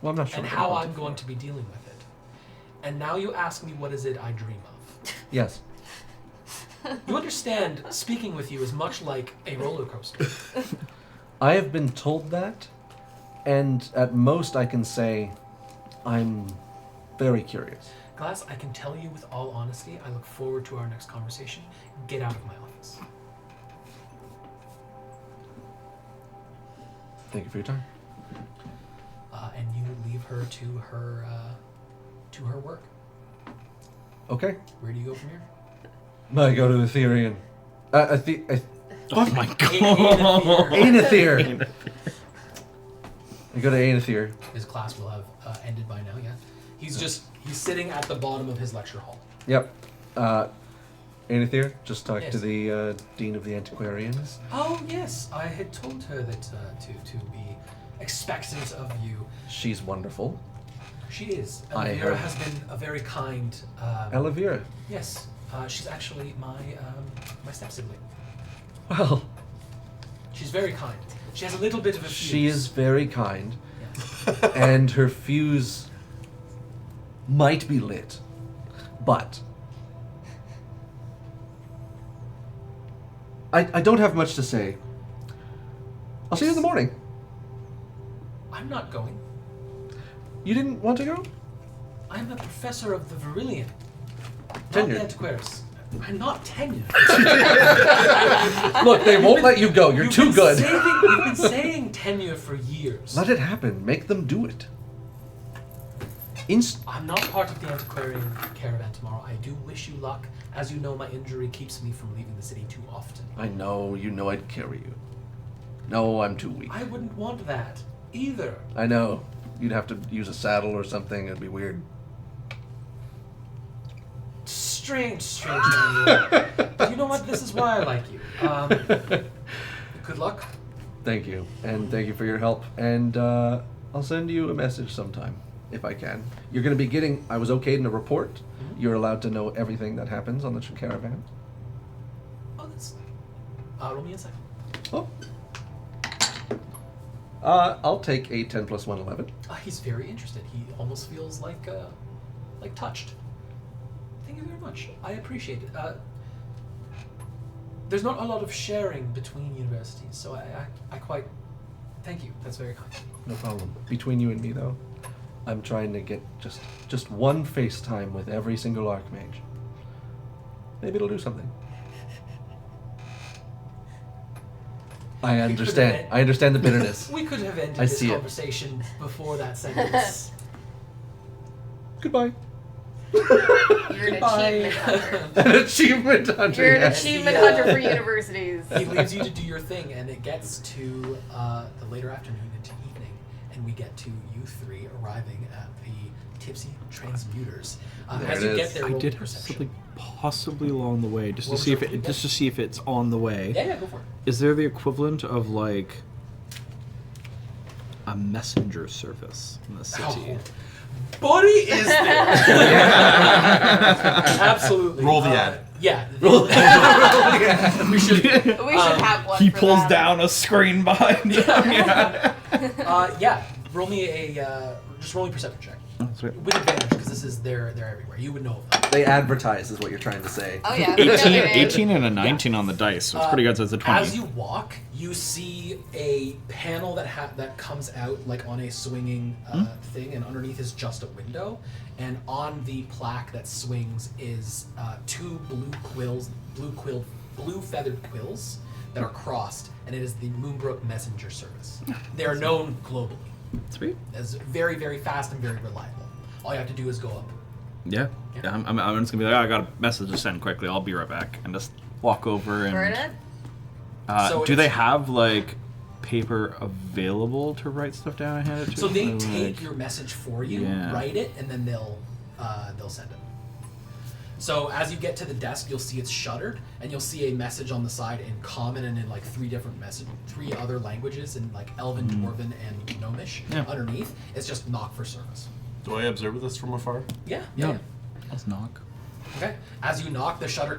Well, I'm not sure. and what I how want I'm to going do. to be dealing with it. And now you ask me what is it I dream of. Yes. You understand, speaking with you is much like a roller coaster. I have been told that, and at most I can say I'm very curious. Glass, I can tell you with all honesty, I look forward to our next conversation. Get out of my office. Thank you for your time. And you leave her to her work. Okay. Where do you go from here? I go to Ethereum. Oh my god. Aenithir. I go to Aenithir. His class will have ended by now, yeah. He's sitting at the bottom of his lecture hall. Yep. Anithir, just talk Yes. to the Dean of the Antiquarians. Oh yes, I had told her that to be expectant of you. She's wonderful. She is. I Elvira heard- has been a very kind. Elvira. Yes, she's actually my step sibling. Well, She's very kind. She has a little bit of a fuse. she is very kind, Yes. and her fuse might be lit, but I don't have much to say. I'll see you in the morning. I'm not going. You didn't want to go? I'm a professor of the Verillion. Tenured. Not the Antiquaries. I'm not tenured. Look, they won't let you go. You're too good. You've been saying tenure for years. Let it happen. Make them do it. I'm not part of the antiquarian caravan tomorrow. I do wish you luck. As you know, my injury keeps me from leaving the city too often. I know. You know I'd carry you. No, I'm too weak. I wouldn't want that either. I know. You'd have to use a saddle or something. It'd be weird. Strange man you are. But you know what? This is why I like you. Good luck. Thank you. And thank you for your help. And I'll send you a message sometime, if I can. You're going to be getting... I was okayed in a report. Mm-hmm. You're allowed to know everything that happens on the caravan. Oh, that's... roll me a second. Oh. I'll take a 10 plus 1, 11. He's very interested. He almost feels like touched. Thank you very much. I appreciate it. There's not a lot of sharing between universities, so I quite... Thank you. That's very kind. No problem. Between you and me, though, I'm trying to get just one FaceTime with every single Archmage. Maybe it'll do something. I understand. I understand the bitterness. We could have ended I this see it. conversation before that sentence. Goodbye. You're an Bye. achievement hunter. An achievement hunter. You're an yes. achievement Yeah. hunter for universities. He leaves you to do your thing, and it gets to the later afternoon into evening, and we get to you three arriving at the Tipsy Transmuters. There As it you is. get there, I roll did have perception. something possibly along the way, just to What was see if your it, just to see if it's on the way. Yeah, go for it. Is there the equivalent of like a messenger service in the city? Oh. Buddy is there. Absolutely. Roll the ad. Yeah. We should. We should have one. He for pulls that. down a screen behind him. Yeah. Roll me a just roll me a perception check Sweet. with advantage because they're everywhere. You would know of them. They advertise, is what you're trying to say. Oh yeah. 18 and a 19 on the dice, so it's pretty good. So it's a 20. As you walk, you see a panel that comes out like on a swinging thing, and underneath is just a window. And on the plaque that swings is two blue feathered quills that are crossed, and it is the Moonbrook Messenger Service. They are known globally Sweet. as very, very fast and very reliable. All you have to do is go up. Yeah. Yeah. I'm just gonna be like, oh, I got a message to send quickly. I'll be right back, and just walk over and. Burn it. So Do they it's- have like paper available to write stuff down and hand it to? So they Or, take like- your message for you, Yeah. write it, and then they'll send it. So as you get to the desk, you'll see it's shuttered, and you'll see a message on the side in Common and in like three other languages in like Elven, Dwarven, and Gnomish. Yeah. Underneath, it's just knock for service. Do I observe this from afar? Yeah. No. Let's knock. Okay. As you knock, the shutter.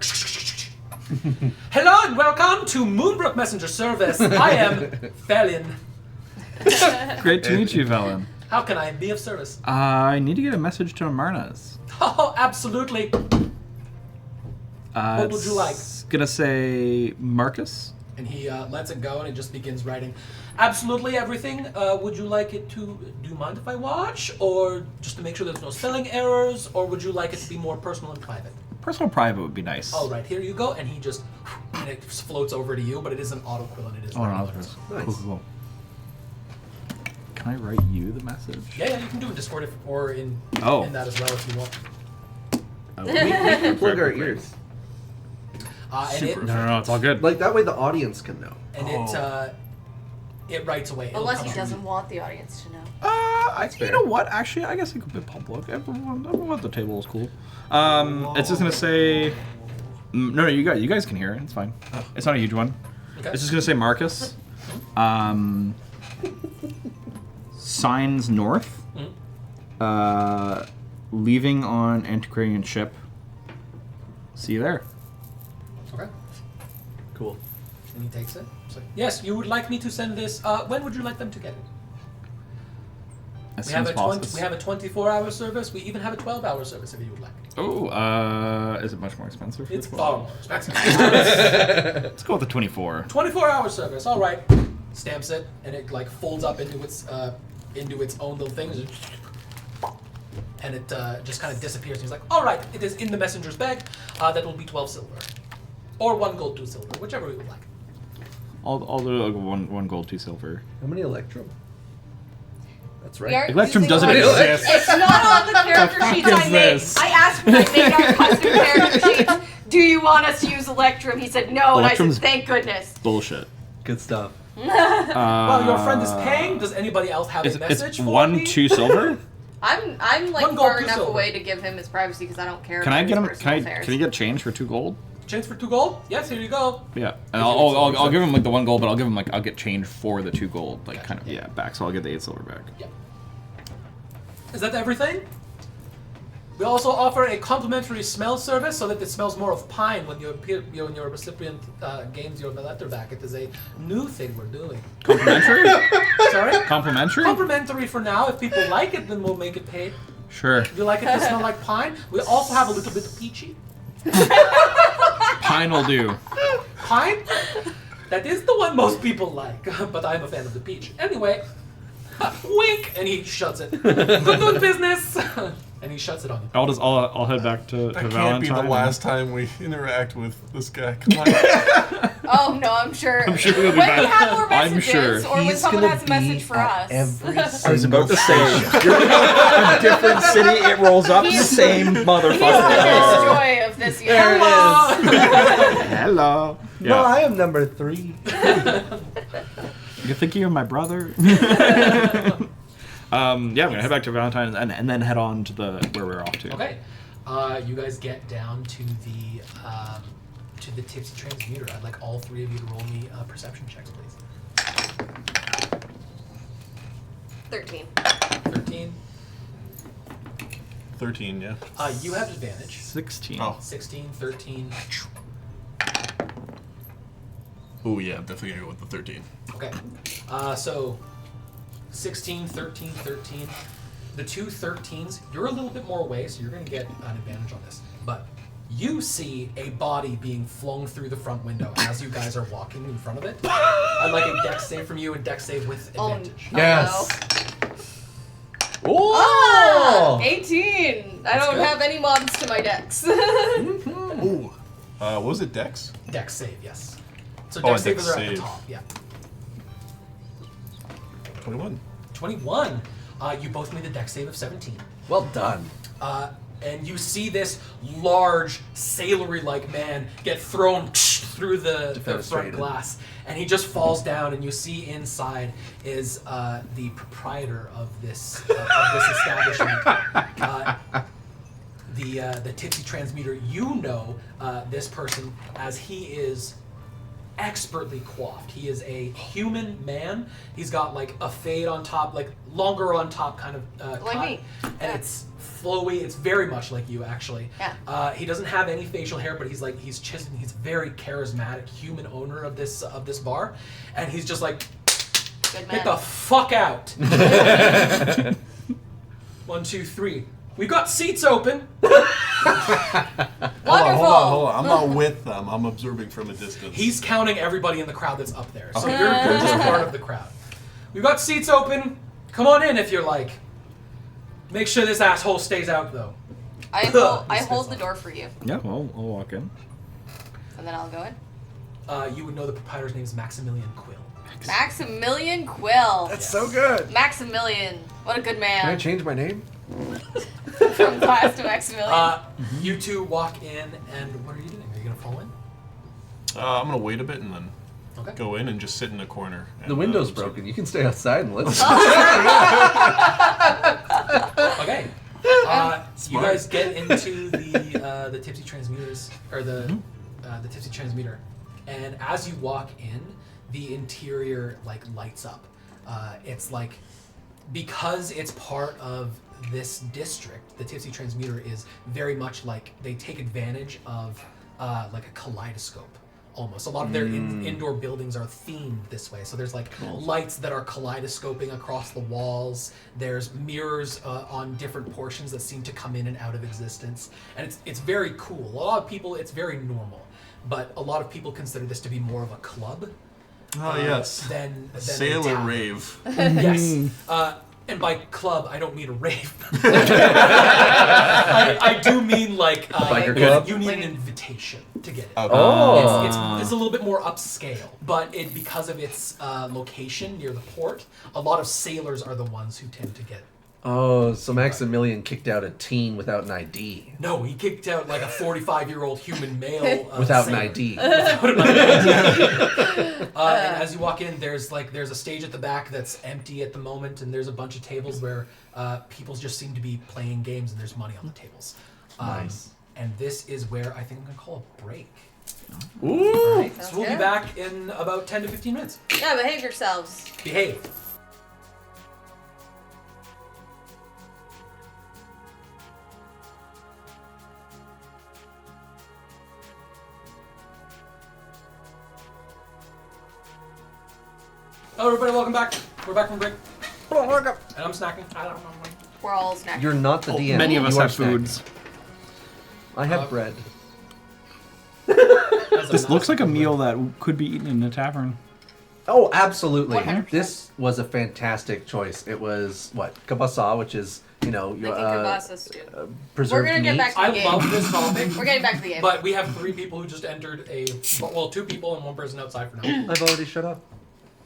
Hello and welcome to Moonbrook Messenger Service. I am Felin. Great to meet you, Velen. How can I be of service? I need to get a message to Amarna's. Oh, absolutely. What would you like? It's gonna say Marcus. And he lets it go, and it just begins writing. Absolutely everything. Would you like it to... Do you mind if I watch? Or just to make sure there's no spelling errors? Or would you like it to be more personal and private? Personal private would be nice. All right, here you go. And he just... And it floats over to you, but it is an autoquill, and it is... Oh, no, writing that's letters. Nice. cool. Can I write you the message? Yeah, you can do it in Discord or in that as well if you want. Oh, Plug our ears. And it, No, it's all good. Like, that way the audience can know. and it writes away. It'll Unless come he up. doesn't want the audience to know. You know what? Actually, I guess it could be public. Everyone at the table is cool. It's just gonna say. No, you guys can hear it. It's fine. It's not a huge one. Okay. It's just gonna say Marcus. Signs north. Leaving on antiquarian ship. See you there. Okay. Cool. And he takes it. It's like, yes, you would like me to send this. When would you like them to get it? As We soon have, as a possible. we have a 24-hour service. We even have a 12-hour service if you would like. Oh, is it much more expensive? It's far more expensive. Let's go with the 24. 24-hour service. All right. Stamps it, and it like folds up into its own little thing, and it just kind of disappears. And he's like, "All right, it is in the messenger's bag. That will be 12 silver, or 1 gold, 2 silver, whichever you would like." I'll do like one gold, 2 silver. How many Electrum? That's We right. are Electrum using doesn't Electrum. exist. It's not on the character sheets I made. this? I asked when I made our custom character sheets, do you want us to use Electrum? He said no, and I Electrum's- said thank goodness. Bullshit. Good stuff. Well, your friend is paying. Does anybody else have a message It's for 1, me? 2 silver. I'm like 1 gold, far 2 enough silver. away to give him his privacy because I don't care Can I about get his him? personal Can affairs. he get change for 2 gold? Change for 2 gold? Yes, here you go. Yeah, and I'll give him like the 1 gold, but I'll give him like I'll get change for the 2 gold, like kind of back. So I'll get the 8 silver back. Yeah. Is that everything? We also offer a complimentary smell service so that it smells more of pine when when your recipient gains your letter back. It is a new thing we're doing. Complimentary? Sorry? Complimentary? Complimentary for now. If people like it, then we'll make it paid. Sure. If you like it to smell like pine, we also have a little bit of peachy. Pine will do. Pine? That is the one most people like, but I'm a fan of the peach. Anyway, wink, and he shuts it. Good doing business, and he shuts it on you. I'll head back to That can't Valentine. be the last time we interact with this guy. Come on. Oh no, I'm sure. I'm sure he'll be when back. we have more I'm messages, sure. or when He's someone gonna has a message for be us. at every I was about to say, single you're a different city. It rolls up the same He's motherfucker. the joy of this There it universe. Hello. No, I am number 3. You think you're my brother? I'm gonna head back to Valentine and then head on to where we're off to. Okay, you guys get down to the tipsy transmuter. I'd like all 3 of you to roll me perception checks, please. 13. 13. 13, yeah. You have advantage. 16. Oh. 16, 13. Oh, yeah, I'm definitely gonna go with the 13. Okay. So 16, 13, 13. The 2 13s, you're a little bit more away, so you're going to get an advantage on this. But you see a body being flung through the front window as you guys are walking in front of it. I'd like a dex save from you and dex save with advantage. Yes. Ah, Oh! 18. I don't good. have any mods to my decks. Ooh. What was it, Dex? Dex save, yes. So Oh, dex a dex savers are at the save. top, yeah. 21. 21. You both made a dex save of 17. Well done. And you see this large, sailory-like man get thrown through the front Defenestrated. glass, and he just falls down. And you see inside is the proprietor of this establishment, the tipsy transmuter. You know this person as he is expertly coiffed. He is a human man. He's got like a fade on top, like longer on top kind of Like cut. me. And Yeah. it's flowy. It's very much like you, actually. Yeah. He doesn't have any facial hair, but he's chiseled. He's a very charismatic human owner of this bar, and he's just like, Good get man. the fuck out. 1, 2, 3. We've got seats open. Wonderful. Hold on. I'm not with them. I'm observing from a distance. He's counting everybody in the crowd that's up there. So Okay. you're just part of the crowd. We've got seats open. Come on in if you're like. Make sure this asshole stays out though. I He hold spits the on door for you, Yeah, well, I'll walk in. and then I'll go in. You would know the proprietor's name is Maximilian Quill. Maximilian Quill. That's so good. Maximilian. What a good Can I man. change my name? From class to Maximilian. You two walk in, and what are you doing? Are you gonna fall in? I'm gonna wait a bit and then Okay. go in and just sit in a corner. The and, window's observe. broken. You can stay outside and listen. You guys get into the Tipsy Transmuters, or the Tipsy Transmuter, and as you walk in, the interior like lights up. It's like, because it's part of this district, the Tipsy Transmuter is very much like they take advantage of like a kaleidoscope. Almost. A lot of their indoor buildings are themed this way. So there's like lights that are kaleidoscoping across the walls. There's mirrors on different portions that seem to come in and out of existence. And it's very cool. A lot of people, it's very normal. But a lot of people consider this to be more of a club. Oh, yes. Than Sailor a town. rave. Yes. And by club, I don't mean a rave. I do mean like biker club? you need an invitation to get it. Okay. Oh. It's a little bit more upscale, but because of its location near the port, a lot of sailors are the ones who tend to get it. Oh, so Maximilian kicked out a teen without an ID. No, he kicked out like a 45-year-old human male Without an sailor. ID. And as you walk in, there's a stage at the back that's empty at the moment, and there's a bunch of tables where people just seem to be playing games, and there's money on the tables. Nice. And this is where I think I'm gonna call a break. Ooh. All right, so Sounds we'll be good. back in about 10 to 15 minutes. Yeah, behave yourselves. Behave. Hello, everybody. Welcome back. We're back from break. And I'm snacking. I don't know. We're all snacking. You're not the DM. Many of us You are have snacking. foods. I have bread. This looks like a meal that could be eaten in a tavern. Oh, absolutely. 100%. This was a fantastic choice. It was, kabasa, which is, your Thinking kielbasa stew. preserved We're gonna get meat. back to the I game. love this topic. We're getting back to the game. But we have 3 people who just entered two people and 1 person outside for now. I've already shut up.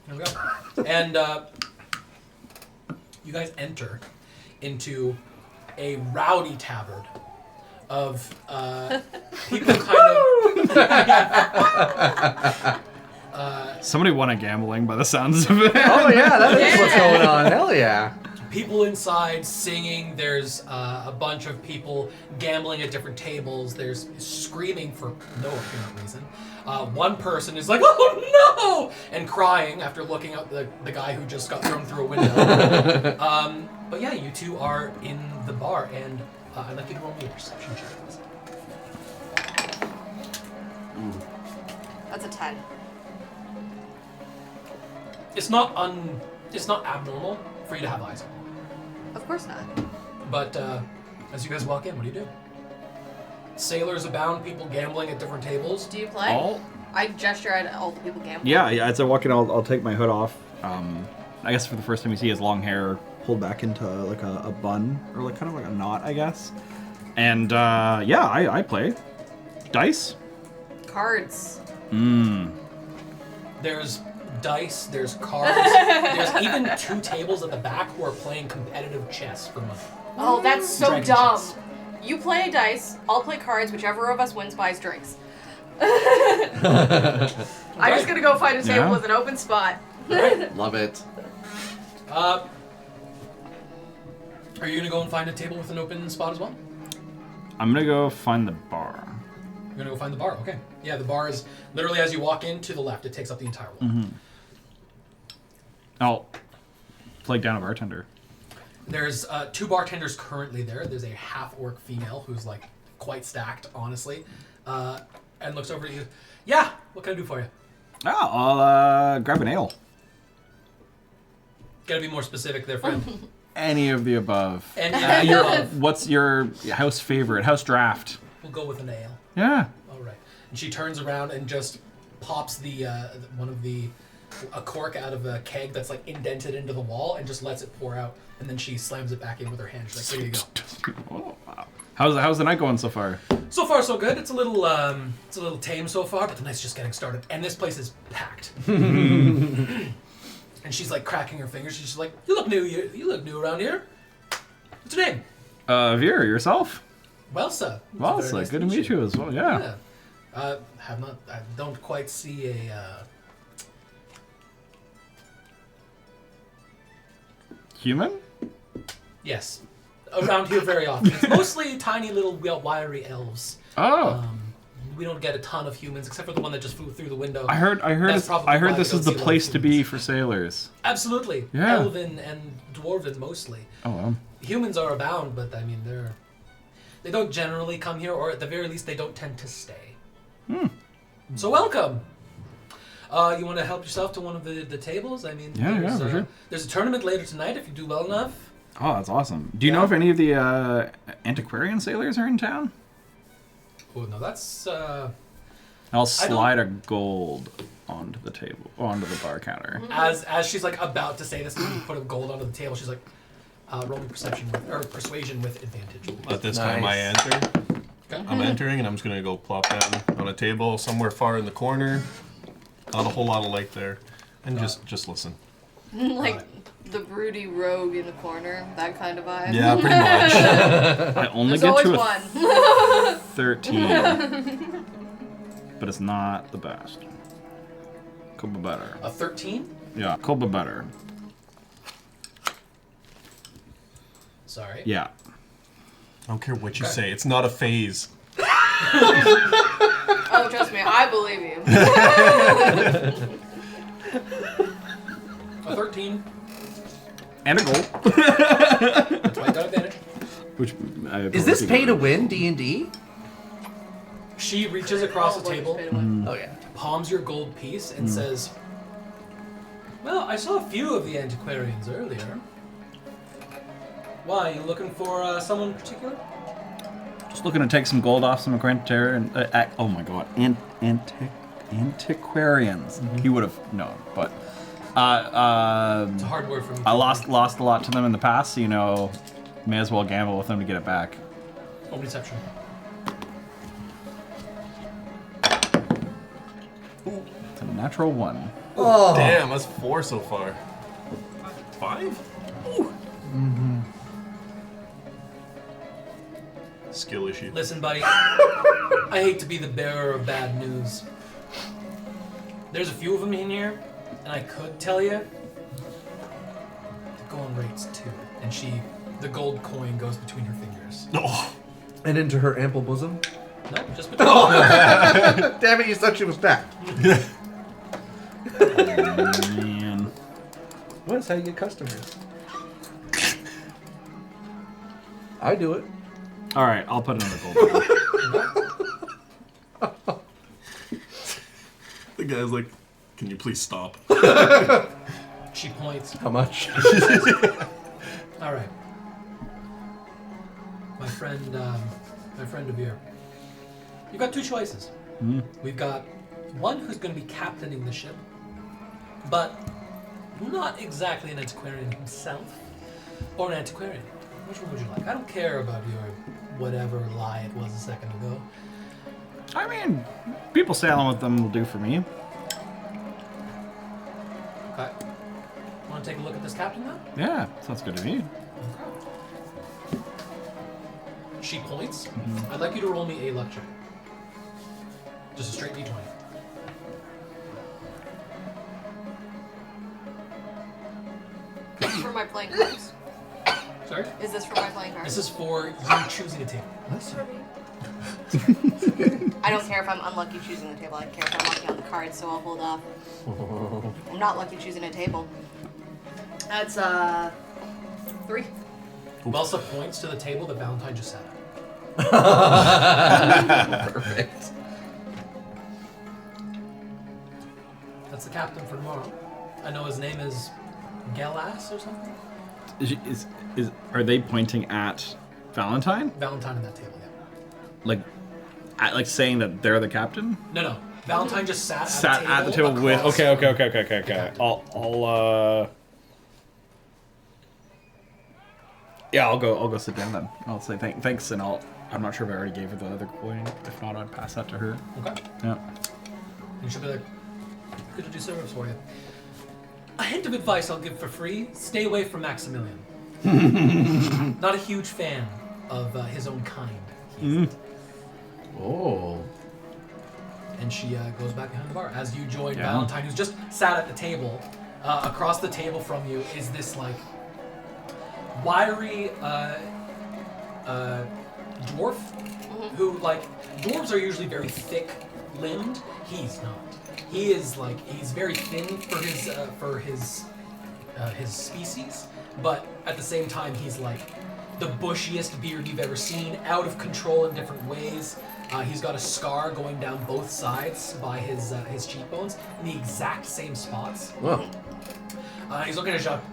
There we go. And you guys enter into a rowdy tavern of people kind of... Somebody won a gambling by the sounds of it. Oh, yeah, that is what's Yeah. going on. Hell yeah. people inside singing. There's a bunch of people gambling at different tables. There's screaming for no apparent reason. One person is like, "Oh no!" and crying after looking at the guy who just got thrown through a window. But yeah, you two are in the bar, and I'd like you to roll me a perception check. That's a 10. It's not abnormal for you to have eyes on. Of course not. But as you guys walk in, what do you do? Sailors abound, people gambling at different tables. Do you play? All? I gesture at all the people gambling. Yeah. As I walk in, I'll take my hood off. I guess for the first time you see his long hair pulled back into like a bun or like kind of like a knot, I guess. And I play dice. Cards. There's dice, there's cards, there's even 2 tables at the back who are playing competitive chess for money. Oh, that's so Dragon dumb. chess. You play dice, I'll play cards, whichever of us wins buys drinks. I'm just gonna go find a table Yeah. with an open spot. Love it. Are you gonna go and find a table with an open spot as well? I'm gonna go find the bar. You're gonna go find the bar, okay. Yeah, the bar is literally as you walk in to the left, it takes up the entire wall. I'll flag down a bartender. There's 2 bartenders currently there. There's a half-orc female who's like quite stacked, honestly, and looks over at you. Yeah, what can I do for you? I'll grab an ale. Gotta be more specific there, friend. Any of the above. And What's your house favorite? House draft. we'll go with an ale. Yeah. All right. And she turns around and just pops a cork out of a keg that's like indented into the wall and just lets it pour out. And then she slams it back in with her hand. She's like, "There you go." Oh, wow. How's the night going so far? So far, so good. It's a little tame so far, but the night's just getting started. And this place is packed. And she's like cracking her fingers. She's just like, "You look new. You look new around here. What's your name?" Veer, yourself? Welsa. Well, Very it's nice good to meet you as well. Yeah. Yeah. I don't quite see a. Human? Yes. around here very often. It's mostly tiny little wiry elves. Oh. We don't get a ton of humans, except for the one that just flew through the window. I heard That's probably why this we is the don't see a lot of place to be humans. for sailors. Absolutely. Yeah. Elven and dwarven mostly. Oh well. Humans are abound, but I mean they don't generally come here, or at the very least they don't tend to stay. So welcome. You want to help yourself to one of the tables? I mean, Yeah, for sure. There's a tournament later tonight if you do well enough. Oh, that's awesome. Do you know if any of the antiquarian sailors are in town? Oh no, that's I'll slide a gold onto the table, onto the bar counter. as she's like about to say this, and you put a gold onto the table. She's like, roll me persuasion with advantage. At this time, I enter. Okay. I'm entering, and I'm just gonna go plop down on a table somewhere far in the corner. Not a whole lot of light there, and just listen. Like the broody rogue in the corner, that kind of vibe. Yeah, pretty much. I only There's get always to a one. 13, but it's not the best. Could be better. A 13? Yeah, could be better. Sorry. Yeah. I don't care what you say. It's not a phase. Oh, trust me, I believe you. A 13. And a gold. That's why you got advantage. Which Is this pay to win D&D? She reaches across the table, Oh yeah. palms your gold piece, and says, "Well, I saw a few of the antiquarians earlier. Why, you looking for someone in particular?" Just looking to take some gold off some antiquarian. Oh my god, antiquarians. He would have known, but It's a hard word for me. I lost a lot to them in the past, so may as well gamble with them to get it back. Roll deception. It's a natural 1. Oh. Damn, that's 4 so far. 5? Skill issue. Listen, buddy, I hate to be the bearer of bad news. There's a few of them in here, and I could tell you. The going rate's 2, and the gold coin goes between her fingers. Oh, And into her ample bosom. No, just between. Damn it! You thought she was fat. Man. Well, that's how you get customers. I do it. All right, I'll put another gold. the guy's like, can you please stop? She points. How much? All right, my friend Devere. You've got 2 choices. We've got one who's going to be captaining the ship, but not exactly an antiquarian himself, or an antiquarian. Which one would you like? I don't care about your whatever lie it was a second ago. I mean, people sailing with them will do for me. Okay. Want to take a look at this captain now? Yeah, sounds good to me. She points. I'd like you to roll me a luck check. Just a straight d20. For my playing cards. Sorry? Is this for my playing cards? This is for you choosing a table. I don't care if I'm unlucky choosing the table. I care if I'm lucky on the cards, so I'll hold off. I'm not lucky choosing a table. That's 3. Belsa points to the table that Valentine just sat at. Perfect. That's the captain for tomorrow. I know his name is Gelas or something. Are they pointing at Valentine? Valentine at that table, yeah. Like saying that they're the captain? No. Valentine just sat At the table with. across Okay. from- I'll go sit down then. I'll say thanks, and I'm not sure if I already gave her the other coin. If not, I'd pass that to her. Okay. Yeah. And she'll be like, good to do service for you. A hint of advice I'll give for free: stay away from Maximilian. Not a huge fan of his own kind. Oh. And she goes back behind the bar as you join Yeah. Valentine, who's just sat at the table. Across the table from you is this like wiry dwarf who, like, dwarves are usually very thick-limbed. He's not. He is like he's very thin for his species, but at the same time he's like the bushiest beard you've ever seen, out of control in different ways. He's got a scar going down both sides by his cheekbones in the exact same spots. Whoa. He's looking at Jacques.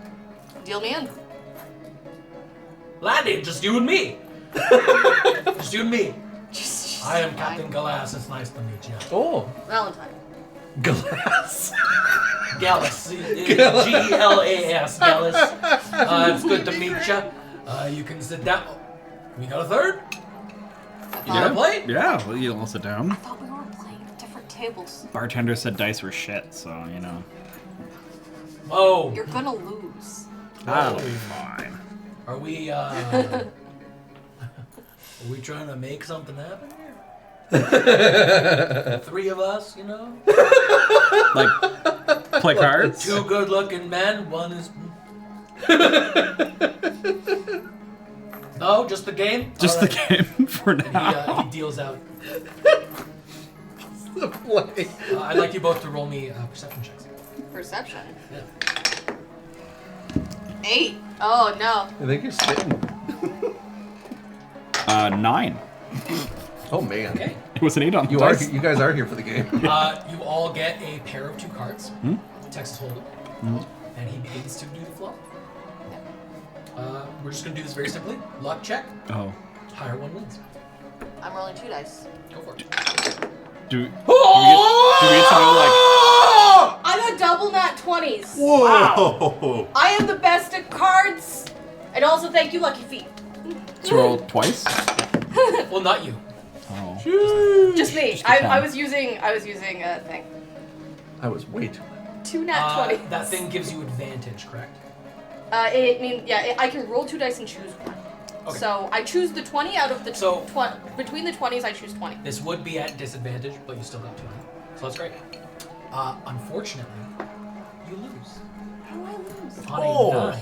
Deal me in. Landy, just you and me. Just you and me. I am Captain Galas. It's nice to meet you. Oh. Valentine. Glass. Gallus. G-L-A-S. Gallus. It's good to meet you. You can sit down. We got a third? You want to play? Yeah, well, you all sit down. I thought we were playing at different tables. Bartender said dice were shit, so, you know. Whoa. You're gonna lose. That'll be fine. Are we trying to make something happen here? Three of us, you know? Like, play cards? Two good-looking men, one is... No, just the game? Just All the game for now. He deals out. The play. I'd like you both to roll me perception checks. Perception. Yeah. 8. Oh no. I think you're spitting. 9. Oh man. Okay. It was an 8 on the You dice. you guys are here for the game. You all get a pair of 2 cards. Texas Hold'em. And he begins to do the flop. We're just going to do this very simply. Luck check. Oh. Higher one wins. I'm rolling 2 dice. Go for it. Do we get to know, like... I'm a double nat 20s. Whoa! I am the best at cards. And also thank you, Lucky Feet. To roll twice? Well, not you. Oh. Just me. Just a I 10. was using a thing. I was way too. 2 nat 20s. That thing gives you advantage, correct? It means I can roll 2 dice and choose one. Okay. So I choose the 20 out of the So- between the 20s I choose 20. This would be at disadvantage, but you still got 2. So that's great. Unfortunately, you lose. How do I lose? On a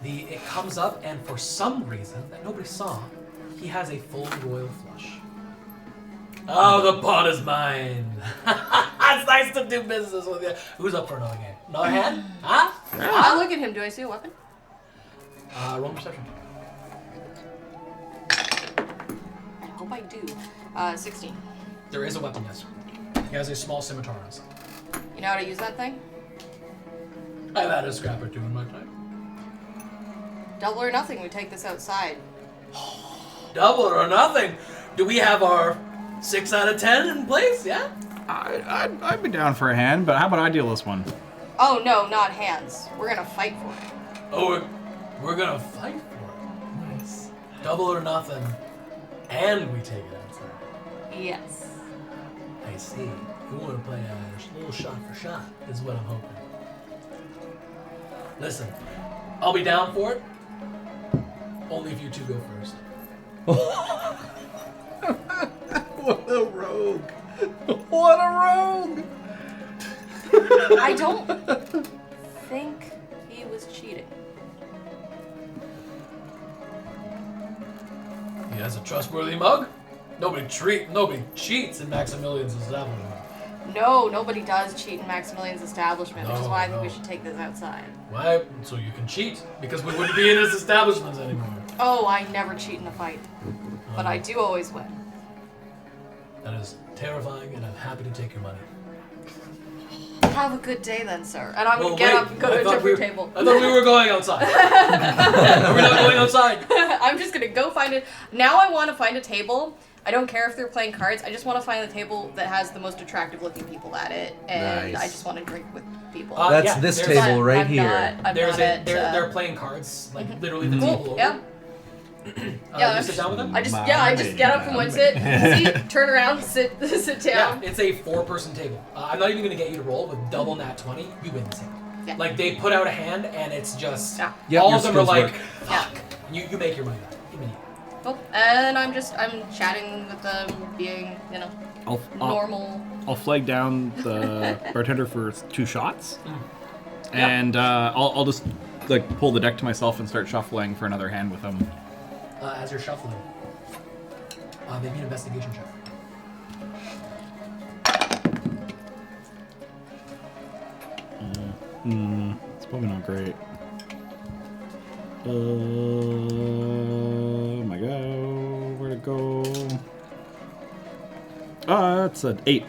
9, it comes up, and for some reason that nobody saw, he has a full royal flush. Oh, the pot is mine. It's nice to do business with you. Who's up for another game? Another hand? Huh? I look at him. Do I see a weapon? Roll perception. I hope I do. 16. There is a weapon, yes. He has a small scimitar on his side. You know how to use that thing? I've had a scrap or 2 in my time. Double or nothing. We take this outside. Double or nothing. Do we have our 6 out of 10 in place? Yeah? I'd be down for a hand, but how about I deal this one? Oh no, not hands. We're gonna fight for it. Oh, we're gonna fight for it. Nice. Double or nothing. And we take it outside. Yes. I see. You want to play a little shot for shot, is what I'm hoping. Listen, I'll be down for it. Only if you two go first. What a rogue! What a rogue! I don't think he was cheating. He has a trustworthy mug. Nobody cheats in Maximilian's establishment. No, nobody does cheat in Maximilian's establishment, which is No, why I think no. we should take this outside. Why? So you can cheat because we wouldn't be in his establishments anymore. Oh, I never cheat in a fight, but I do always win. That is terrifying, and I'm happy to take your money. Have a good day then, sir. And I'm Well, gonna get wait, up and go I to a thought different we- table. I thought we were going outside. We're not going outside. I'm just gonna go find it. Now I want to find a table. I don't care if they're playing cards. I just want to find the table that has the most attractive looking people at it, and Nice. I just want to drink with people. That's yeah, this there's- table right I'm here. I'm There's not a, at, they're playing cards, like literally the table cool. over. Yeah. Yeah, you sit down with them? I just get up from one sit, seat, turn around, sit Yeah, down. it's a 4-person table. I'm not even going to get you to roll with double nat 20. You win this hand. Yeah. Like, they put out a hand, and it's just... Yeah. Yep, all your of them are skills like, work. Yeah. fuck. You make your money back. Give me it. Cool. And I'm chatting with them, being, I'll normal. I'll flag down the bartender for 2 shots, and I'll just like pull the deck to myself and start shuffling for another hand with him. as you're shuffling. Maybe an investigation check. It's probably not great. Oh my god, where'd it go? It's an 8.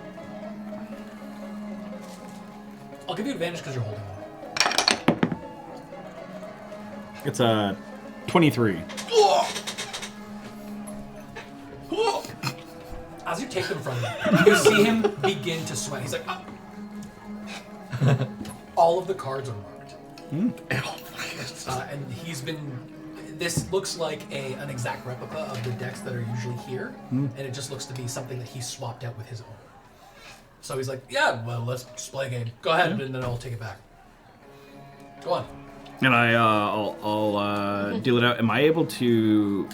I'll give you advantage because you're holding on. It's a 23. As you take them from him, you see him begin to sweat. He's like, oh. All of the cards are marked. And he's been... This looks like an exact replica of the decks that are usually here, and it just looks to be something that he swapped out with his own. So he's like, yeah, well, let's just play a game. Go ahead, and then I'll take it back. Go on. And I'll deal it out. Am I able to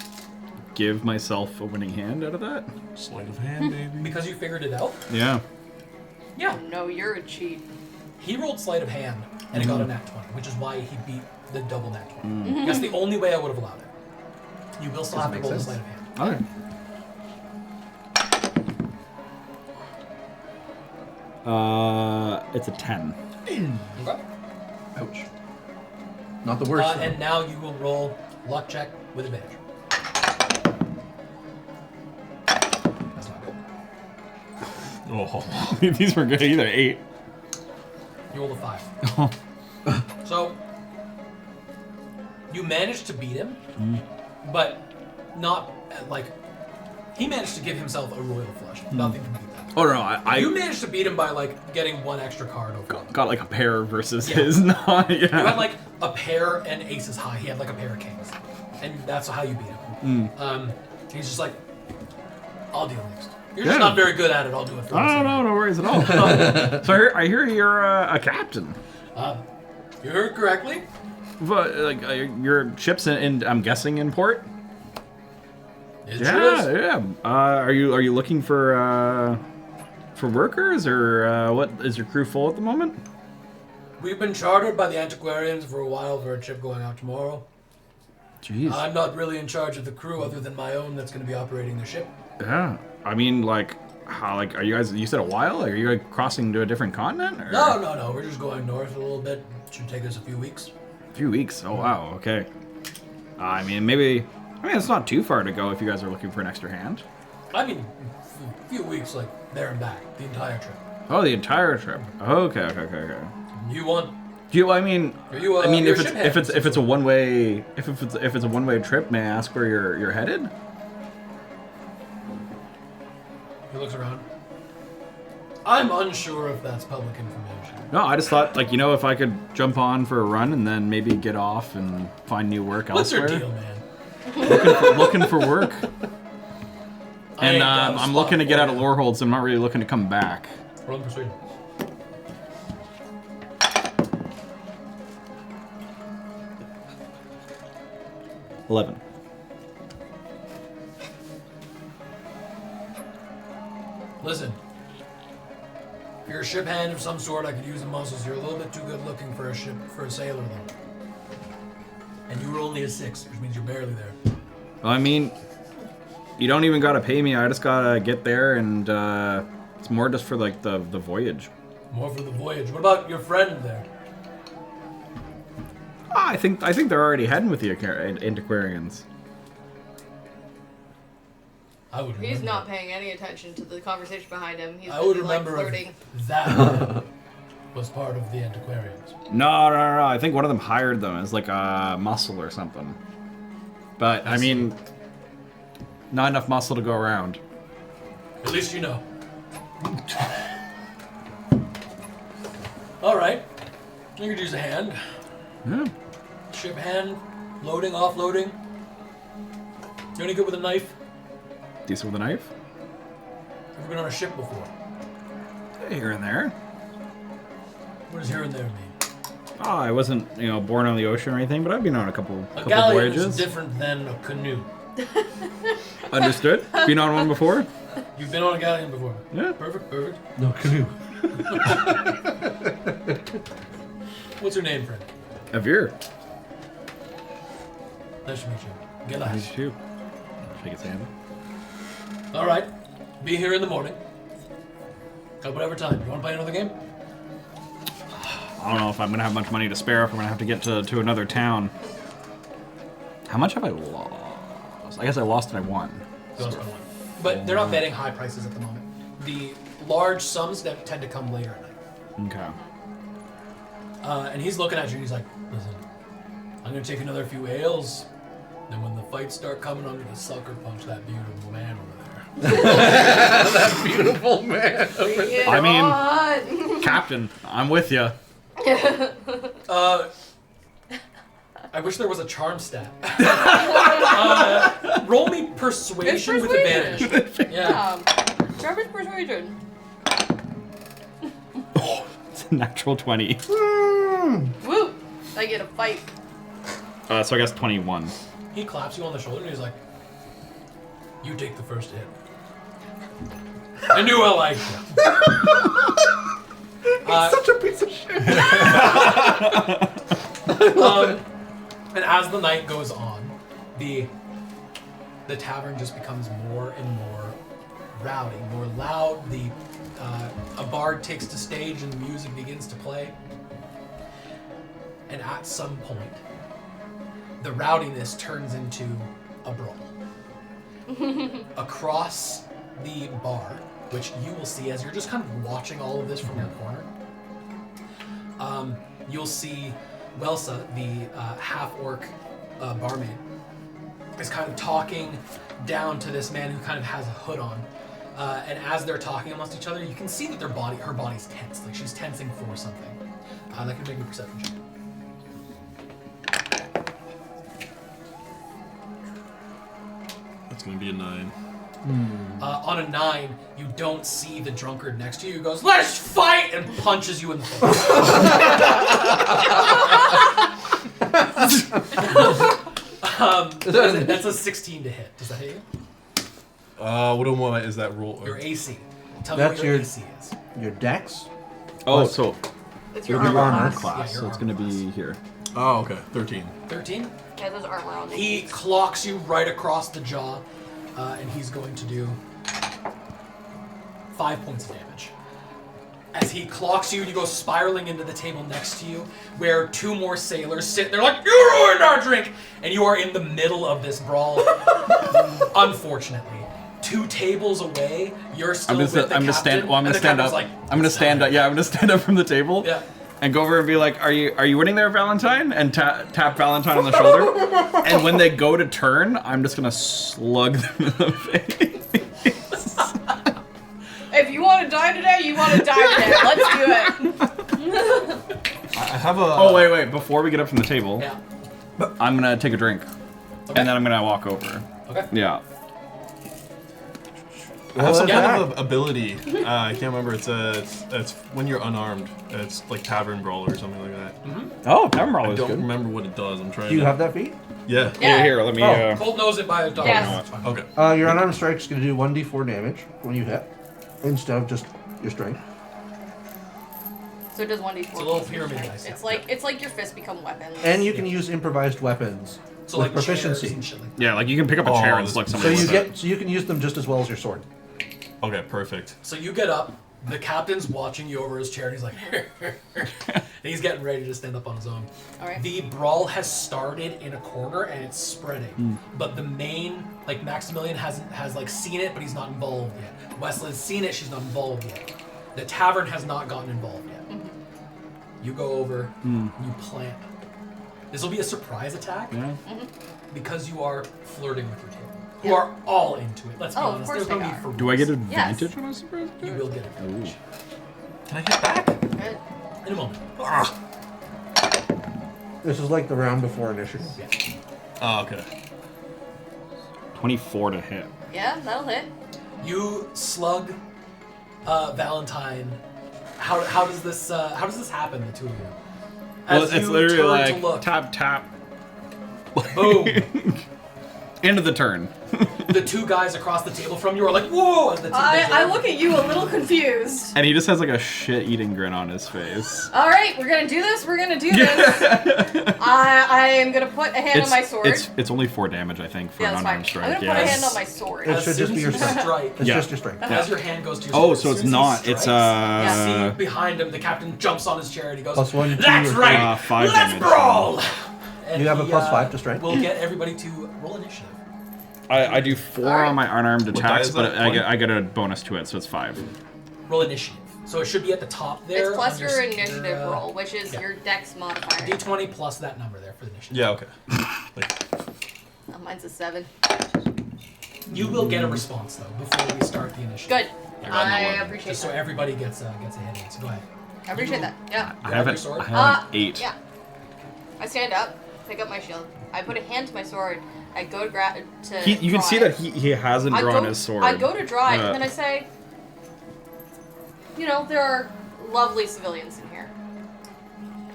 give myself a winning hand out of that? Sleight of hand, baby. Because you figured it out? Yeah. Yeah. No, you're a cheat. He rolled sleight of hand, and it got a nat 20, which is why he beat the double nat 20. That's the only way I would have allowed it. You will still have to roll the sleight of hand. Okay. It's a 10. Okay. Ouch. Not the worst. And now you will roll luck check with advantage. That's not good. Oh. These were good. Either 8. You rolled a 5. So, you managed to beat him, but not like... He managed to give himself a royal flush. Nothing can beat that. Oh no, I You managed to beat him by like getting one extra card over. got like a pair versus Yeah. his. Not, yeah. You had like a pair and aces high. He had like a pair of kings, and that's how you beat him. He's just like, I'll deal next. You're just Yeah. not very good at it. I'll do it for you. Oh no, no worries at all. So I hear you're a captain. You heard correctly. But like your ship's in I'm guessing in port. It sure is. Yeah. Are you looking for workers or what? Is your crew full at the moment? We've been chartered by the antiquarians for a while for a ship going out tomorrow. Jeez. I'm not really in charge of the crew other than my own that's going to be operating the ship. Yeah. I mean, like, how? Like, are you guys? You said a while. Like, are you like crossing to a different continent? Or? No. We're just going north a little bit. Should take us a few weeks. A few weeks. Oh wow. Okay. I mean, it's not too far to go if you guys are looking for an extra hand. I mean, a few weeks, like there and back, the entire trip. Oh, the entire trip. Okay. You want? Do you? I mean, Are you? I mean, you're if a it's ship hand. a one way trip, may I ask where you're headed? He looks around. I'm unsure if that's public information. No, I just thought, like, if I could jump on for a run and then maybe get off and find new work What's elsewhere. your deal, man? Looking for work. I And ain't got a I'm spot looking to get for out of you. Lorehold, so I'm not really looking to come back. Roll persuasion. $11. Listen. If you're a ship hand of some sort, I could use the muscles. You're a little bit too good looking for a sailor, though. And you were only a 6, which means you're barely there. Well, I mean, you don't even gotta pay me. I just gotta get there, and it's more just for like the voyage. More for the voyage. What about your friend there? I think they're already heading with the antiquarians. I would remember. He's not paying any attention to the conversation behind him. He's I would busy, like, remember flirting. if that was part of the antiquarians. No. I think one of them hired them as like a muscle or something. But I mean, not enough muscle to go around. At least you know. All right. You could use a hand. Yeah. Ship hand, loading, offloading. You any good with a knife? Decent with a knife. Ever been on a ship before? Here and there. What does here and there mean? Oh, I wasn't, born on the ocean or anything, but I've been on a couple A galleon voyages. is different than a canoe. Understood. Been on one before? You've been on a galleon before. Yeah. Perfect. No canoe. What's your name, friend? Avir. Nice to meet you. Get Me last. too. Shake his hand. All right. Be here in the morning. At whatever time. You want to play another game? I don't know if I'm gonna have much money to spare if I'm gonna have to get to another town. How much have I lost? I guess I lost and I won. You lost by one. But they're not betting high prices at the moment. The large sums that tend to come later at night. Okay. And he's looking at you and he's like, listen, I'm going to take another few ales. Then when the fights start coming, I'm going to sucker punch that beautiful man over there. That beautiful man. I mean, Captain, I'm with you. I wish there was a charm stat. Roll me persuasion with advantage. Yeah. Jarvis persuasion. It's a natural 20. Woo! I get a fight. So I guess 21. He claps you on the shoulder and he's like, you take the first hit. I knew I liked you. Such a piece of shit. And as the night goes on, the tavern just becomes more and more rowdy, more loud. A bard takes the stage and the music begins to play. And at some point, the rowdiness turns into a brawl. Across the bar, which you will see as you're just kind of watching all of this from your corner, you'll see Welsa, the half-orc barmaid, is kind of talking down to this man who kind of has a hood on. And as they're talking amongst each other, you can see that her body's tense, like she's tensing for something. That could make a perception check. That's gonna be a 9. On a 9, you don't see the drunkard next to you who goes, "Let's fight!" and punches you in the face. That's a 16 to hit. Does that hit you? What is that roll? Your AC. Tell me That's what your your- AC is. Your dex? Oh, so It's your Your armor armor class. Yeah, so your it's gonna armor be here. Oh, okay. 13. 13? Yeah, there's armor on the He clocks you right across the jaw, and he's going to do 5 points of damage. As he clocks you, you go spiraling into the table next to you, where 2 more sailors sit there like, "You ruined our drink!" And you are in the middle of this brawl. Unfortunately. 2 tables away, you're still with the captain. I'm gonna stand. Well, I'm and gonna the stand up. captain's like, I'm gonna stand up. Yeah, I'm gonna stand up from the table. Yeah. And go over and be like, "Are you winning there, Valentine?" And tap Valentine on the shoulder. And when they go to turn, I'm just gonna slug them in the face. If you want to die today, you want to die today. Let's do it. I have a. Oh wait! Before we get up from the table, Yeah. I'm gonna take a drink, Okay. and then I'm gonna walk over. Okay. Yeah. I have some Yeah. kind of ability. I can't remember. It's when you're unarmed. It's like Tavern Brawler or something like that. Oh, Tavern Brawl I is don't good. remember what it does. I'm trying. Do you to... have that feat? Yeah. Yeah. Here, let me. Oh. Cold knows it by a dog. Yes. No, it's fine. Okay. Your unarmed strike is going to do 1d4 damage when you hit, instead of just your strength. So it does 1d4. It's a little plus pyramid strength. dice, yeah. It's like your fists become weapons. And you can use improvised weapons So with like chairs proficiency. and shit like that. Yeah, like you can pick up a Oh, chair and this- slug So somebody. you with it. you can use them just as well as your sword. Okay. Perfect. So you get up, the captain's watching you over his chair, and he's like, and he's getting ready to stand up on his own. All right. The brawl has started in a corner and it's spreading, but the main, like Maximilian has like seen it, but he's not involved yet. Wesley's seen it, she's not involved yet. The tavern has not gotten involved yet. You go over, you plant. This will be a surprise attack Yeah. because you are flirting with your table. You are all into it. Let's be Oh, of honest. course There's no they need are. for Do I get rules. advantage on a surprise You attack? will get advantage Can I hit back? Good. in a moment. This is like the round before initiative. Yeah. Oh, okay. 24 to hit. Yeah, that'll hit. You slug Valentine. How does this happen, the two of you? Well, As it's you literally turn like to look, tap. boom. End of the turn. The two guys across the table from you are like, whoa! As the I look at you a little confused. And he just has like a shit-eating grin on his face. All right, we're gonna do this. We're gonna do this. I am gonna put a hand on my sword. It's only 4 damage, I think, for yeah, an that's fine. unarmed strike. I'm gonna put a hand on my sword. It should just be your strike. strike. It's just your strike. As your hand goes to your Oh, sword, so as it's soon as he not. It's strikes, see behind him, the captain jumps on his chair and he goes, +1, 2, "That's or 3." right. 5 Let's damage. brawl." And You have a he, +5 to strike? We'll get everybody to roll initiative. I do 4 Alright. on my unarmed die attacks, is but that? I get a bonus to it, so it's 5. Roll initiative. So it should be at the top there. It's plus on your initiative roll, which is yeah. your dex modifier. D20 plus that number there for the initiative. Yeah, okay. Like, Oh, mine's a 7. You will get a response though before we start the initiative. Good. I got an I 11. appreciate Just so that. everybody gets a hit in. So go ahead. I appreciate that. Yeah. I Grab have your it. sword. I have an 8. Yeah. I stand up, pick up my shield. I put a hand to my sword. I go to grab to. You can draw see it. that he hasn't drawn his sword. I go to draw it, Uh, and then I say, you know, there are lovely civilians in here.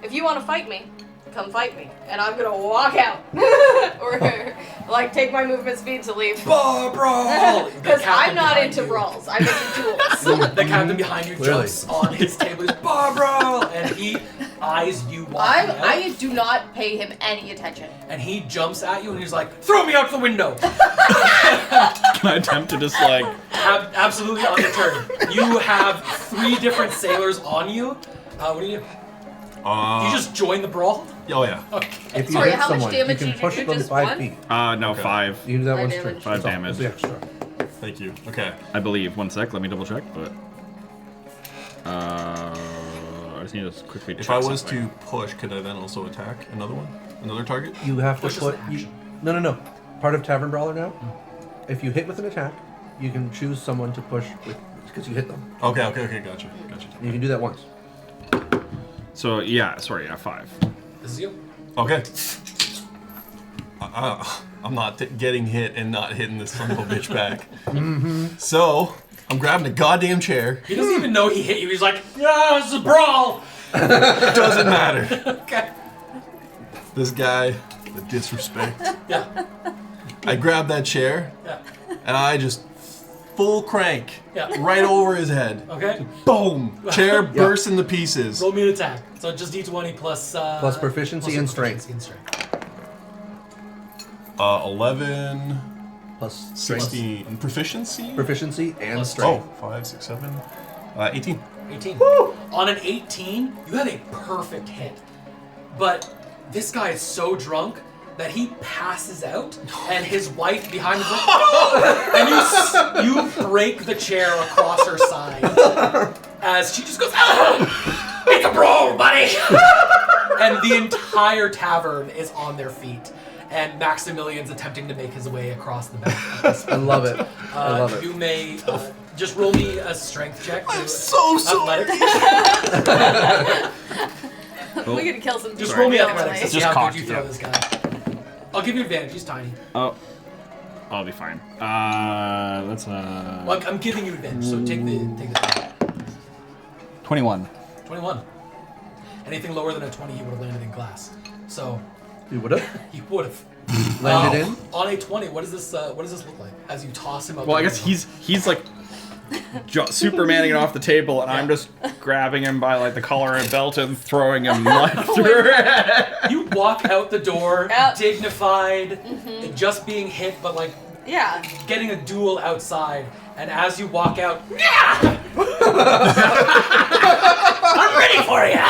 If you want to fight me, come fight me, and I'm gonna walk out, or like take my movement speed to leave. Brawl! Because I'm not into brawls. I'm into duels. The captain behind you Clearly. jumps on his table. He's brawl, and he eyes you walking out. I do not pay him any attention. And he jumps at you, and he's like, "Throw me out the window!" Can I attempt to just like? Absolutely undeterred. You have 3 different sailors on you. What do you do? You just join the brawl? oh yeah. Okay. If you Sorry, hit how much someone, damage you did can you push do? them Just 5 one? feet. No, Okay. 5. You do that 5 one damage. straight. 5 That's all. damage. That's the extra. Thank you. Okay. I believe. 1 sec. Let me double check. But I just need to quickly check If I was something. to push, could I then also attack another one? Another target? You have to Push is put. an action. No. Part of Tavern Brawler now. If you hit with an attack, you can choose someone to push with because you hit them. Okay, gotcha. You can do that once. So yeah, sorry, 5. This is you. Okay. I'm not getting hit and not hitting this son of a bitch back. So, I'm grabbing a goddamn chair. He doesn't even know he hit you. He's like, "Ah, it's a brawl!" It doesn't matter. Okay. This guy, the disrespect. Yeah. I grab that chair Yeah. and I just full crank Yeah. right over his head. Okay. Boom! Chair bursts into pieces. Roll me an attack. So just D20 plus... Plus proficiency and strength. proficiency and strength. 11, Plus strength. 16, and proficiency? Proficiency and Plus strength. Oh, 5, 6, 7, 18. 18. On an 18, you have a perfect hit. But this guy is so drunk that he passes out, and his wife behind him is like, "Oh!" And you break the chair across her side as she just goes, "Oh, it's a brawl, buddy!" And the entire tavern is on their feet, and Maximilian's attempting to make his way across the back. I love it. I love it. You may just roll me a strength check. I'm so sorry. Athletics. We're gonna kill some Just people. roll me literally. athletics. It's See just how cocked, good you throw yeah. this guy. I'll give you advantage. He's tiny. Oh, I'll be fine. That's Well, I'm giving you advantage, so take the 21. 21. Anything lower than a 20, he would have landed in glass. So You would have he would have landed in. on a 20. What does this look like as you toss him out? Well, the I guess window? he's like Supermaning it off the table, and I'm just grabbing him by like the collar and belt and throwing him like through it. You walk out the door, Yep. dignified, just being hit, but like Yeah. getting a duel outside. And as you walk out, yeah! I'm ready for you.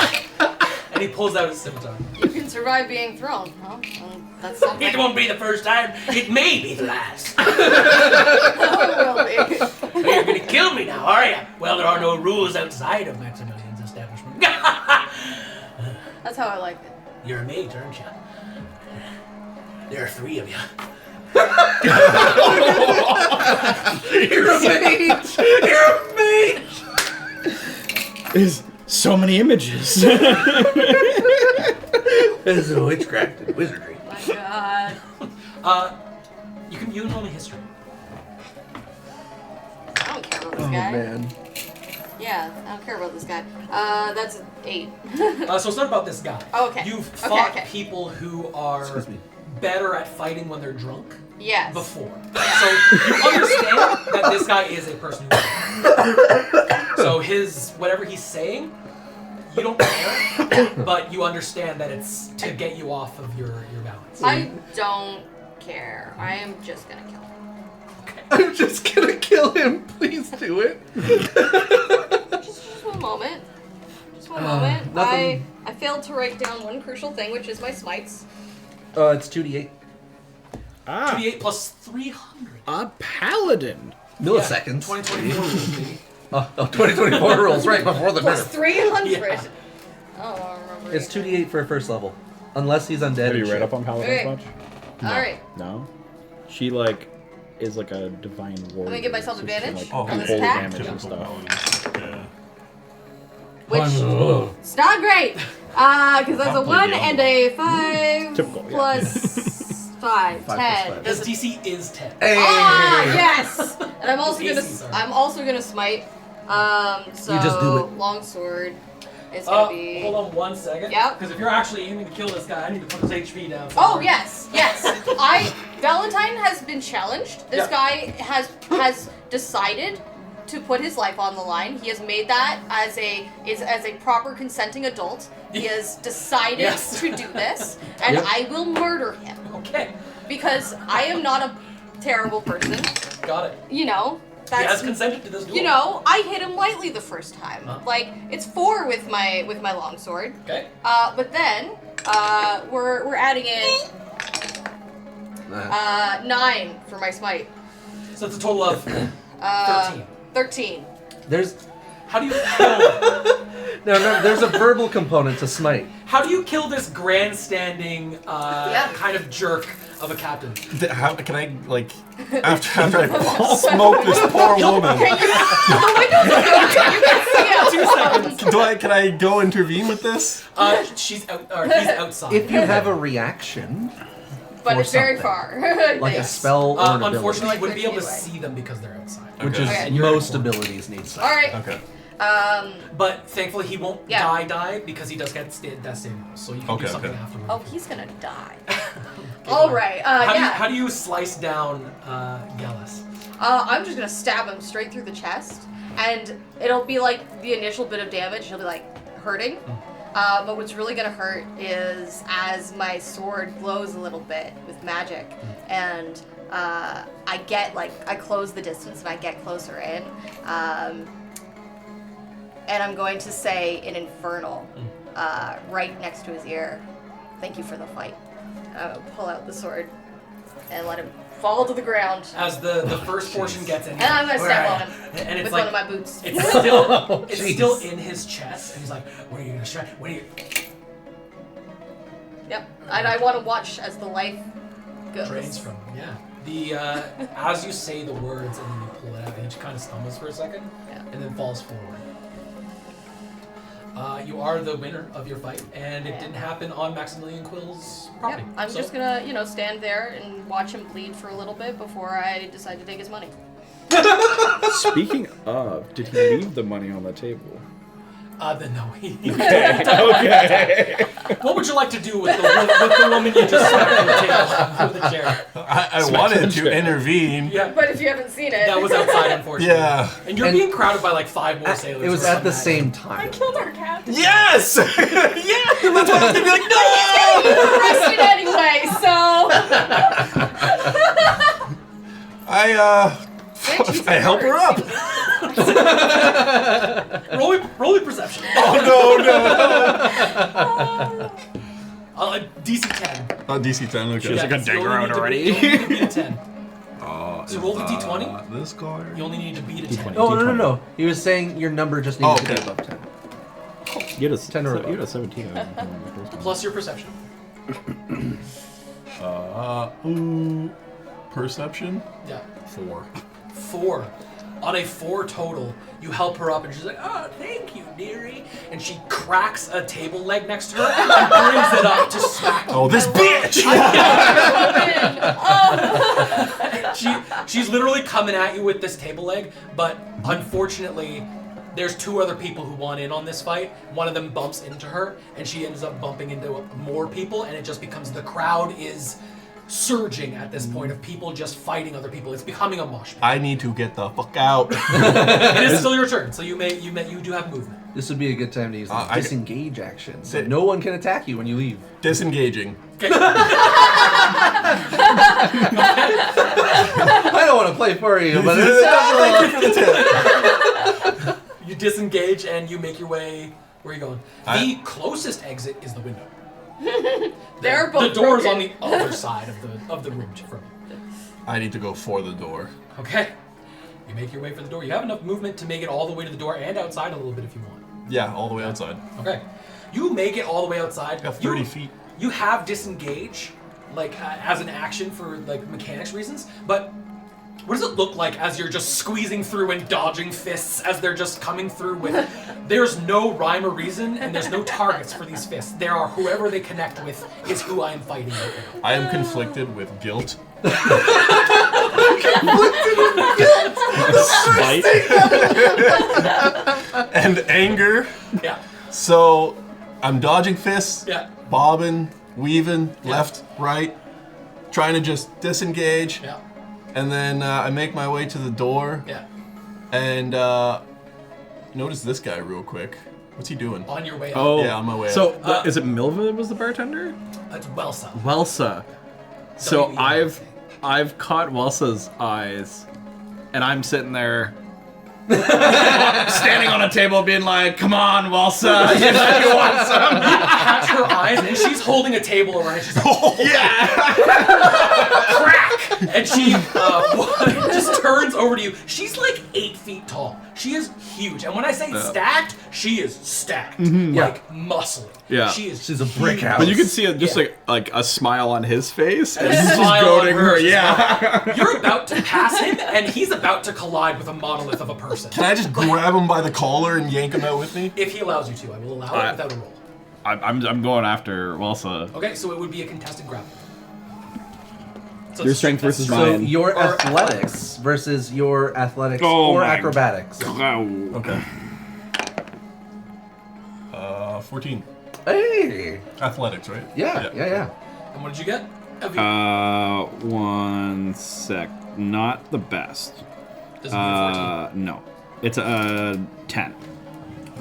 And he pulls out his scimitar. You can survive being thrown. Well, that's something. It won't be the first time. It may be the last. It will be. You're gonna kill me now, are you? Well, there are no rules outside of Maximilian's establishment. That's how I like it. You're a mage, aren't you? There are 3 of you. You're a mage! You're a mage! There's so many images. This is witchcraft and wizardry. My God. You can roll me history. I don't care about this Oh guy. man. Yeah, I don't care about this guy. That's an 8. So it's not about this guy. Oh, okay. You've Okay, fought okay. people who are Excuse me. better at fighting when they're drunk Yes. before. So you understand that this guy is a person who so whatever he's saying, you don't care, but you understand that it's to get you off of your balance. I don't care. I am just gonna kill him. I'm just gonna kill him. Please do it. Just one moment. Just one moment. nothing. I failed to write down one crucial thing, which is my smites. It's 2d8 Ah, 2d8 plus 300. a paladin. milliseconds. 2024 rules, baby. Oh, 2024 rolls right before the Plus nerf. 300. Yeah. Oh, I don't remember. It's 2d8 for a first level, unless he's undead. Have you and read shit. up on paladins Okay. much? Alright. No. She is like a divine warrior. Let me give myself so she advantage can, on this holy attack. damage and stuff. Yeah. Which, it's not great. Because that's a Probably 1 the and a 5 Typical, yeah. plus 5, 10. 5. His DC is 10. Hey! Ah, yes! And I'm also It's gonna easy, sorry. I'm also gonna smite. So You just do it. long sword is gonna be. Hold on 1 second. Yeah. Because if you're actually aiming to kill this guy, I need to put his HP down. Oh somewhere. yes. Valentine has been challenged. This Yeah. guy has decided to put his life on the line. He has made that as a proper consenting adult. He has decided Yes. to do this, and Yep. I will murder him Okay. because I am not a terrible person. Got it. You know. He has That's consented to this duel. You know, I hit him lightly the first time. Huh. Like it's 4 with my longsword. Okay. But then we're adding in 9 for my smite. So it's a total of 13. 13. There's How do you kill? no. There's a verbal component to smite. How do you kill this grandstanding kind of jerk of a captain? How can I after I smoke this poor woman? Can you? The windows are open. You can see him. 2 seconds. Can I go intervene with this? She's out. Or he's outside. If you have a reaction, But or it's very something. far. like a Yes. spell or an unfortunately, Like you wouldn't be able to 13 see them because they're outside. ability, which is Okay. most abilities need sight. All right. Okay. But thankfully, he won't Yeah. die because he does get death saving throws, so you can Okay, do something okay. afterwards. Oh, he's gonna die. All right. How do you slice down Gallus? I'm just gonna stab him straight through the chest, and it'll be like the initial bit of damage. He'll be like hurting, but what's really gonna hurt is as my sword glows a little bit with magic, and I close the distance and I get closer in, and I'm going to say in Infernal, right next to his ear, "Thank you for the fight." I'll pull out the sword and let him fall to the ground. As the first portion gets in, And I'm gonna step on him and it's with like one of my boots. it's still Oh, it's jeez. still in his chest, and he's like, "What are you gonna strike? What are you?" Yep. And I want to watch as the life goes. Drains from him. Yeah. The as you say the words and then you pull it out, he kind of stumbles for a second, Yeah. and then falls forward. You are the winner of your fight, and it Yeah. didn't happen on Maximilian Quill's property. Yep. I'm So- just gonna, stand there and watch him bleed for a little bit before I decide to take his money. Speaking of, did he leave the money on the table? Then no. Okay. What would you like to do with the woman you just smacked on the table with a chair? I Smack wanted them to straight. intervene. Yeah. But if you haven't seen it, That was outside, unfortunately. Yeah. And you're being crowded by like 5 more sailors. It was or at the something. same time. killed our captain. Yes! Yeah! That's why I was gonna be like, no! You were arrested anyway, so. I help her up. Roll me perception. Oh no! DC 10. DC 10. Okay. She has like a you dagger only out need to already. you only need to beat a 10. So roll the D20. This card. You only need to beat a 10. Oh no! He was saying your number just needed to okay. be above 10. You had a 10 or above. You had a 17. I think, on the first one. Plus your perception. Perception. Yeah. 4. 4. On a 4 total, you help her up, and she's like, "Oh, thank you, dearie." And she cracks a table leg next to her and brings it up to smack you. Oh, this bitch! She's literally coming at you with this table leg, but unfortunately, there's 2 other people who want in on this fight. One of them bumps into her, and she ends up bumping into more people, and it just becomes the crowd is surging at this point of people just fighting other people. It's becoming a mosh pit. I need to get the fuck out. It is still your turn, so you do have movement. This would be a good time to use the I- disengage action, so no one can attack you when you leave. Disengaging. Okay. I don't want to play for you, but it's You disengage and you make your way. Where are you going? The closest exit is the window. They're both The door's broken. on the other side of the room from you. I need to go for the door. Okay. You make your way for the door. You have enough movement to make it all the way to the door and outside a little bit if you want. Yeah, all the way outside. Okay. You make it all the way outside. Got 30 feet. You have disengage, like as an action for like mechanics reasons, but what does it look like as you're just squeezing through and dodging fists as they're just coming through with? There's no rhyme or reason, and there's no targets for these fists. There are whoever they connect with is who I am fighting right now. I am conflicted with guilt. Spite. And anger. Yeah. So I'm dodging fists, Yeah. bobbing, weaving, left, right, trying to just disengage. Yeah. And then I make my way to the door Yeah. and notice this guy real quick. What's he doing? On your way out. Oh, Yeah, on my way So up. is it Milva that was the bartender? It's Welsa. Welsa. So W-E-L-S. I've caught Welsa's eyes, and I'm sitting there, standing on a table, being like, "Come on, Welsa, you know you want some." Catch her eyes, and she's holding a table over, and she's like, crack! And she just turns over to you. She's like 8 feet tall. She is huge. And when I say stacked, she is stacked. Like muscly. Yeah. she's a brick house. But you can see just like a smile on his face, and And a he's just smile on goading her. hers as Yeah. well. You're about to pass him, and he's about to collide with a monolith of a person. Can I just grab him by the collar and yank him out with me? If he allows you to, I will allow it without a roll. I'm going after Welsa. Okay, so it would be a contested grapple. So Your strength versus that's- So mine. your Or athletics versus your athletics Oh or my acrobatics. Okay. 14. Hey! Athletics, right? Yeah. And what did you get? One sec. Not the best. Does it be a 14? No. It's a 10.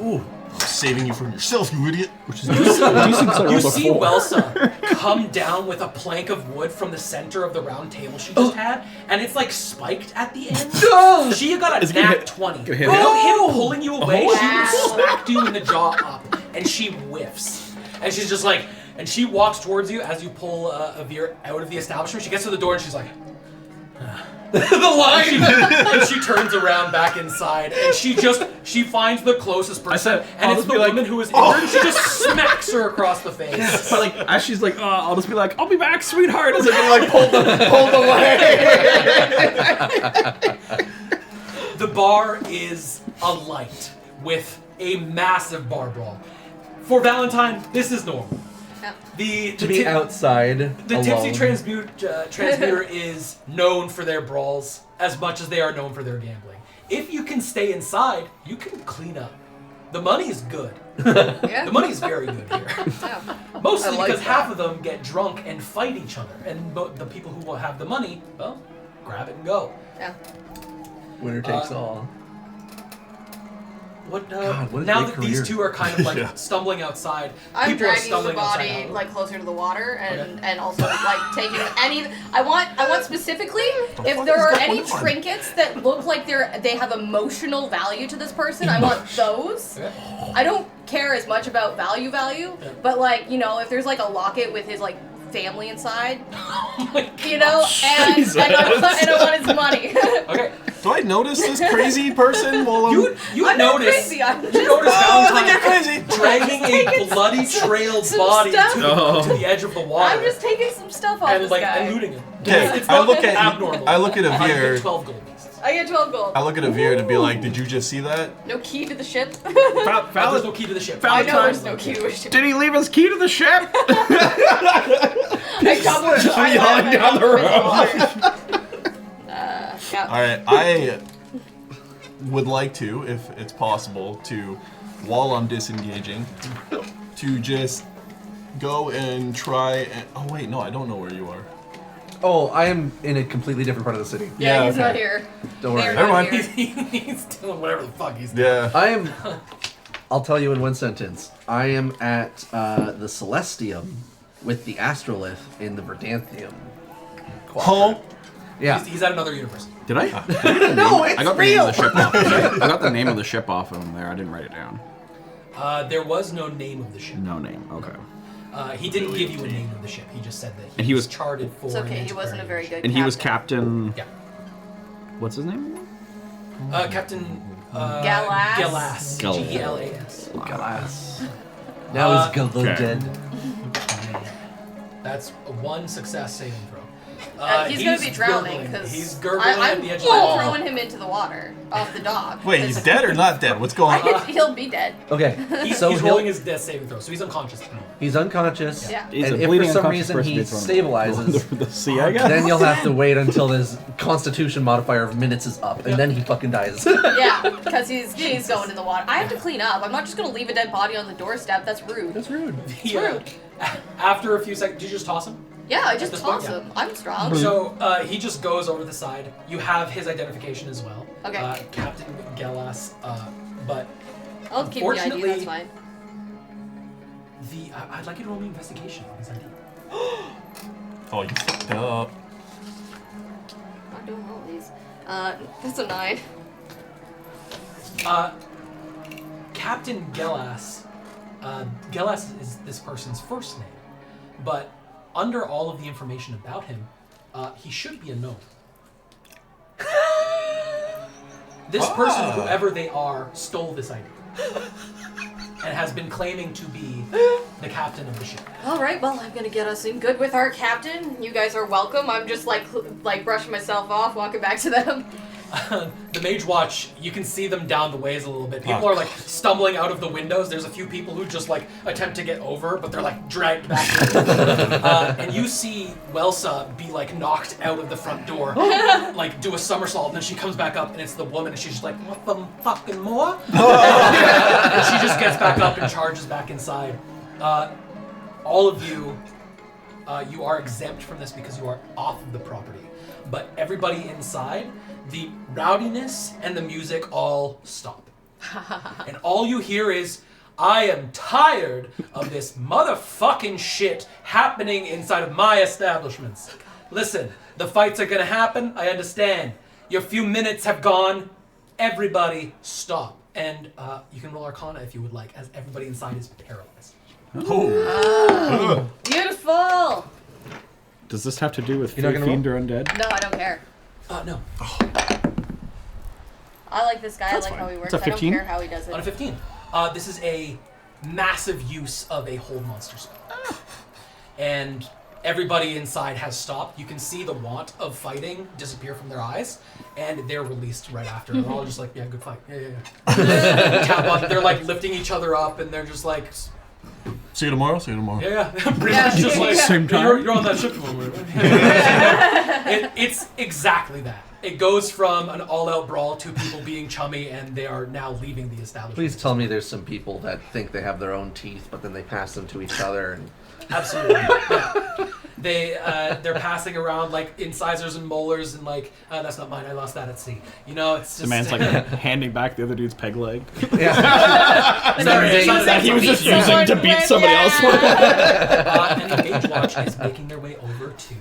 Ooh, I'm saving you from yourself, you idiot. Which is decent. You see Welsa come down with a plank of wood from the center of the round table she just had, and it's like spiked at the end. She got a Is it gonna nat hit- 20. gonna hit Without him? him pulling you away, Oh. she would have Wow. smacked you in the jaw up, and she whiffs. And she's just like, and she walks towards you as you pull Avir out of the establishment. She gets to the door and she's like, the line! And she turns around back inside, and she finds the closest person, said, and I'll it's just the be like, woman who is injured, and she just smacks her across the face. But like, as she's like, I'll just be like, "I'll be back, sweetheart," as I get like pulled away. The bar is alight with a massive bar brawl. For Valentine, this is normal. Yeah. To be outside The alone. Tipsy Transmuter is known for their brawls as much as they are known for their gambling. If you can stay inside, you can clean up. The money is good. Yeah. The money is very good here. Yeah. Mostly I like because that. half of them get drunk and fight each other. And the people who will have the money, well, grab it and go. Yeah. Winner takes all. What God, what a now great that these career. two are kind of like Yeah. stumbling outside, I'm people are dragging the stumbling body outside. like closer to the water and, Okay. and also like taking any. I want specifically if there are any trinkets that look like they have emotional value to this person. I want those. Okay. I don't care as much about value, but like if there's like a locket with his like family inside, Oh my God. and I want his money. Okay. Do I notice this crazy person while I'm... You I'm not notice crazy, I'm you just- notice I think you're Valentine crazy. dragging a taking bloody trailed some body stuff. to the edge of the water. I'm just taking some stuff off and this like guy. and looting him. Okay, It's I not look at- abnormal. I look at I get Avir. 12 gold pieces. I get 12 gold. I look at Avir to be like, did you just see that? No key to the ship. There's no key to the ship. I know Valentine. there's no key to a ship. Did he leave his key to the ship? I yelling down the road. Yeah. All right, I would like to, if it's possible, to, while I'm disengaging, to just go and try and... Oh, wait, no, I don't know where you are. Oh, I am in a completely different part of the city. Yeah, he's okay. not here. Don't worry. They're Never not mind. here. He's doing whatever the fuck he's doing. Yeah. I am. I'll tell you in one sentence. I am at the Celestium with the Astrolith in the Verdanthium. Home. Yeah. He's at another universe. Did I? No, it's I got the name of the ship off. I got the name of the ship off of him there. I didn't write it down. There was no name of the ship. No name. Okay. He didn't give you a name of the ship. He just said that And he was- charted for. It's okay. an He wasn't a very antiquarian good. And he was captain. ship. What's his name? Captain. Galas. Galas. Galas. G-E-L-A-S. Galas. Now he's Galo okay. dead. That's one success saving throw. He's gonna be drowning because He's gurgling at I'm the edge of the wall. throwing him into the water off the dock. Wait, he's dead or not dead? What's going on? He'll be dead. Okay. He's So rolling his death saving throw, so he's unconscious. he's unconscious. Yeah. He's And a if for bleeding some unconscious reason person he being thrown stabilizes, into the sea, I guess. then you'll have to wait until his Constitution modifier of minutes is up, and then he fucking dies. Yeah, because he's going in the water. I have to clean up. I'm not just gonna leave a dead body on the doorstep. That's rude. That's rude. Yeah. After a few seconds, did you just toss him? Yeah, I At just this point, toss yeah. him. I'm strong. So he just goes over the side. You have his identification as well. Okay. Captain Galas. But I'll keep the ID. That's unfortunately- fine. I'd like you to roll me investigation on his ID. Oh, you fucked up. I'm doing all these. That's a 9. Captain Gelas. Gelas is this person's first name, but under all of the information about him, he should be a gnome. This person, whoever they are, stole this ID and has been claiming to be the captain of the ship. All right, well, I'm gonna get us in good with our captain. You guys are welcome. I'm just like brushing myself off, walking back to them. The Mage Watch, you can see them down the ways a little bit. People are like stumbling out of the windows. There's a few people who just like attempt to get over, but they're like dragged back in. And you see Welsa be like knocked out of the front door, like do a somersault, and then she comes back up, and it's the woman, and she's just like, "What the fucking more?" And she just gets back up and charges back inside. All of you, you are exempt from this because you are off of the property. But everybody inside, the rowdiness and the music all stop. And all you hear is, I am tired of this motherfucking shit happening inside of my establishments. Listen, the fights are gonna happen, I understand. Your few minutes have gone. Everybody stop. And you can roll Arcana if you would like, as everybody inside is paralyzed. Oh. Beautiful. Does this have to do with You're not gonna Fiend or Undead? No, I don't care. No. I like this guy. That's I like fine. how he works. It's a I don't 15? care how he does On a it. 15. This is a massive use of a hold monster spell. And everybody inside has stopped. You can see the want of fighting disappear from their eyes, and they're released right after. They're all just like, yeah, good fight. Yeah. Tap on. They're like lifting each other up, and they're just like, See you tomorrow. See you tomorrow. yeah. Pretty much just like, Same time. You're on that ship tomorrow. It's exactly that. It goes from an all-out brawl to people being chummy, and they are now leaving the establishment. Please tell me there's some people that think they have their own teeth, but then they pass them to each other. And Absolutely. Yeah. They're passing around like incisors and molars and like, that's not mine, I lost that at sea. You know, it's just The man's like handing back the other dude's peg leg. yeah, Sorry, That he was just Beat using to someone beat with, somebody else. And the Mage Watch is making their way over to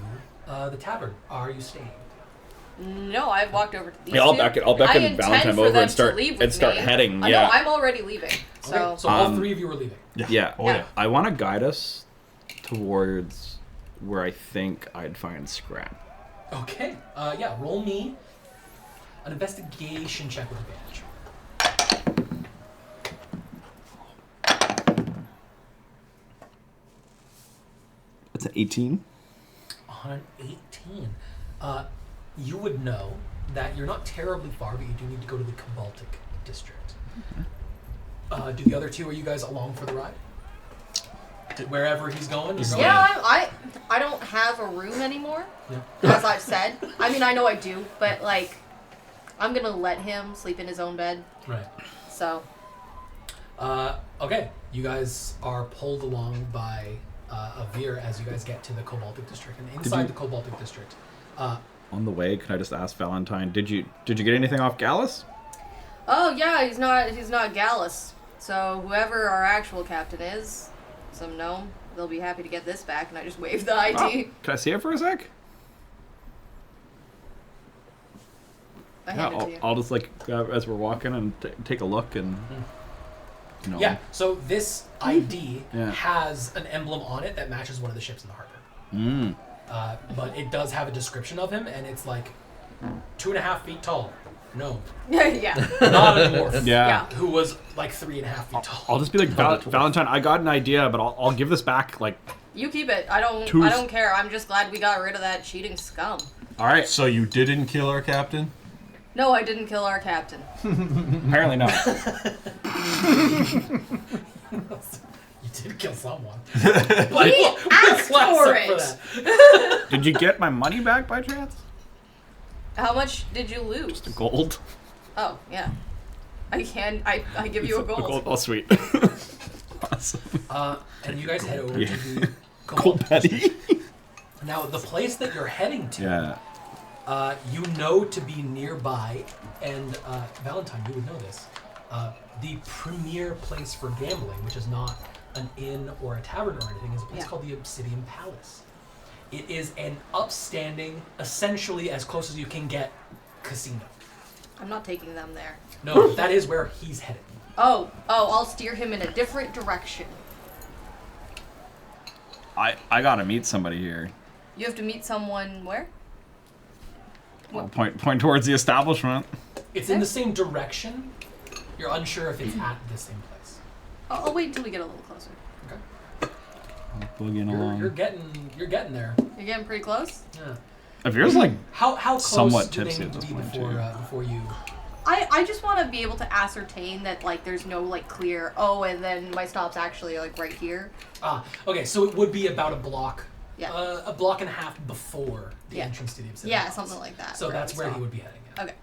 the tavern. Are you staying? No, I've walked over to these Yeah, I'll two. back I Valentine intend for over them and start to leave with me. heading. No, Yeah. I'm already leaving. So, Okay, so all three of you are leaving. Yeah. Oh yeah. I want to guide us towards where I think I'd find scrap. Okay. Yeah, roll me an investigation check with advantage. It's an 18. On an 18, you would know that you're not terribly far, but you do need to go to the Baltic district. Do the other two, are you guys along for the ride? Wherever he's going, you're going? yeah, I don't have a room anymore, Yeah. as I've said. I mean, I know I do, but like, I'm gonna let him sleep in his own bed. Right. So, Okay, you guys are pulled along by of Veer as you guys get to the Cobaltic District. And inside the Cobaltic District, On the way, can I just ask Valentine, did you get anything off Gallus? Oh yeah, he's not Gallus. So whoever our actual captain is, some gnome, they'll be happy to get this back. And I just wave the ID. Can I see it for a sec? I hand it to you. I'll just like as we're walking and take a look and you know. yeah, so this ID Yeah. has an emblem on it that matches one of the ships in the harbor. But it does have a description of him, and it's like 2.5 feet tall. No, Yeah. not a dwarf. Yeah. Who was like 3.5 feet tall. I'll just be like Valentine. I got an idea, but I'll give this back. Like, You keep it. I don't care. I'm just glad we got rid of that cheating scum. all right. So you didn't kill our captain? No, I didn't kill our captain. Apparently not. You did kill someone. He asked for it. Did you get my money back by chance? How much did you lose? The gold. Oh yeah, I give you a gold. Oh, sweet. Awesome. And you guys head over to the Gold petty. Now, the place that you're heading to, Yeah. you know to be nearby, and Valentine, you would know this, the premier place for gambling, which is not an inn or a tavern or anything, is a place called the Obsidian Palace. It is an upstanding, essentially as close as you can get, casino. I'm not taking them there. No, that is where he's headed. Oh, I'll steer him in a different direction. I gotta meet somebody here. You have to meet someone where? I'll point towards the establishment. It's in the same direction. You're unsure if it's at the same place. I'll wait until we get a little closer. Okay. I'll boogieing along. You're getting there. You're getting pretty close. Yeah. If yours like How close somewhat do they tipsy need at to this be point, before you? I just want to be able to ascertain that like there's no like clear and then my stop's actually like right here. Okay, so it would be about a block. Yeah. A block and a half before the entrance to the Obsidian Yeah, Palace. something like that. So that's where he would be heading. Yeah. Okay.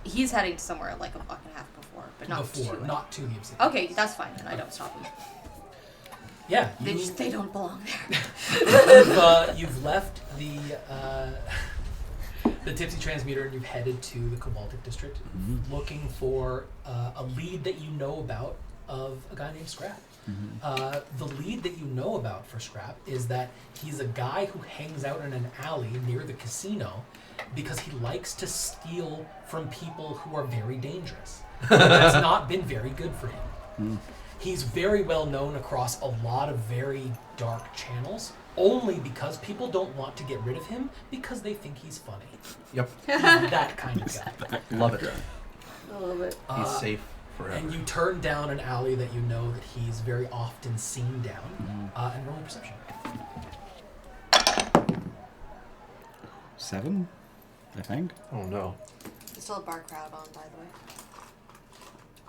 He's heading somewhere like a block and a half before, but not Before, to it. not to the Obsidian. Okay, that's fine then. I don't stop him. Yeah. They don't belong there. You've left the Tipsy Transmuter and you've headed to the Cobaltic District, looking for a lead that you know about of a guy named Scrap. The lead that you know about for Scrap is that he's a guy who hangs out in an alley near the casino because he likes to steal from people who are very dangerous. That's not been very good for him. He's very well known across a lot of very dark channels, only because people don't want to get rid of him because they think he's funny. Yep. He's that kind of guy. Love it. I love it. He's safe forever. And you turn down an alley that you know that he's very often seen down, and roll perception. 7, I think. Oh no. There's still a bar crowd on, by the way.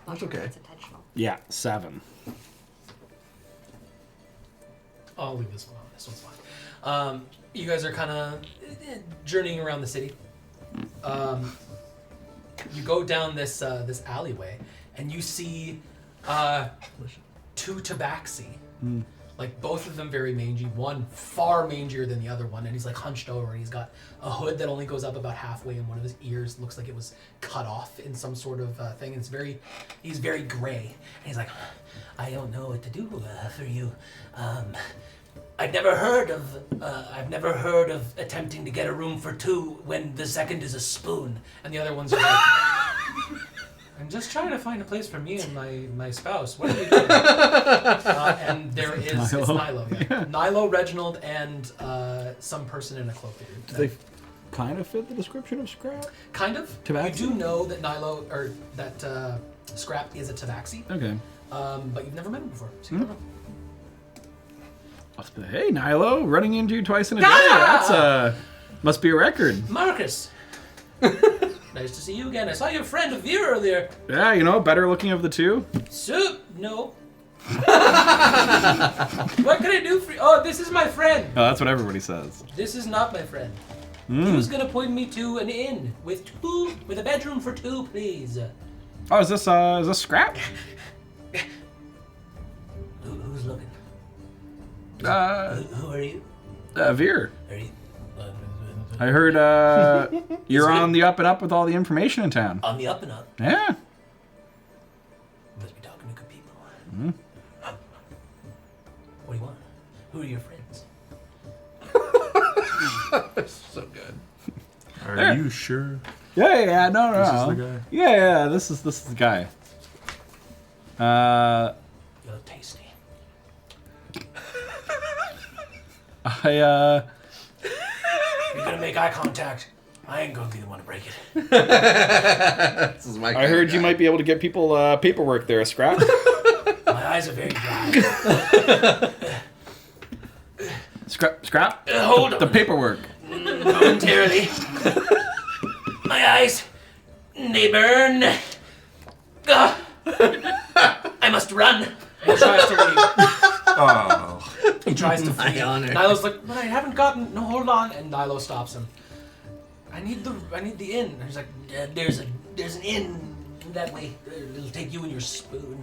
That's okay. It's intentional. Yeah, 7. I'll leave this one on. This one's fine. You guys are kind of journeying around the city. You go down this alleyway, and you see 2 tabaxi. Like, both of them very mangy. One far mangier than the other one, and he's like hunched over, and he's got a hood that only goes up about halfway, and one of his ears looks like it was cut off in some sort of thing. And he's very gray, and he's like, I don't know what to do for you. I've never heard of attempting to get a room for 2 when the second is a spoon. And the other ones are like, I'm just trying to find a place for me and my spouse. What are you doing? And there is it's Nilo, yeah. Nilo, Reginald, and some person in a cloak. Do they kind of fit the description of Scrap? Kind of. Tabaxi? You do know that Nilo or that Scrap is a tabaxi. Okay. But you've never met him before, so you don't know. I'll just be like, hey, Nilo, running into you twice in a day. That's must be a record. Marcus. Nice to see you again. I saw your friend Veer earlier. Yeah, better looking of the two. Soup? No. What can I do for you? Oh, this is my friend. Oh, that's what everybody says. This is not my friend. He was gonna point me to an inn with a bedroom for 2, please. Oh, is this Scrap? Who's looking? Who are you? Veer. Are you I heard you're on the up and up with all the information in town. on the up and up? Yeah. You must be talking to good people. Mm. What do you want? Who are your friends? So good. Are you sure? Yeah, no. This is the guy? Yeah, this is the guy. You look tasty. I You're gonna make eye contact. I ain't gonna be the one to break it. This is my I heard you might be able to get people paperwork there, Scrap. My eyes are very dry. Scrap. Hold on. The paperwork. Momentarily. My eyes, they burn. Ugh. I must run. And he tries to leave. Oh. He tries to flee. Nilo's like, but I haven't gotten. No, hold on. And Nilo stops him. I need the inn. And he's like, there's an inn that way. It'll take you and your spoon.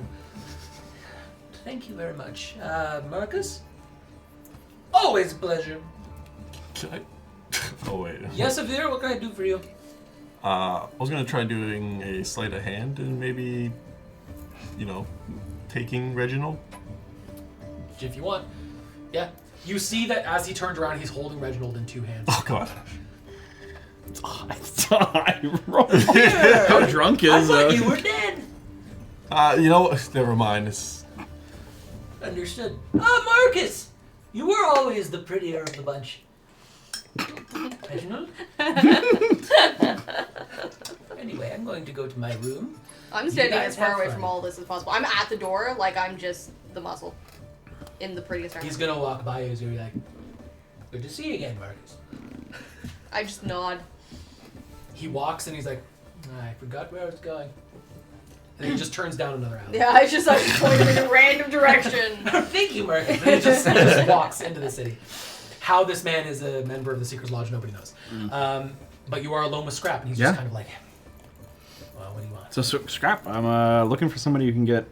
Thank you very much, Marcus. Always a pleasure. Can I? Oh wait. Yes, Avir, what can I do for you? I was gonna try doing a sleight of hand and maybe, taking Reginald. If you want. Yeah. You see that as he turns around, he's holding Reginald in two hands. Oh god. How drunk I is thought you were dead. Never mind. It's Understood. Ah, Marcus! You were always the prettier of the bunch. Reginald? Anyway, I'm going to go to my room. I'm standing guys as far have away fun. from all this as possible. I'm at the door, like I'm just the muscle. In the prettiest He's armor. gonna walk by you as you're like, good to see you again, Marcus. I just nod. He walks and he's like, I forgot where I was going. And he just turns down another alley. Yeah, I just pointed in a random direction. Thank you, Marcus. And he just walks into the city. How this man is a member of the Seeker's Lodge, nobody knows. But you are alone with Scrap, and he's just kind of like, well, what do you want? So Scrap, I'm looking for somebody who can get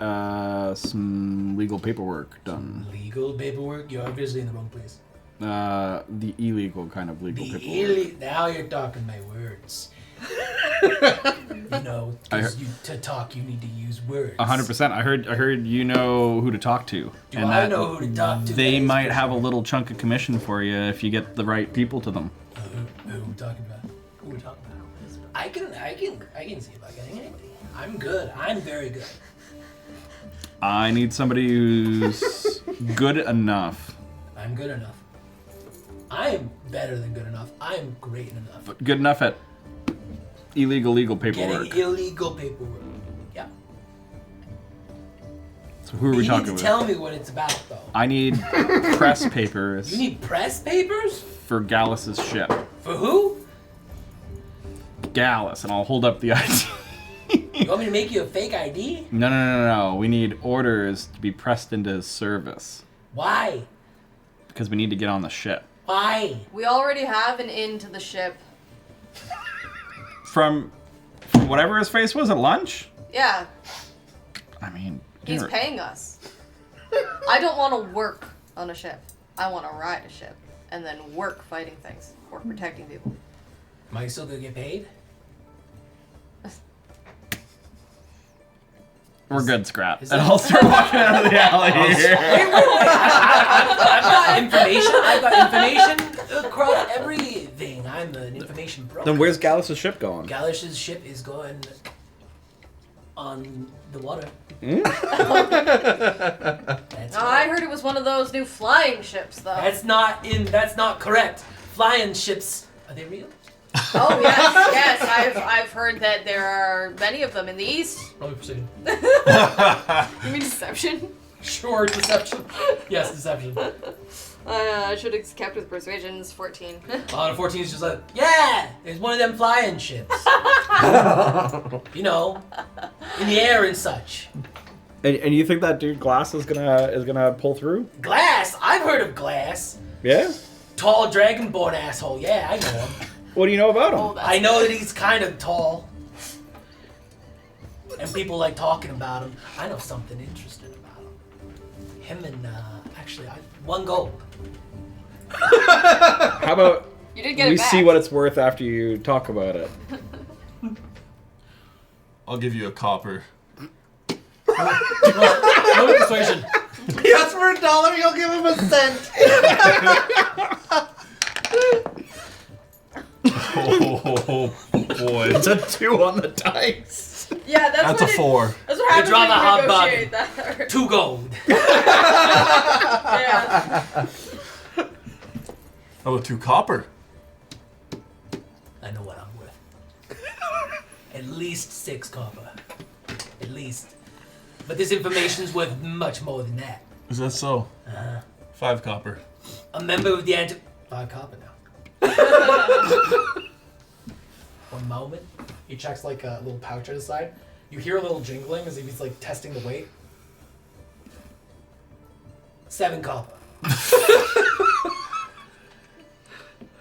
some legal paperwork done. Legal paperwork? You're obviously in the wrong place. The illegal kind of legal paperwork. Now you're talking my words. To talk, you need to use words. 100%. I heard you know who to talk to. Do I know who to talk to? They That is might for have a sure. little chunk of commission for you if you get the right people to them. Who are we talking about? Who are we talking about? I can see about getting anybody. I'm good. I'm very good. I need somebody who's good enough. I'm good enough. I'm better than good enough. I'm great enough. Good enough at illegal paperwork. Getting illegal paperwork. Yeah. So who are we You need talking to with? tell me what it's about, though. I need press papers You need press papers? for Gallus's ship. For who? Gallus, and I'll hold up the ID. You want me to make you a fake ID? No. We need orders to be pressed into his service Why? because we need to get on the ship. Why? We already have an inn to the ship. From whatever his face was at lunch? Yeah, I mean, he's you're- paying us. I don't want to work on a ship. I want to ride a ship and then work fighting things or protecting people. Am I still gonna get paid? We're good, Scrap. Is And that- I'll start walking out of the alley here. Wait. I've got information. I've got information across everything. I'm an information broker. Then where's Gallus's ship going? Galish's ship is going on the water. That's I right. heard it was one of those new flying ships, though. That's not correct. Flying ships, are they real? Oh yes. I've heard that there are many of them in the east. Probably precision. You mean deception? Sure, deception. Yes, deception. I should have kept with persuasions. 14. On 14 is just like, yeah, there's one of them flying ships. You know, in the air and such. And you think that dude Glass is gonna pull through? Glass, I've heard of Glass. Yeah. Tall dragonborn asshole. Yeah, I know him. What do you know about him? Oh, that's I know that he's kind of tall. And people like talking about him. I know something interesting about him. Him and actually, 1 gold. How about You did get we it back. see what it's worth after you talk about it? I'll give you a copper. No persuasion. He asks for $1, you'll give him a cent. Oh boy. It's a 2 on the dice. Yeah, That's a 4. That's what happens draw when the you hobgoblin. negotiate that. 2 gold. Yeah. How about 2 copper? I know what I'm worth. At least 6 copper. At least. But this information's worth much more than that. Is that so? 5 copper. A member of the 5 copper now. 1 moment. He checks like a little pouch at his side. You hear a little jingling as if he's like testing the weight. 7 copper.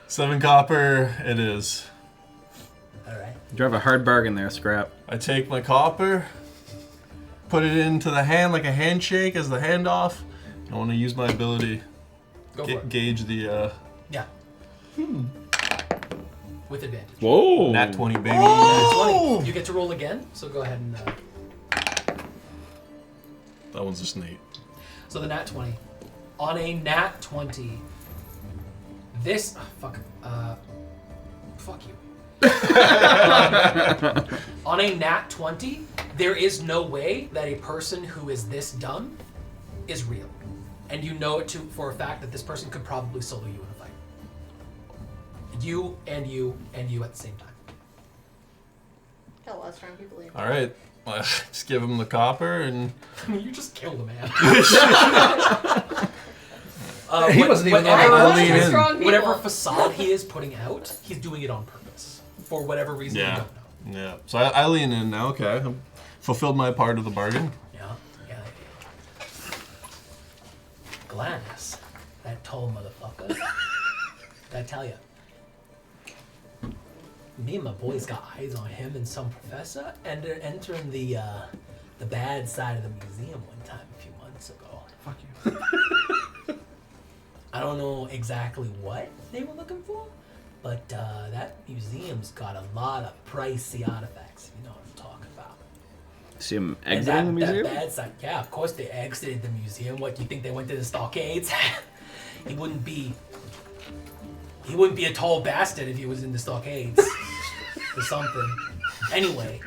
7 copper it is. Alright. You drive a hard bargain there, Scrap. I take my copper, put it into the hand like a handshake as the handoff. I want to use my ability Go for it. gauge the Yeah. With advantage. Whoa. nat 20 baby. Nat 20. You get to roll again, so go ahead and That one's just neat. so the nat 20. On a nat 20, this fuck you. On a nat 20, there is no way that a person who is this dumb is real. And you know it for a fact that this person could probably solo you in a fight. You and you and you at the same time. Got a lot of strong people here. All right, just give him the copper and You just killed a man. He wasn't even I on love lean two in. strong people. Whatever facade he is putting out, he's doing it on purpose. For whatever reason you yeah, don't know. yeah. So I lean in now. Okay, I've fulfilled my part of the bargain. Yeah. Glanis, that tall motherfucker. Did I tell you? Me and my boys got eyes on him and some professor, and they're entering the bad side of the museum one time a few months ago. Fuck you. I don't know exactly what they were looking for, but that museum's got a lot of pricey artifacts, if you know what I'm talking about. See him And exiting the museum? That bad side, yeah, of course they exited the museum. What, do you think they went to the stockades? He wouldn't be a tall bastard if he was in the stockades or something. Anyway,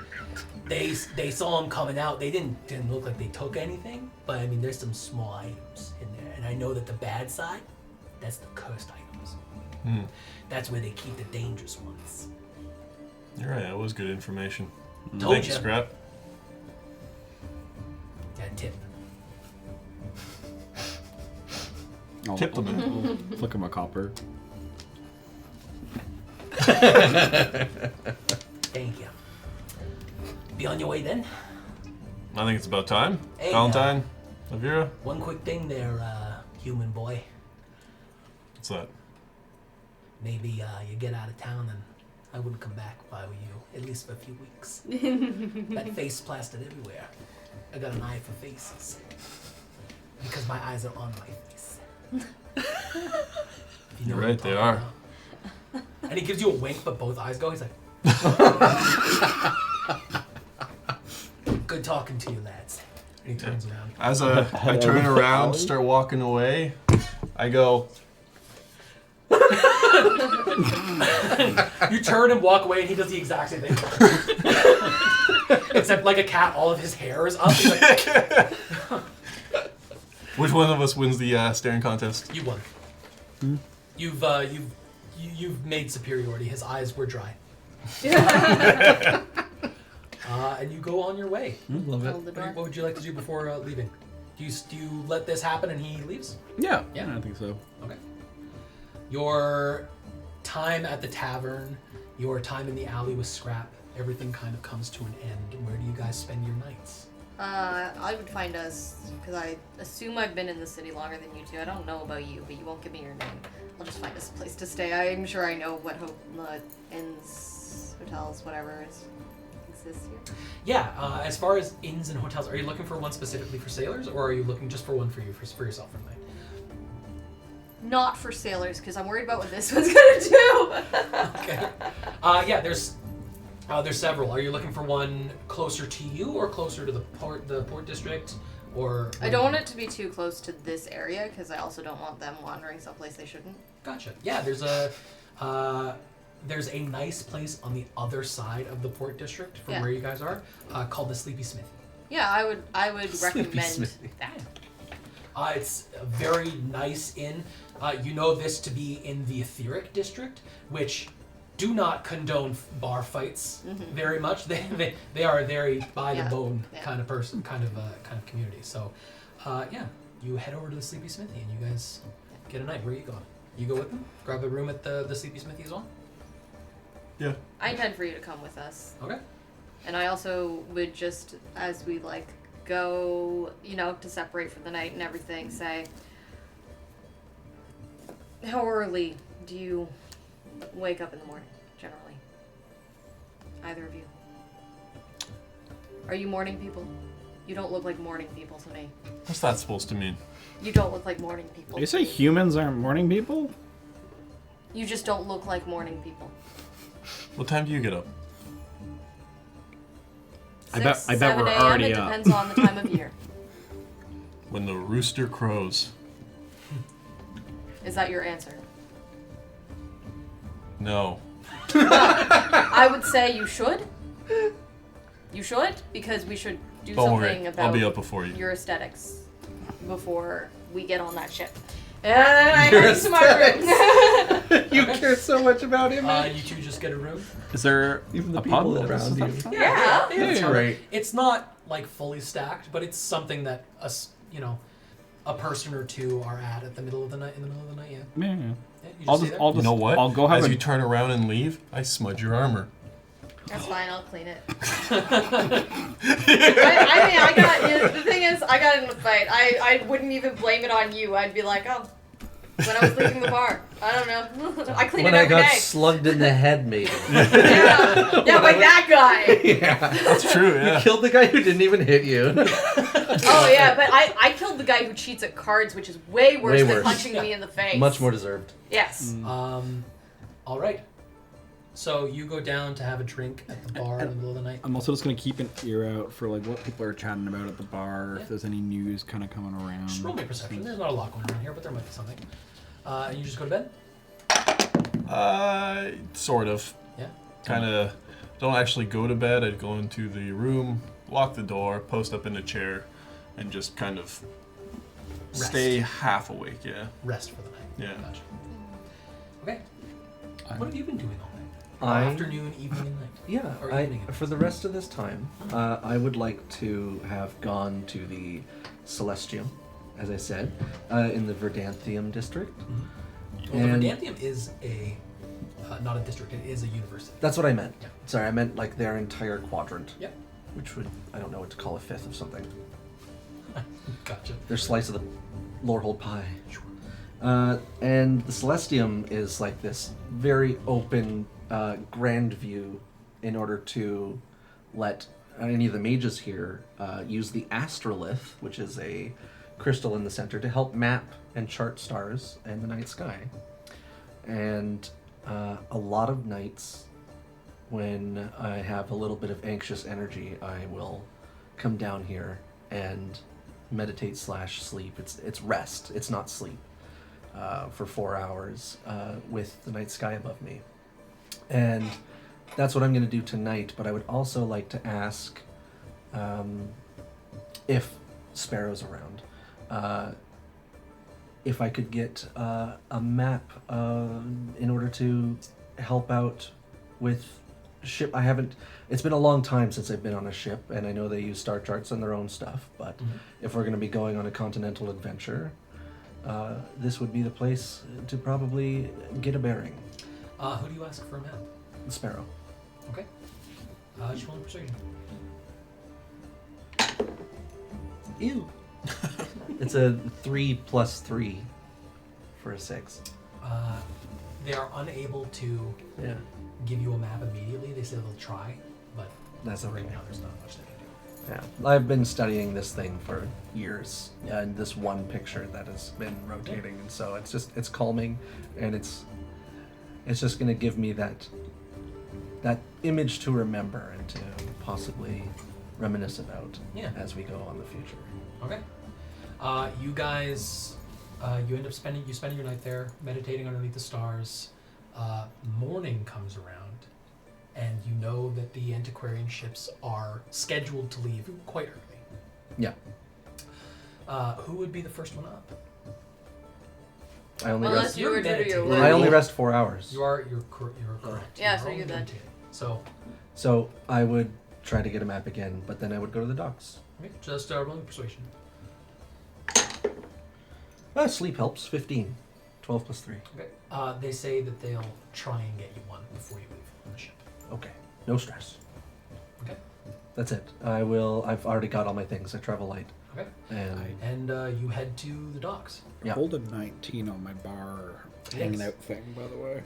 they saw him coming out. They didn't look like they took anything, but I mean, there's some small items in there, and I know that the bad side, that's the cursed items. That's where they keep the dangerous ones. You're right. That was good information. Told Thank you, ya. Scrap. That tip. I'll- Tip them in. I'll flick him a copper. Thank you. Be on your way then. I think it's about time. Hey, Valentine, Avira, One quick thing there, human boy. what's that? Maybe you get out of town and I wouldn't come back if I were you, at least for a few weeks. That face plastered everywhere. I got an eye for faces. Because my eyes are on my face. If you know You're what I'm right, they talking are. about. And he gives you a wink, but both eyes go. He's like, good talking to you, lads. And he turns around. As I turn around, start walking away, I go, You turn and walk away, and he does the exact same thing. Except, like a cat, all of his hair is up. He's like, which one of us wins the staring contest? you won. You've made superiority. His eyes were dry. And you go on your way. Love Hold the it. door. What would you like to do before leaving? Do you let this happen and he leaves? Yeah, Yeah. I think so. Okay. Your time at the tavern, your time in the alley with Scrap, everything kind of comes to an end. Where do you guys spend your nights? I would find us, because I assume I've been in the city longer than you two. I don't know about you, but you won't give me your name. I'll just find us a place to stay. I'm sure I know what inns, hotels, whatever is exists here? Yeah, as far as inns and hotels, are you looking for one specifically for sailors, or are you looking just for one for you, for yourself for the night? Not for sailors, because I'm worried about what this one's gonna do. Okay. Yeah, there's several. Are you looking for one closer to you or closer to the port district, or? I don't want it to be too close to this area, because I also don't want them wandering someplace they shouldn't. Gotcha. Yeah, there's a nice place on the other side of the port district from where you guys are, called the Sleepy Smithy. Yeah, I would recommend that. It's a very nice inn. You know this to be in the etheric district, which do not condone bar fights very much. They are a very by the bone kind of person, kind of community. So, you head over to the Sleepy Smithy and you guys get a night. Where are you going? You go with them? Grab a room at the Sleepy Smithy as well? Yeah. I intend for you to come with us. Okay. And I also would just, as we go, to separate for the night and everything, say, how early do you wake up in the morning, generally? Either of you. Are you morning people? You don't look like morning people to me. What's that supposed to mean? You don't look like morning people. You say humans aren't morning people? You just don't look like morning people. What time do you get up? I bet 7 we're a.m., already it up. depends on the time of year. When the rooster crows. Is that your answer? No. I would say you should. You should, because we should do Don't something worry, about I'll be up before you. your aesthetics before we get on that ship. And then I head to my room. You care so much about him. You two just get a room? Is there Even the a people pub around you. Yeah. It's You're right. It's not like fully stacked, but it's something that a person or two are at the middle of the night. In the middle of the night, yeah. Yeah. Yeah, you just I'll stay just, there? I'll You just, know what? I'll go have As a you turn around and leave, I smudge your armor. That's fine. I'll clean it. The thing is, I got in a fight. I wouldn't even blame it on you. I'd be like, oh, when I was leaving the bar, I don't know. I clean When it I every got day. slugged in the head, maybe. Yeah, like that guy. Yeah. That's true, yeah. You killed the guy who didn't even hit you. Oh yeah, but I killed the guy who cheats at cards, which is way worse Way than worse. punching me in the face. Much more deserved. Yes. All right. So you go down to have a drink at the bar in the middle of the night. I'm also just gonna keep an ear out for what people are chatting about at the bar. Yeah. If there's any news kind of coming around. Just roll me perception. There's not a lot going on here, but there might be something. And you just go to bed? Sort of. Yeah. Kind of don't actually go to bed. I'd go into the room, lock the door, post up in a chair, and just kind of Rest. stay half awake, yeah. Rest for the night. Yeah. Gotcha. Okay. What have you been doing all night? I- Afternoon, evening, and night? Yeah, Or evening. for the rest of this time, I would like to have gone to the Celestium, as I said, in the Verdanthium district. Well, the And- Verdanthium is not a district, it is a university. That's what I meant. Yeah. Sorry, I meant like their entire quadrant, Yep. which would, I don't know what to call a fifth of something. Gotcha. Their slice of the Lorehold pie. And the Celestium is like this very open, grand view in order to let any of the mages here use the astrolith, which is a crystal in the center, to help map and chart stars and the night sky. And a lot of nights when I have a little bit of anxious energy, I will come down here and meditate / sleep. It's rest. It's not sleep. For 4 hours with the night sky above me. And that's what I'm going to do tonight, but I would also like to ask if Sparrow's around, if I could get a map in order to help out with ship. It's been a long time since I've been on a ship, and I know they use star charts and their own stuff, but if we're going to be going on a continental adventure, this would be the place to probably get a bearing. Who do you ask for a map? Sparrow. Okay. Just roll persuasion. Ew. It's a 3 + 3 for a 6. They are unable to Yeah. give you a map immediately. They say they'll try, but That's okay. Right now, there's not much they can do. Yeah, I've been studying this thing for years, and this one picture that has been rotating, and so it's calming, and it's just gonna give me that image to remember and to possibly reminisce about as we go on the future. Okay. You guys, you end up spending your night there, meditating underneath the stars. Morning comes around, and you know that the antiquarian ships are scheduled to leave quite early. Yeah. Who would be the first one up? I only Unless rest. you were to do your meditating. work. I only rest 4 hours. You're correct. Yeah, You're so only you're good. meditating. So, So I would try to get a map again, but then I would go to the docks. okay, just rolling persuasion. Sleep helps. 15. 12 plus 3. Okay. They say that they'll try and get you one before you leave on the ship. Okay. No stress. Okay. That's it. I've already got all my things. I travel light. Okay. And And you head to the docks. yeah. Hold a 19 on my bar hanging out thing, by the way.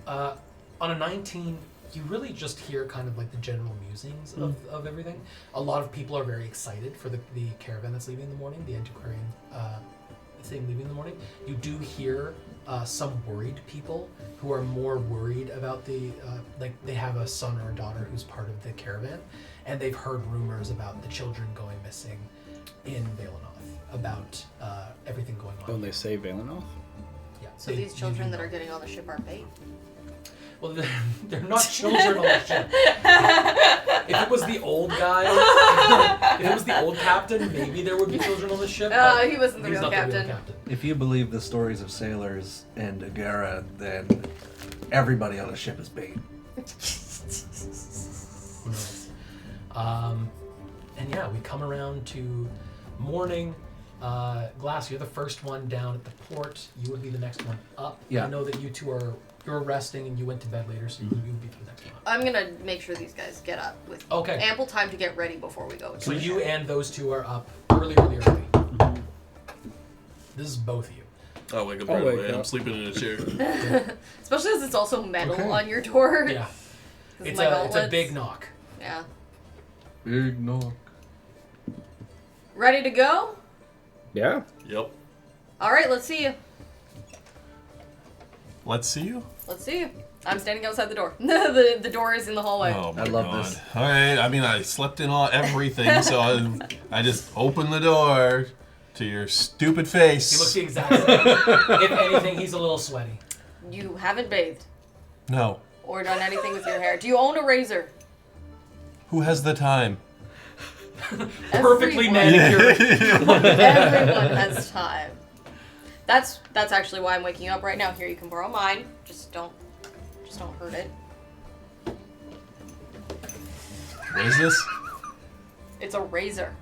On a 19, you really just hear kind of like the general musings of everything. A lot of people are very excited for the caravan that's leaving in the morning, the antiquarian thing leaving in the morning. You do hear some worried people who are more worried about like they have a son or a daughter who's part of the caravan, and they've heard rumors about the children going missing in Veilfall, about everything going on. Oh, they say Vailanoth? Yeah. So these children that are getting on the ship are bait? Well, they're not children on the ship. If it was the old guy, if it was the old captain, maybe there would be children on the ship. He wasn't the he's real not captain. the real captain. If you believe the stories of sailors and Agara, then everybody on a ship is bait. Who knows? And yeah, we come around to morning. Glass, you're the first one down at the port. You would be the next one up. Yeah. I know that you two you're resting and you went to bed later, so you would be the next one up. I'm gonna make sure these guys get up with Okay. ample time to get ready before we go. So to the you ship. and those two are up early. This is both of you. I'll wake up I'll right wake away. I'm up. sleeping in a chair. Especially as it's also metal Okay. on your door. Yeah. This is It's my a gauntlets. big knock. Yeah. Big knock. Ready to go? Yeah. Yep. All right, let's see you. Let's see you. Let's see you. I'm standing outside the door. the door is in the hallway. Oh my I love god. this. All right. I mean, I slept in everything, so I just opened the door to your stupid He face. looks the exact same. If anything, he's a little sweaty. You haven't bathed No. or done anything with your hair. Do you own a razor? Who has the time? Perfectly Everyone. manicured. Everyone has time. That's actually why I'm waking you up right now. Here, you can borrow mine. Just don't hurt it. What is this? It's a razor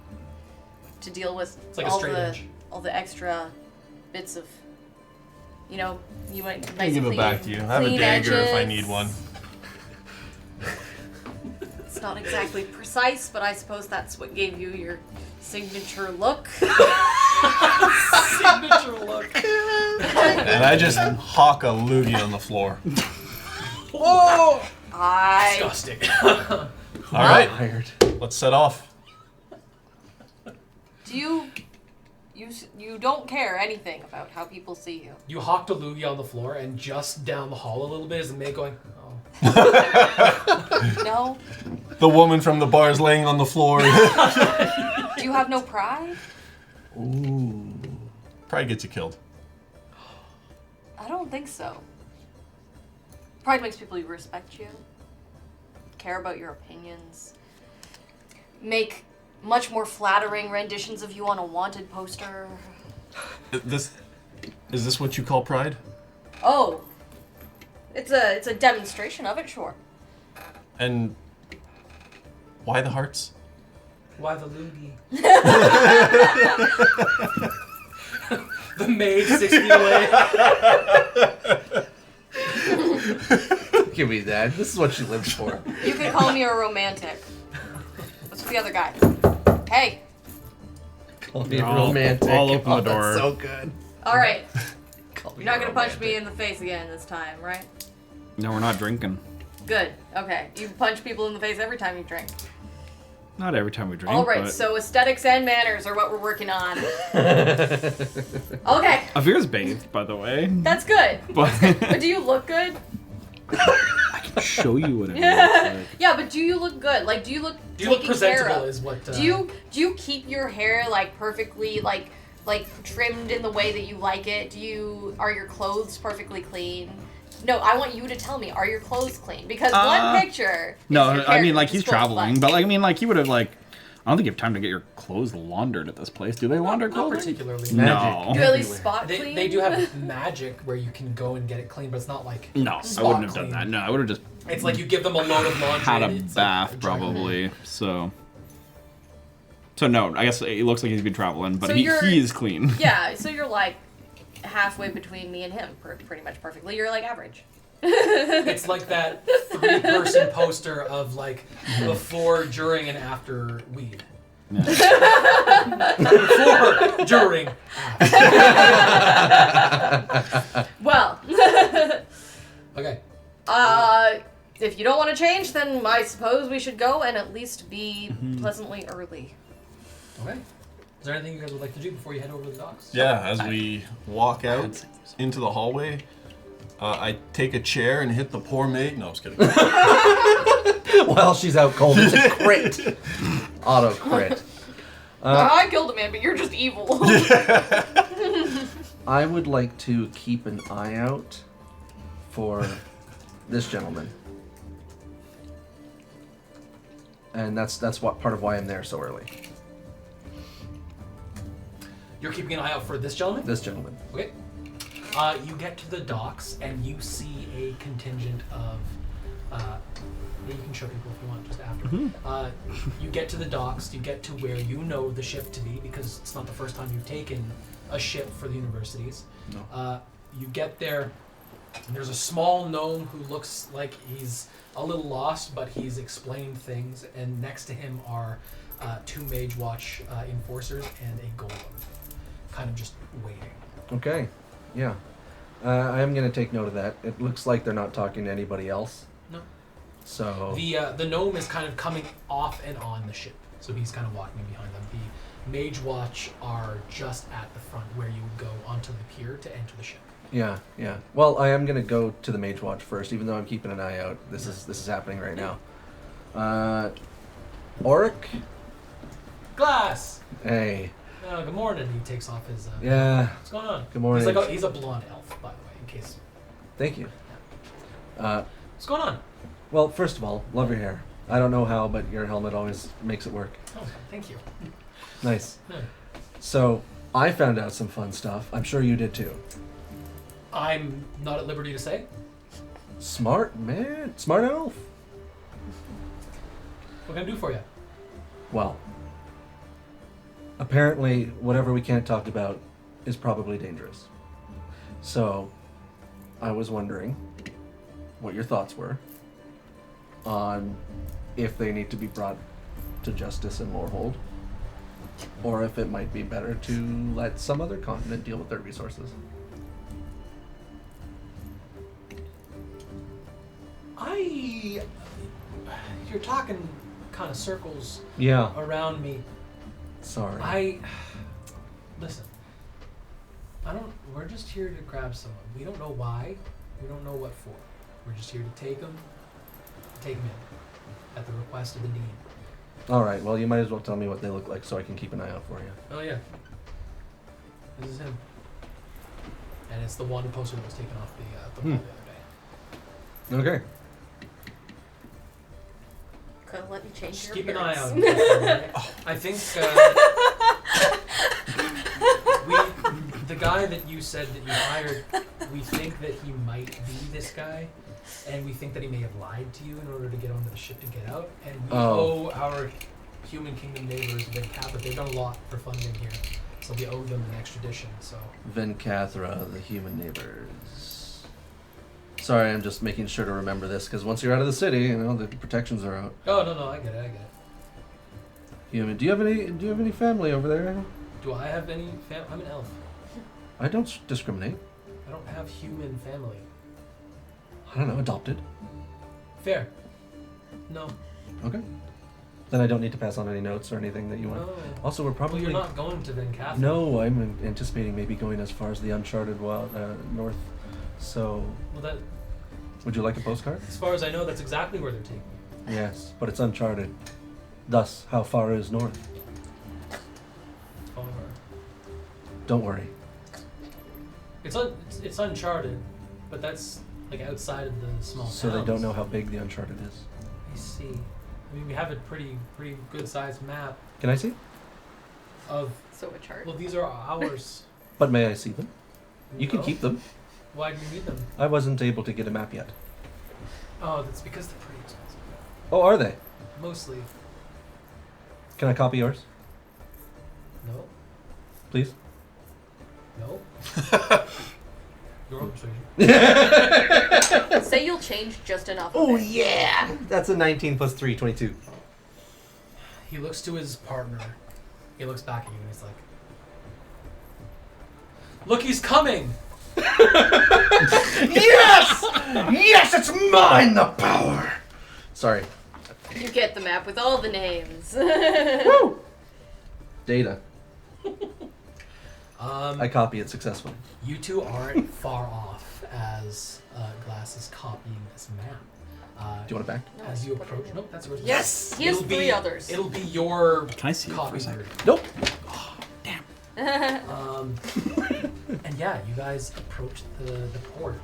to deal with It's like a all straight the edge. all the extra bits of, you might I'll give it back to you. I have a clean dagger if I edges. need one. It's not exactly precise, but I suppose that's what gave you your signature look. Signature look. And I just hawk a loogie on the floor. Whoa! I Disgusting. All right, Hired. let's set off. do you don't care anything about how people see you. You hawked a loogie on the floor, and just down the hall a little bit is the maid going, oh. No? The woman from the bar is laying on the floor. Do you have no pride? Ooh. Pride gets you killed. I don't think so. Pride makes people respect you, care about your opinions, make much more flattering renditions of you on a wanted poster. Is this what you call pride? Oh, it's a demonstration of it, sure. And why the hearts? Why the loogie? The maid 6 feet away. Give me that. This is what she lives for. You can call me a romantic. What's with the other guy? Hey. Call me I'll- romantic. I'll open the Oh, that's door. so good. All right. Call me You're not gonna punch romantic. me in the face again this time, right? No, we're not drinking. Good. Okay. You punch people in the face every time you drink. Not every time we drink. All right, but so aesthetics and manners are what we're working on. Okay, Avir's bathed, by the way. that's good. But But do you look good? I can show you what it looks like. Yeah, but do you look good? Like, do you look Do you look taken care presentable? of? Is what? Do you keep your hair like perfectly like trimmed in the way that you like it? Are your clothes perfectly clean? No, I want you to tell me, are your clothes clean? Because one picture. No, is your I mean, character like, he's just full of traveling, butt. but, like, I mean, like, he would have, like, I don't think you have time to get your clothes laundered at this place. Do they launder Not clothing? particularly. No. You at least Everywhere. spot They, clean. they do have magic where you can go and get it clean, but it's not like No, I spot wouldn't have clean. done that. No, I would have just It's like you give them a load of laundry. had a and it's bath, like dry clean. probably. So no, I guess it looks like he's been traveling, but So he you're- is clean. Yeah, so you're like halfway between me and him, pretty much perfectly. You're like average. It's like that 3-person poster of like before, during, and after weed. Yeah. Before, during, after. Well, Okay. if you don't want to change, then I suppose we should go and at least be pleasantly early. Okay. Is there anything you guys would like to do before you head over to the docks? Yeah, as we walk out into the hallway, I take a chair and hit the poor maid. No, I was kidding. While she's out cold, it's a crit. Auto crit. I killed a man, but you're just evil. I would like to keep an eye out for this gentleman. And that's what part of why I'm there so early. You're keeping an eye out for this gentleman? This gentleman. Okay. You get to the docks and you see a contingent of. You can show people if you want just after. You get to the docks. You get to where you know the ship to be because it's not the first time you've taken a ship for the universities. No. You get there. And there's a small gnome who looks like he's a little lost, but he's explained things. And next to him are 2 Mage Watch enforcers and a golem, kind of just waiting. Okay. Yeah. I am going to take note of that. It looks like they're not talking to anybody else. No. So. The gnome is kind of coming off and on the ship, so he's kind of walking behind them. The Mage Watch are just at the front where you would go onto the pier to enter the ship. Yeah, yeah. Well, I am gonna go to the Mage Watch first, even though I'm keeping an eye out. This is happening right now. Auric. Glass. Hey. Good morning. He takes off his. Yeah. What's going on? Good morning. He's a blonde elf, by the way, in case. Thank you. What's going on? Well, first of all, love your hair. I don't know how, but your helmet always makes it work. Oh, thank you. Nice. Yeah. So I found out some fun stuff. I'm sure you did too. I'm not at liberty to say. Smart man, smart elf. What can I do for you? Well, apparently, whatever we can't talk about is probably dangerous. So, I was wondering what your thoughts were on if they need to be brought to justice in Lorehold, or if it might be better to let some other continent deal with their resources. You're talking kind of circles Yeah. around me. Sorry. Listen. We're just here to grab someone. We don't know why. We don't know what for. We're just here to take them in at the request of the dean. All right. Well, you might as well tell me what they look like so I can keep an eye out for you. Oh yeah. This is him. And it's the one poster that was taken off the wall the other day. Okay. Could have let you change Just your keep an eye out. appearance. I think the guy that you said that you hired, we think that he might be this guy, and we think that he may have lied to you in order to get onto the ship to get out. And we owe our human kingdom neighbors, Veilfall, they've done a lot for funding here, so we owe them an extradition. So Vencathra, the human neighbors. Sorry, I'm just making sure to remember this because once you're out of the city, you know the protections are out. no, I get it. Human. Do you have any family over there? Do I have any I'm an elf. I don't discriminate. I don't have human family. I don't know. Adopted. Fair. No. Okay. Then I don't need to pass on any notes or anything that you want. No. Also, we're Well, probably... you're not going to Van Cath. No, I'm anticipating maybe going as far as the uncharted wild north. So, Well, that, would you like a postcard? as far as I know, that's exactly where they're taking you. Yes, but it's uncharted. Thus, how far is north? Far. Don't worry. It's uncharted, but that's like outside of the small So they towns. don't know how big the uncharted is. I see. I mean, we have a pretty good sized map Can I see? of. So a chart. Well, these are ours. But may I see them? You can No? keep them. Why do you need them? I wasn't able to get a map yet. Oh, that's because they're pretty expensive. Oh, are they? Mostly. Can I copy yours, No. please? No. Your own persuasion. Say you'll change just enough. of Oh it. yeah! That's a 19 plus 3, 22. He looks to his partner. He looks back at you and he's like, "Look, he's coming!" Yes! Yes, it's mine, the power! Sorry. You get the map with all the names. Woo! Data. I copy it successfully. You two aren't far off as Glass is copying this map. Do you want it back? As you approach, nope, that's original. Yes! He has It'll 3 be- others. It'll be your Can I see it for copy a second? version. Nope. And yeah, you guys approach the port,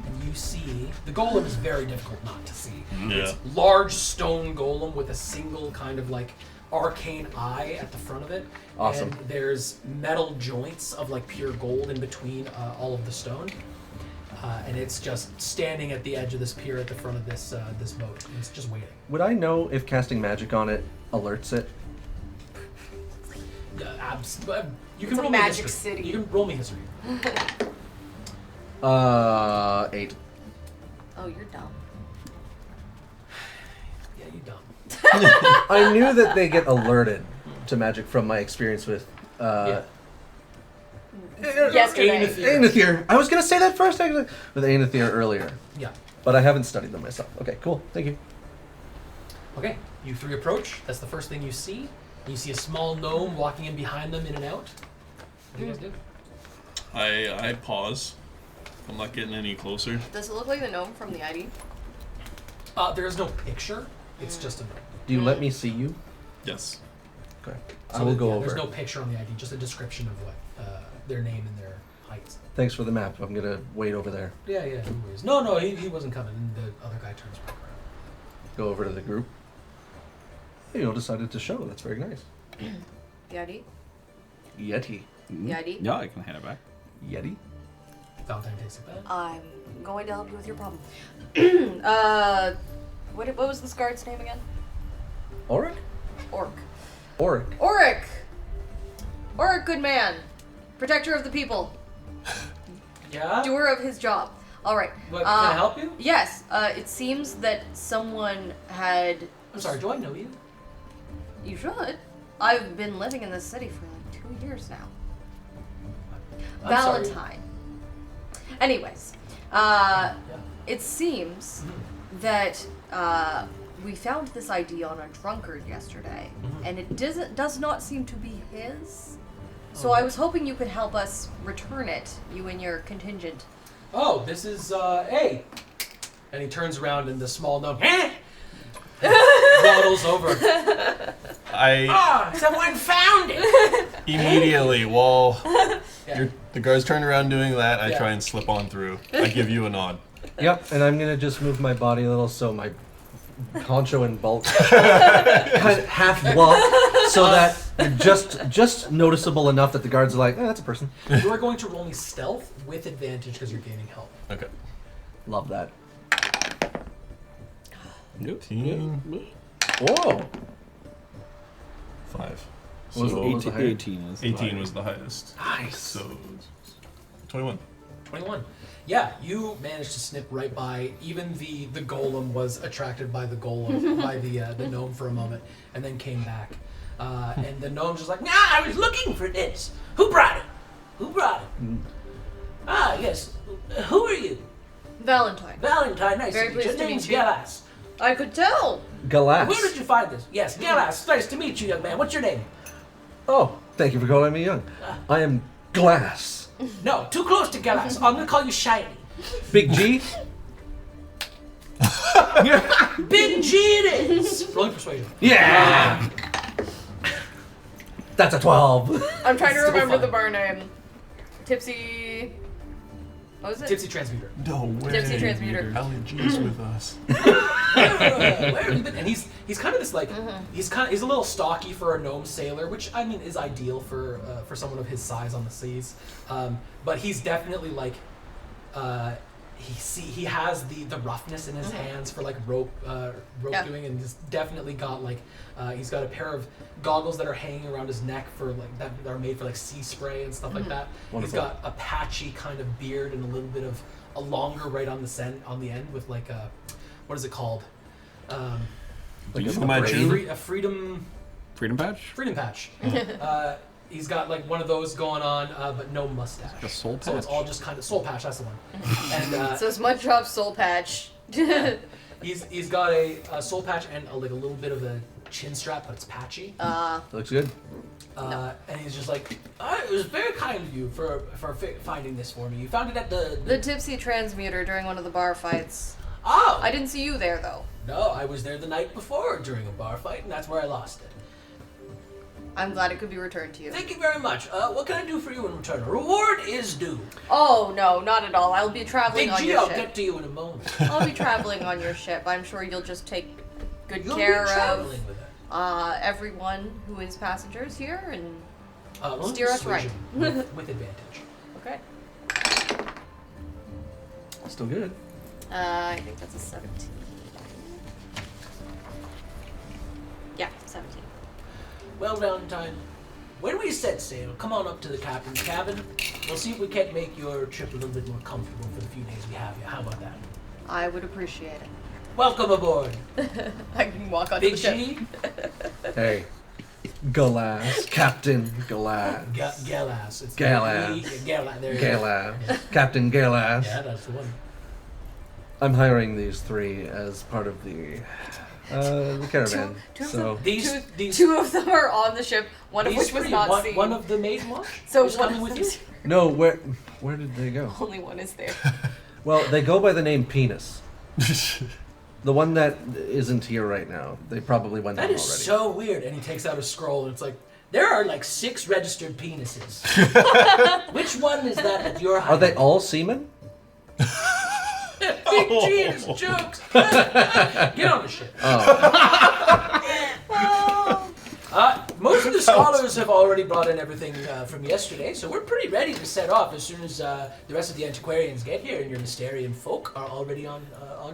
and you see the golem is very difficult not to see. It's large stone golem with a single kind of like arcane eye at the front of it. Awesome. And there's metal joints of like pure gold in between all of the stone. And it's just standing at the edge of this pier at the front of this this boat. And it's just waiting. Would I know if casting magic on it alerts it? Yeah, you It's can a roll magic me history. city. You can roll me history. 8. Oh, you're dumb. Yeah, you dumb. I knew that they get alerted to magic from my experience with Yesterday. Aenithir. I was gonna say that first, actually, with Aenithir earlier, Yeah. but I haven't studied them myself. Okay, cool. Thank you. Okay, you 3 approach. That's the first thing you see. You see a small gnome walking in behind them, in and out. What do you guys do? I pause. I'm not getting any closer. Does it look like the gnome from the ID? There is no picture. It's just a gnome. Do you let me see you? Yes. Okay. So I will go yeah, over. There's no picture on the ID, just a description of what their name and their heights. Thanks for the map. I'm gonna wait over there. Yeah, no worries. No, he wasn't coming. And the other guy turns back around. Go over to the group. Hey, you all decided to show. That's very nice. The ID? Yeti. The ID? Yeah, I can hand it back. Yeti. Valentine takes it back. I'm going to help you with your problem. What was this guard's name again? Auric? Orc. Auric. Auric! Auric, good man. Protector of the people. Yeah. Doer of his job. Alright. What, can I help you? Yes. It seems that someone had... I'm sorry. Do I know you? You should. I've been living in this city for like 2 years now. I'm sorry. Valentine. Anyways, it seems that we found this ID on a drunkard yesterday, and it does not seem to be his. So I was hoping you could help us return it, you and your contingent. Oh, this is hey. And he turns around and the small gnome waddles over. Someone found it. Immediately, while Yeah. the guards turn around doing that, I Yeah. try and slip on through. I give you a nod. Yep, and I'm gonna just move my body a little so my honcho and bulk kind of half walk so that you're just noticeable enough that the guards are like, that's a person. You are going to roll me stealth with advantage because you're gaining help. Okay. Love that. 18. Whoa. 5. What was So the- what was the 18, higher? 18 is 18 was the highest. Nice. So 21. 21. Yeah, you managed to snip right by. Even the golem was attracted by the golem, by the gnome for a moment, and then came back. And the gnome's just like, nah, I was looking for this. Who brought it? Who brought it? Ah, yes. Who are you? Valentine. Valentine, nice Very to meet you. pleased to Name's meet you. Galas. I could tell. Galas. Where did you find this? Yes, Galas. Nice to meet you, young man. What's your name? Oh, thank you for calling me young. I am Glass. No, too close to Galas. I'm gonna call you Shiny. Big G? Big G it is! Rolling persuasion. Yeah! That's a 12. I'm trying to Still remember fun. the bar name. Tipsy. What was it? Tipsy Transmuter. No way. Tipsy Transmuter. LG's with us. Where have you been? And he's kind of this like he's a little stocky for a gnome sailor, which I mean is ideal for someone of his size on the seas. But he's definitely like he has the roughness in his hands for like rope doing, and he's definitely got like he's got a pair of goggles that are hanging around his neck for like that are made for like sea spray and stuff like that. Wonderful. He's got a patchy kind of beard and a little bit of a longer right on the end with like a what is it called? Like Fu a Manchu? A freedom Patch? patch. He's got like one of those going on, but no mustache. a soul So it's patch. all just kind of soul patch. That's the one. And So it's Mud Drop's soul patch. he's got a soul patch and a little bit of a chin strap, but it's patchy. Looks good. And he's just like, it was very kind of you for finding this for me. You found it at The Tipsy Transmuter during one of the bar fights. Oh! I didn't see you there though. No, I was there the night before during a bar fight, and that's where I lost it. I'm glad it could be returned to you. Thank you very much. What can I do for you in return? A reward is due. Oh no, not at all. I'll be traveling Big on G, your I'll ship. get to you in a moment. I'll be traveling on your ship. I'm sure you'll just take good You'll care be of traveling with it. everyone who is passengers here and Roll steer us right. persuasion with advantage. okay. Still good. I think that's a 17. Yeah, 17. Well, Valentine, when we set sail, come on up to the captain's cabin. We'll see if we can't make your trip a little bit more comfortable for the few days we have here. How about that? I would appreciate it. Welcome aboard, I can walk onto Big the ship. G. Hey. Galas. Captain Galas. Galas. It's Galas. Galas. There you go. Galas. Captain Galas. Yeah, that's the one. I'm hiring these three as part of the caravan. Two of So These Two of them are on the ship, one of these which was three, not one, seen. one of the maids watch. so Who's one coming of with them's you? no, where did they go? only one is there. Well, they go by the name Penis. The one that isn't here right now. They probably went That home is already. so weird. And he takes out a scroll, and it's like there are like 6 registered penises. Which one is that at your height? Are they all seamen? Big G and his jokes. Get on the ship. Most of the scholars have already brought in everything from yesterday, so we're pretty ready to set off as soon as the rest of the antiquarians get here and your Mysterian folk are already on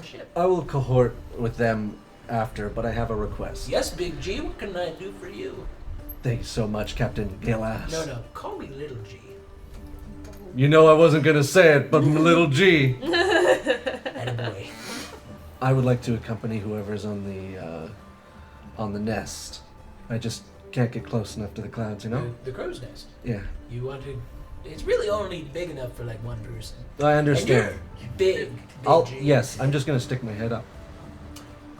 ship. I will cohort with them after, but I have a request. Yes, Big G, what can I do for you? Thank you so much, Captain Galas. No, call me Little G. You know I wasn't gonna say it, but little G. Attaboy. I would like to accompany whoever's on the nest. I just can't get close enough to the clouds, you know? The crow's nest. Yeah. You want to... It's really only big enough for like one person. I And understand. you're big, G. Yes, I'm just gonna stick my head up.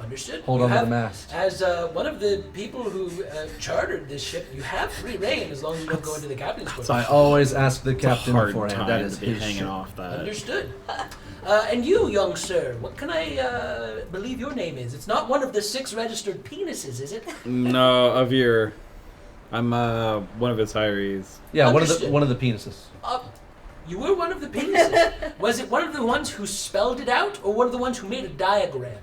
Understood. Hold You on to have- the mast. As one of the people who chartered this ship, you have free reign as long as you don't go into the captain's quarters. I always ask the It's a captain hard beforehand. time That is to be his hanging ship. off that. Understood. And you, young sir, what can I believe your name is? It's not one of the 6 registered penises, is it? No, Avir. I'm one of his hirees. Yeah, Understood. one of the penises. You were one of the penises. Was it one of the ones who spelled it out, or one of the ones who made a diagram?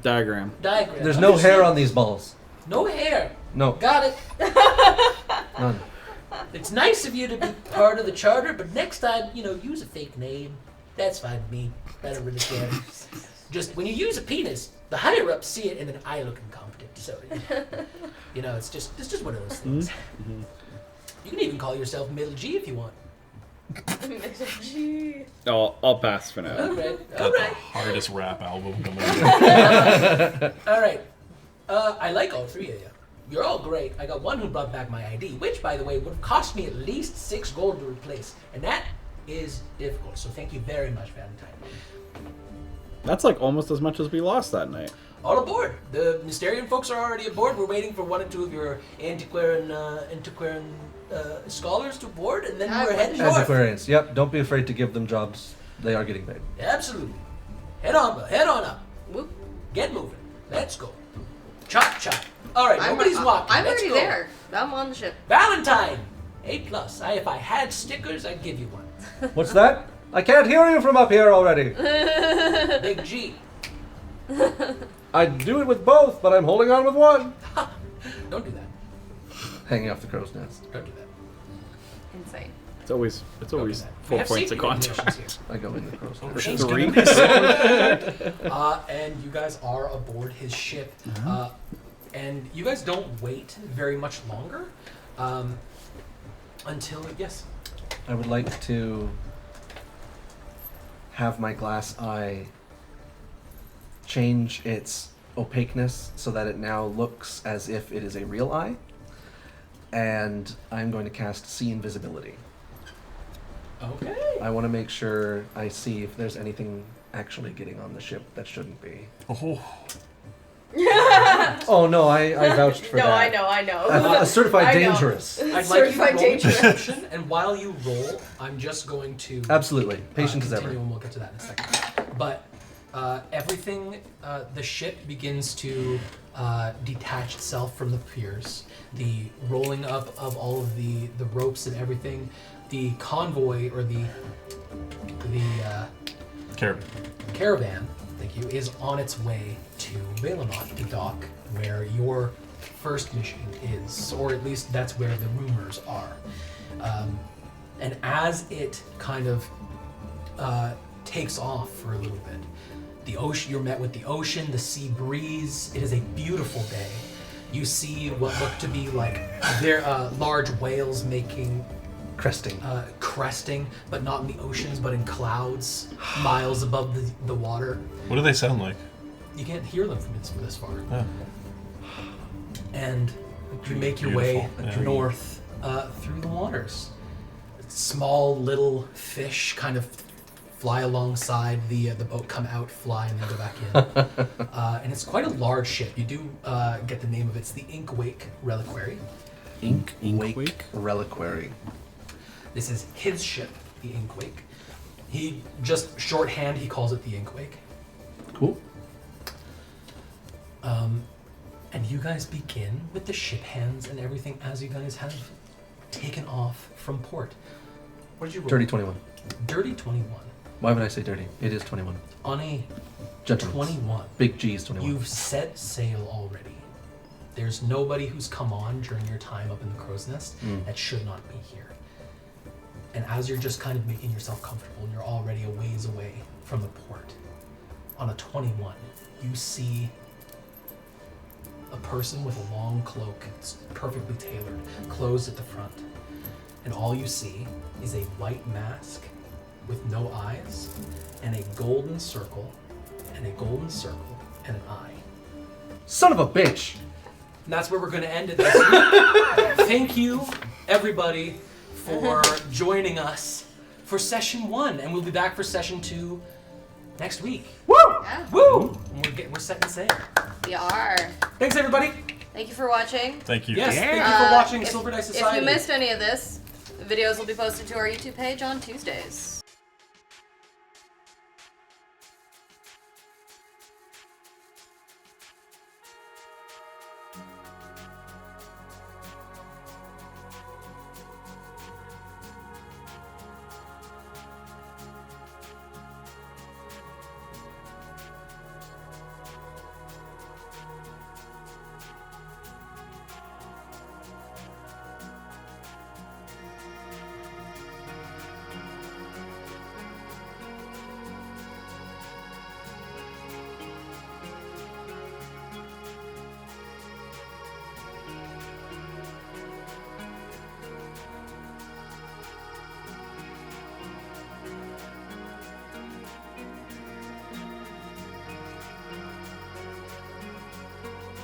Diagram. Diagram. There's no Understood. hair on these balls. No hair. No, Got it. none. It's nice of you to be part of the charter, but next time, use a fake name. That's fine with me. I don't really care. Just when you use a penis, the higher ups see it, and then I look incompetent. So, it's just one of those things. You can even call yourself Middle G if you want. I'll pass for now. All right. Got All the right. hardest rap album coming out. All right. I like all 3 of you. You're all great. I got one who brought back my ID, which, by the way, would have cost me at least 6 gold to replace, and that is difficult. So thank you very much, Valentine. That's like almost as much as we lost that night. all aboard. The Mysterian folks are already aboard. We're waiting for one or two of your antiquarian scholars to board, and then we're heading north. Antiquarians. Yep. Don't be afraid to give them jobs. They are getting paid. Absolutely. Head on up. Whoop. Get moving. Let's go. Chop, chop. All right, nobody's walking. I'm Let's already go. there. I'm on the ship. Valentine. A+. If I had stickers, I'd give you one. What's that? I can't hear you from up here already. Big G. I'd do it with both, but I'm holding on with one. Don't do that. Hanging off the crow's nest. Don't do that. Insane. It's always Don't do that. We 4 have points safety of regulations contact. I go in the crow's nest. She's Three. And you guys are aboard his ship. And you guys don't wait very much longer until, yes. I would like to have my glass eye change its opaqueness so that it now looks as if it is a real eye. And I'm going to cast See Invisibility. Okay. I want to make sure I see if there's anything actually getting on the ship that shouldn't be. Oh, Oh no, I vouched for No, that. I know. A certified I know. dangerous. I'd like you to Certified roll dangerous. perception, and while you roll, I'm just going to Absolutely. Patient as continue, ever. and we'll get to that in a second. But everything, the ship begins to detach itself from the piers. The rolling up of all of the ropes and everything. The convoy, or the Caravan. caravan, thank you, is on its way to Veilfall, the dock where your first mission is, or at least that's where the rumors are. And as it kind of takes off for a little bit, the ocean, you're met with the ocean, the sea breeze. It is a beautiful day. You see what look to be like large whales making cresting, but not in the oceans, but in clouds, miles above the water. What do they sound like? You can't hear them from this far. Oh. And you make your Beautiful. way Yeah. north through the waters. Small little fish kind of fly alongside the boat, come out, fly, and then go back in. And it's quite a large ship. You do get the name of it. It's the Inkwake Reliquary. Inkwake Reliquary. This is his ship, the Inkwake. He just shorthand, he calls it the Inkwake. Cool. And you guys begin with the ship hands and everything as you guys have taken off from port. What did you roll? Dirty 21. Dirty 21. Why would I say dirty? It is 21. On a Gentlemen. 21. Big G is 21. You've set sail already. There's nobody who's come on during your time up in the crow's nest that should not be here. And as you're just kind of making yourself comfortable, you're already a ways away from the port. On a 21, you see a person with a long cloak. It's perfectly tailored, closed at the front. And all you see is a white mask with no eyes, and a golden circle, and a golden circle, and an eye. Son of a bitch! And that's where we're going to end it this week. Thank you, everybody, for joining us for session 1, and we'll be back for session 2 next week. Woo! Yeah, Woo! And we're setting sail. we are. Thanks, everybody. Thank you for watching. Thank you. Yes, thank you for watching if- Silver Dice If Society. you missed any of this, the videos will be posted to our YouTube page on Tuesdays.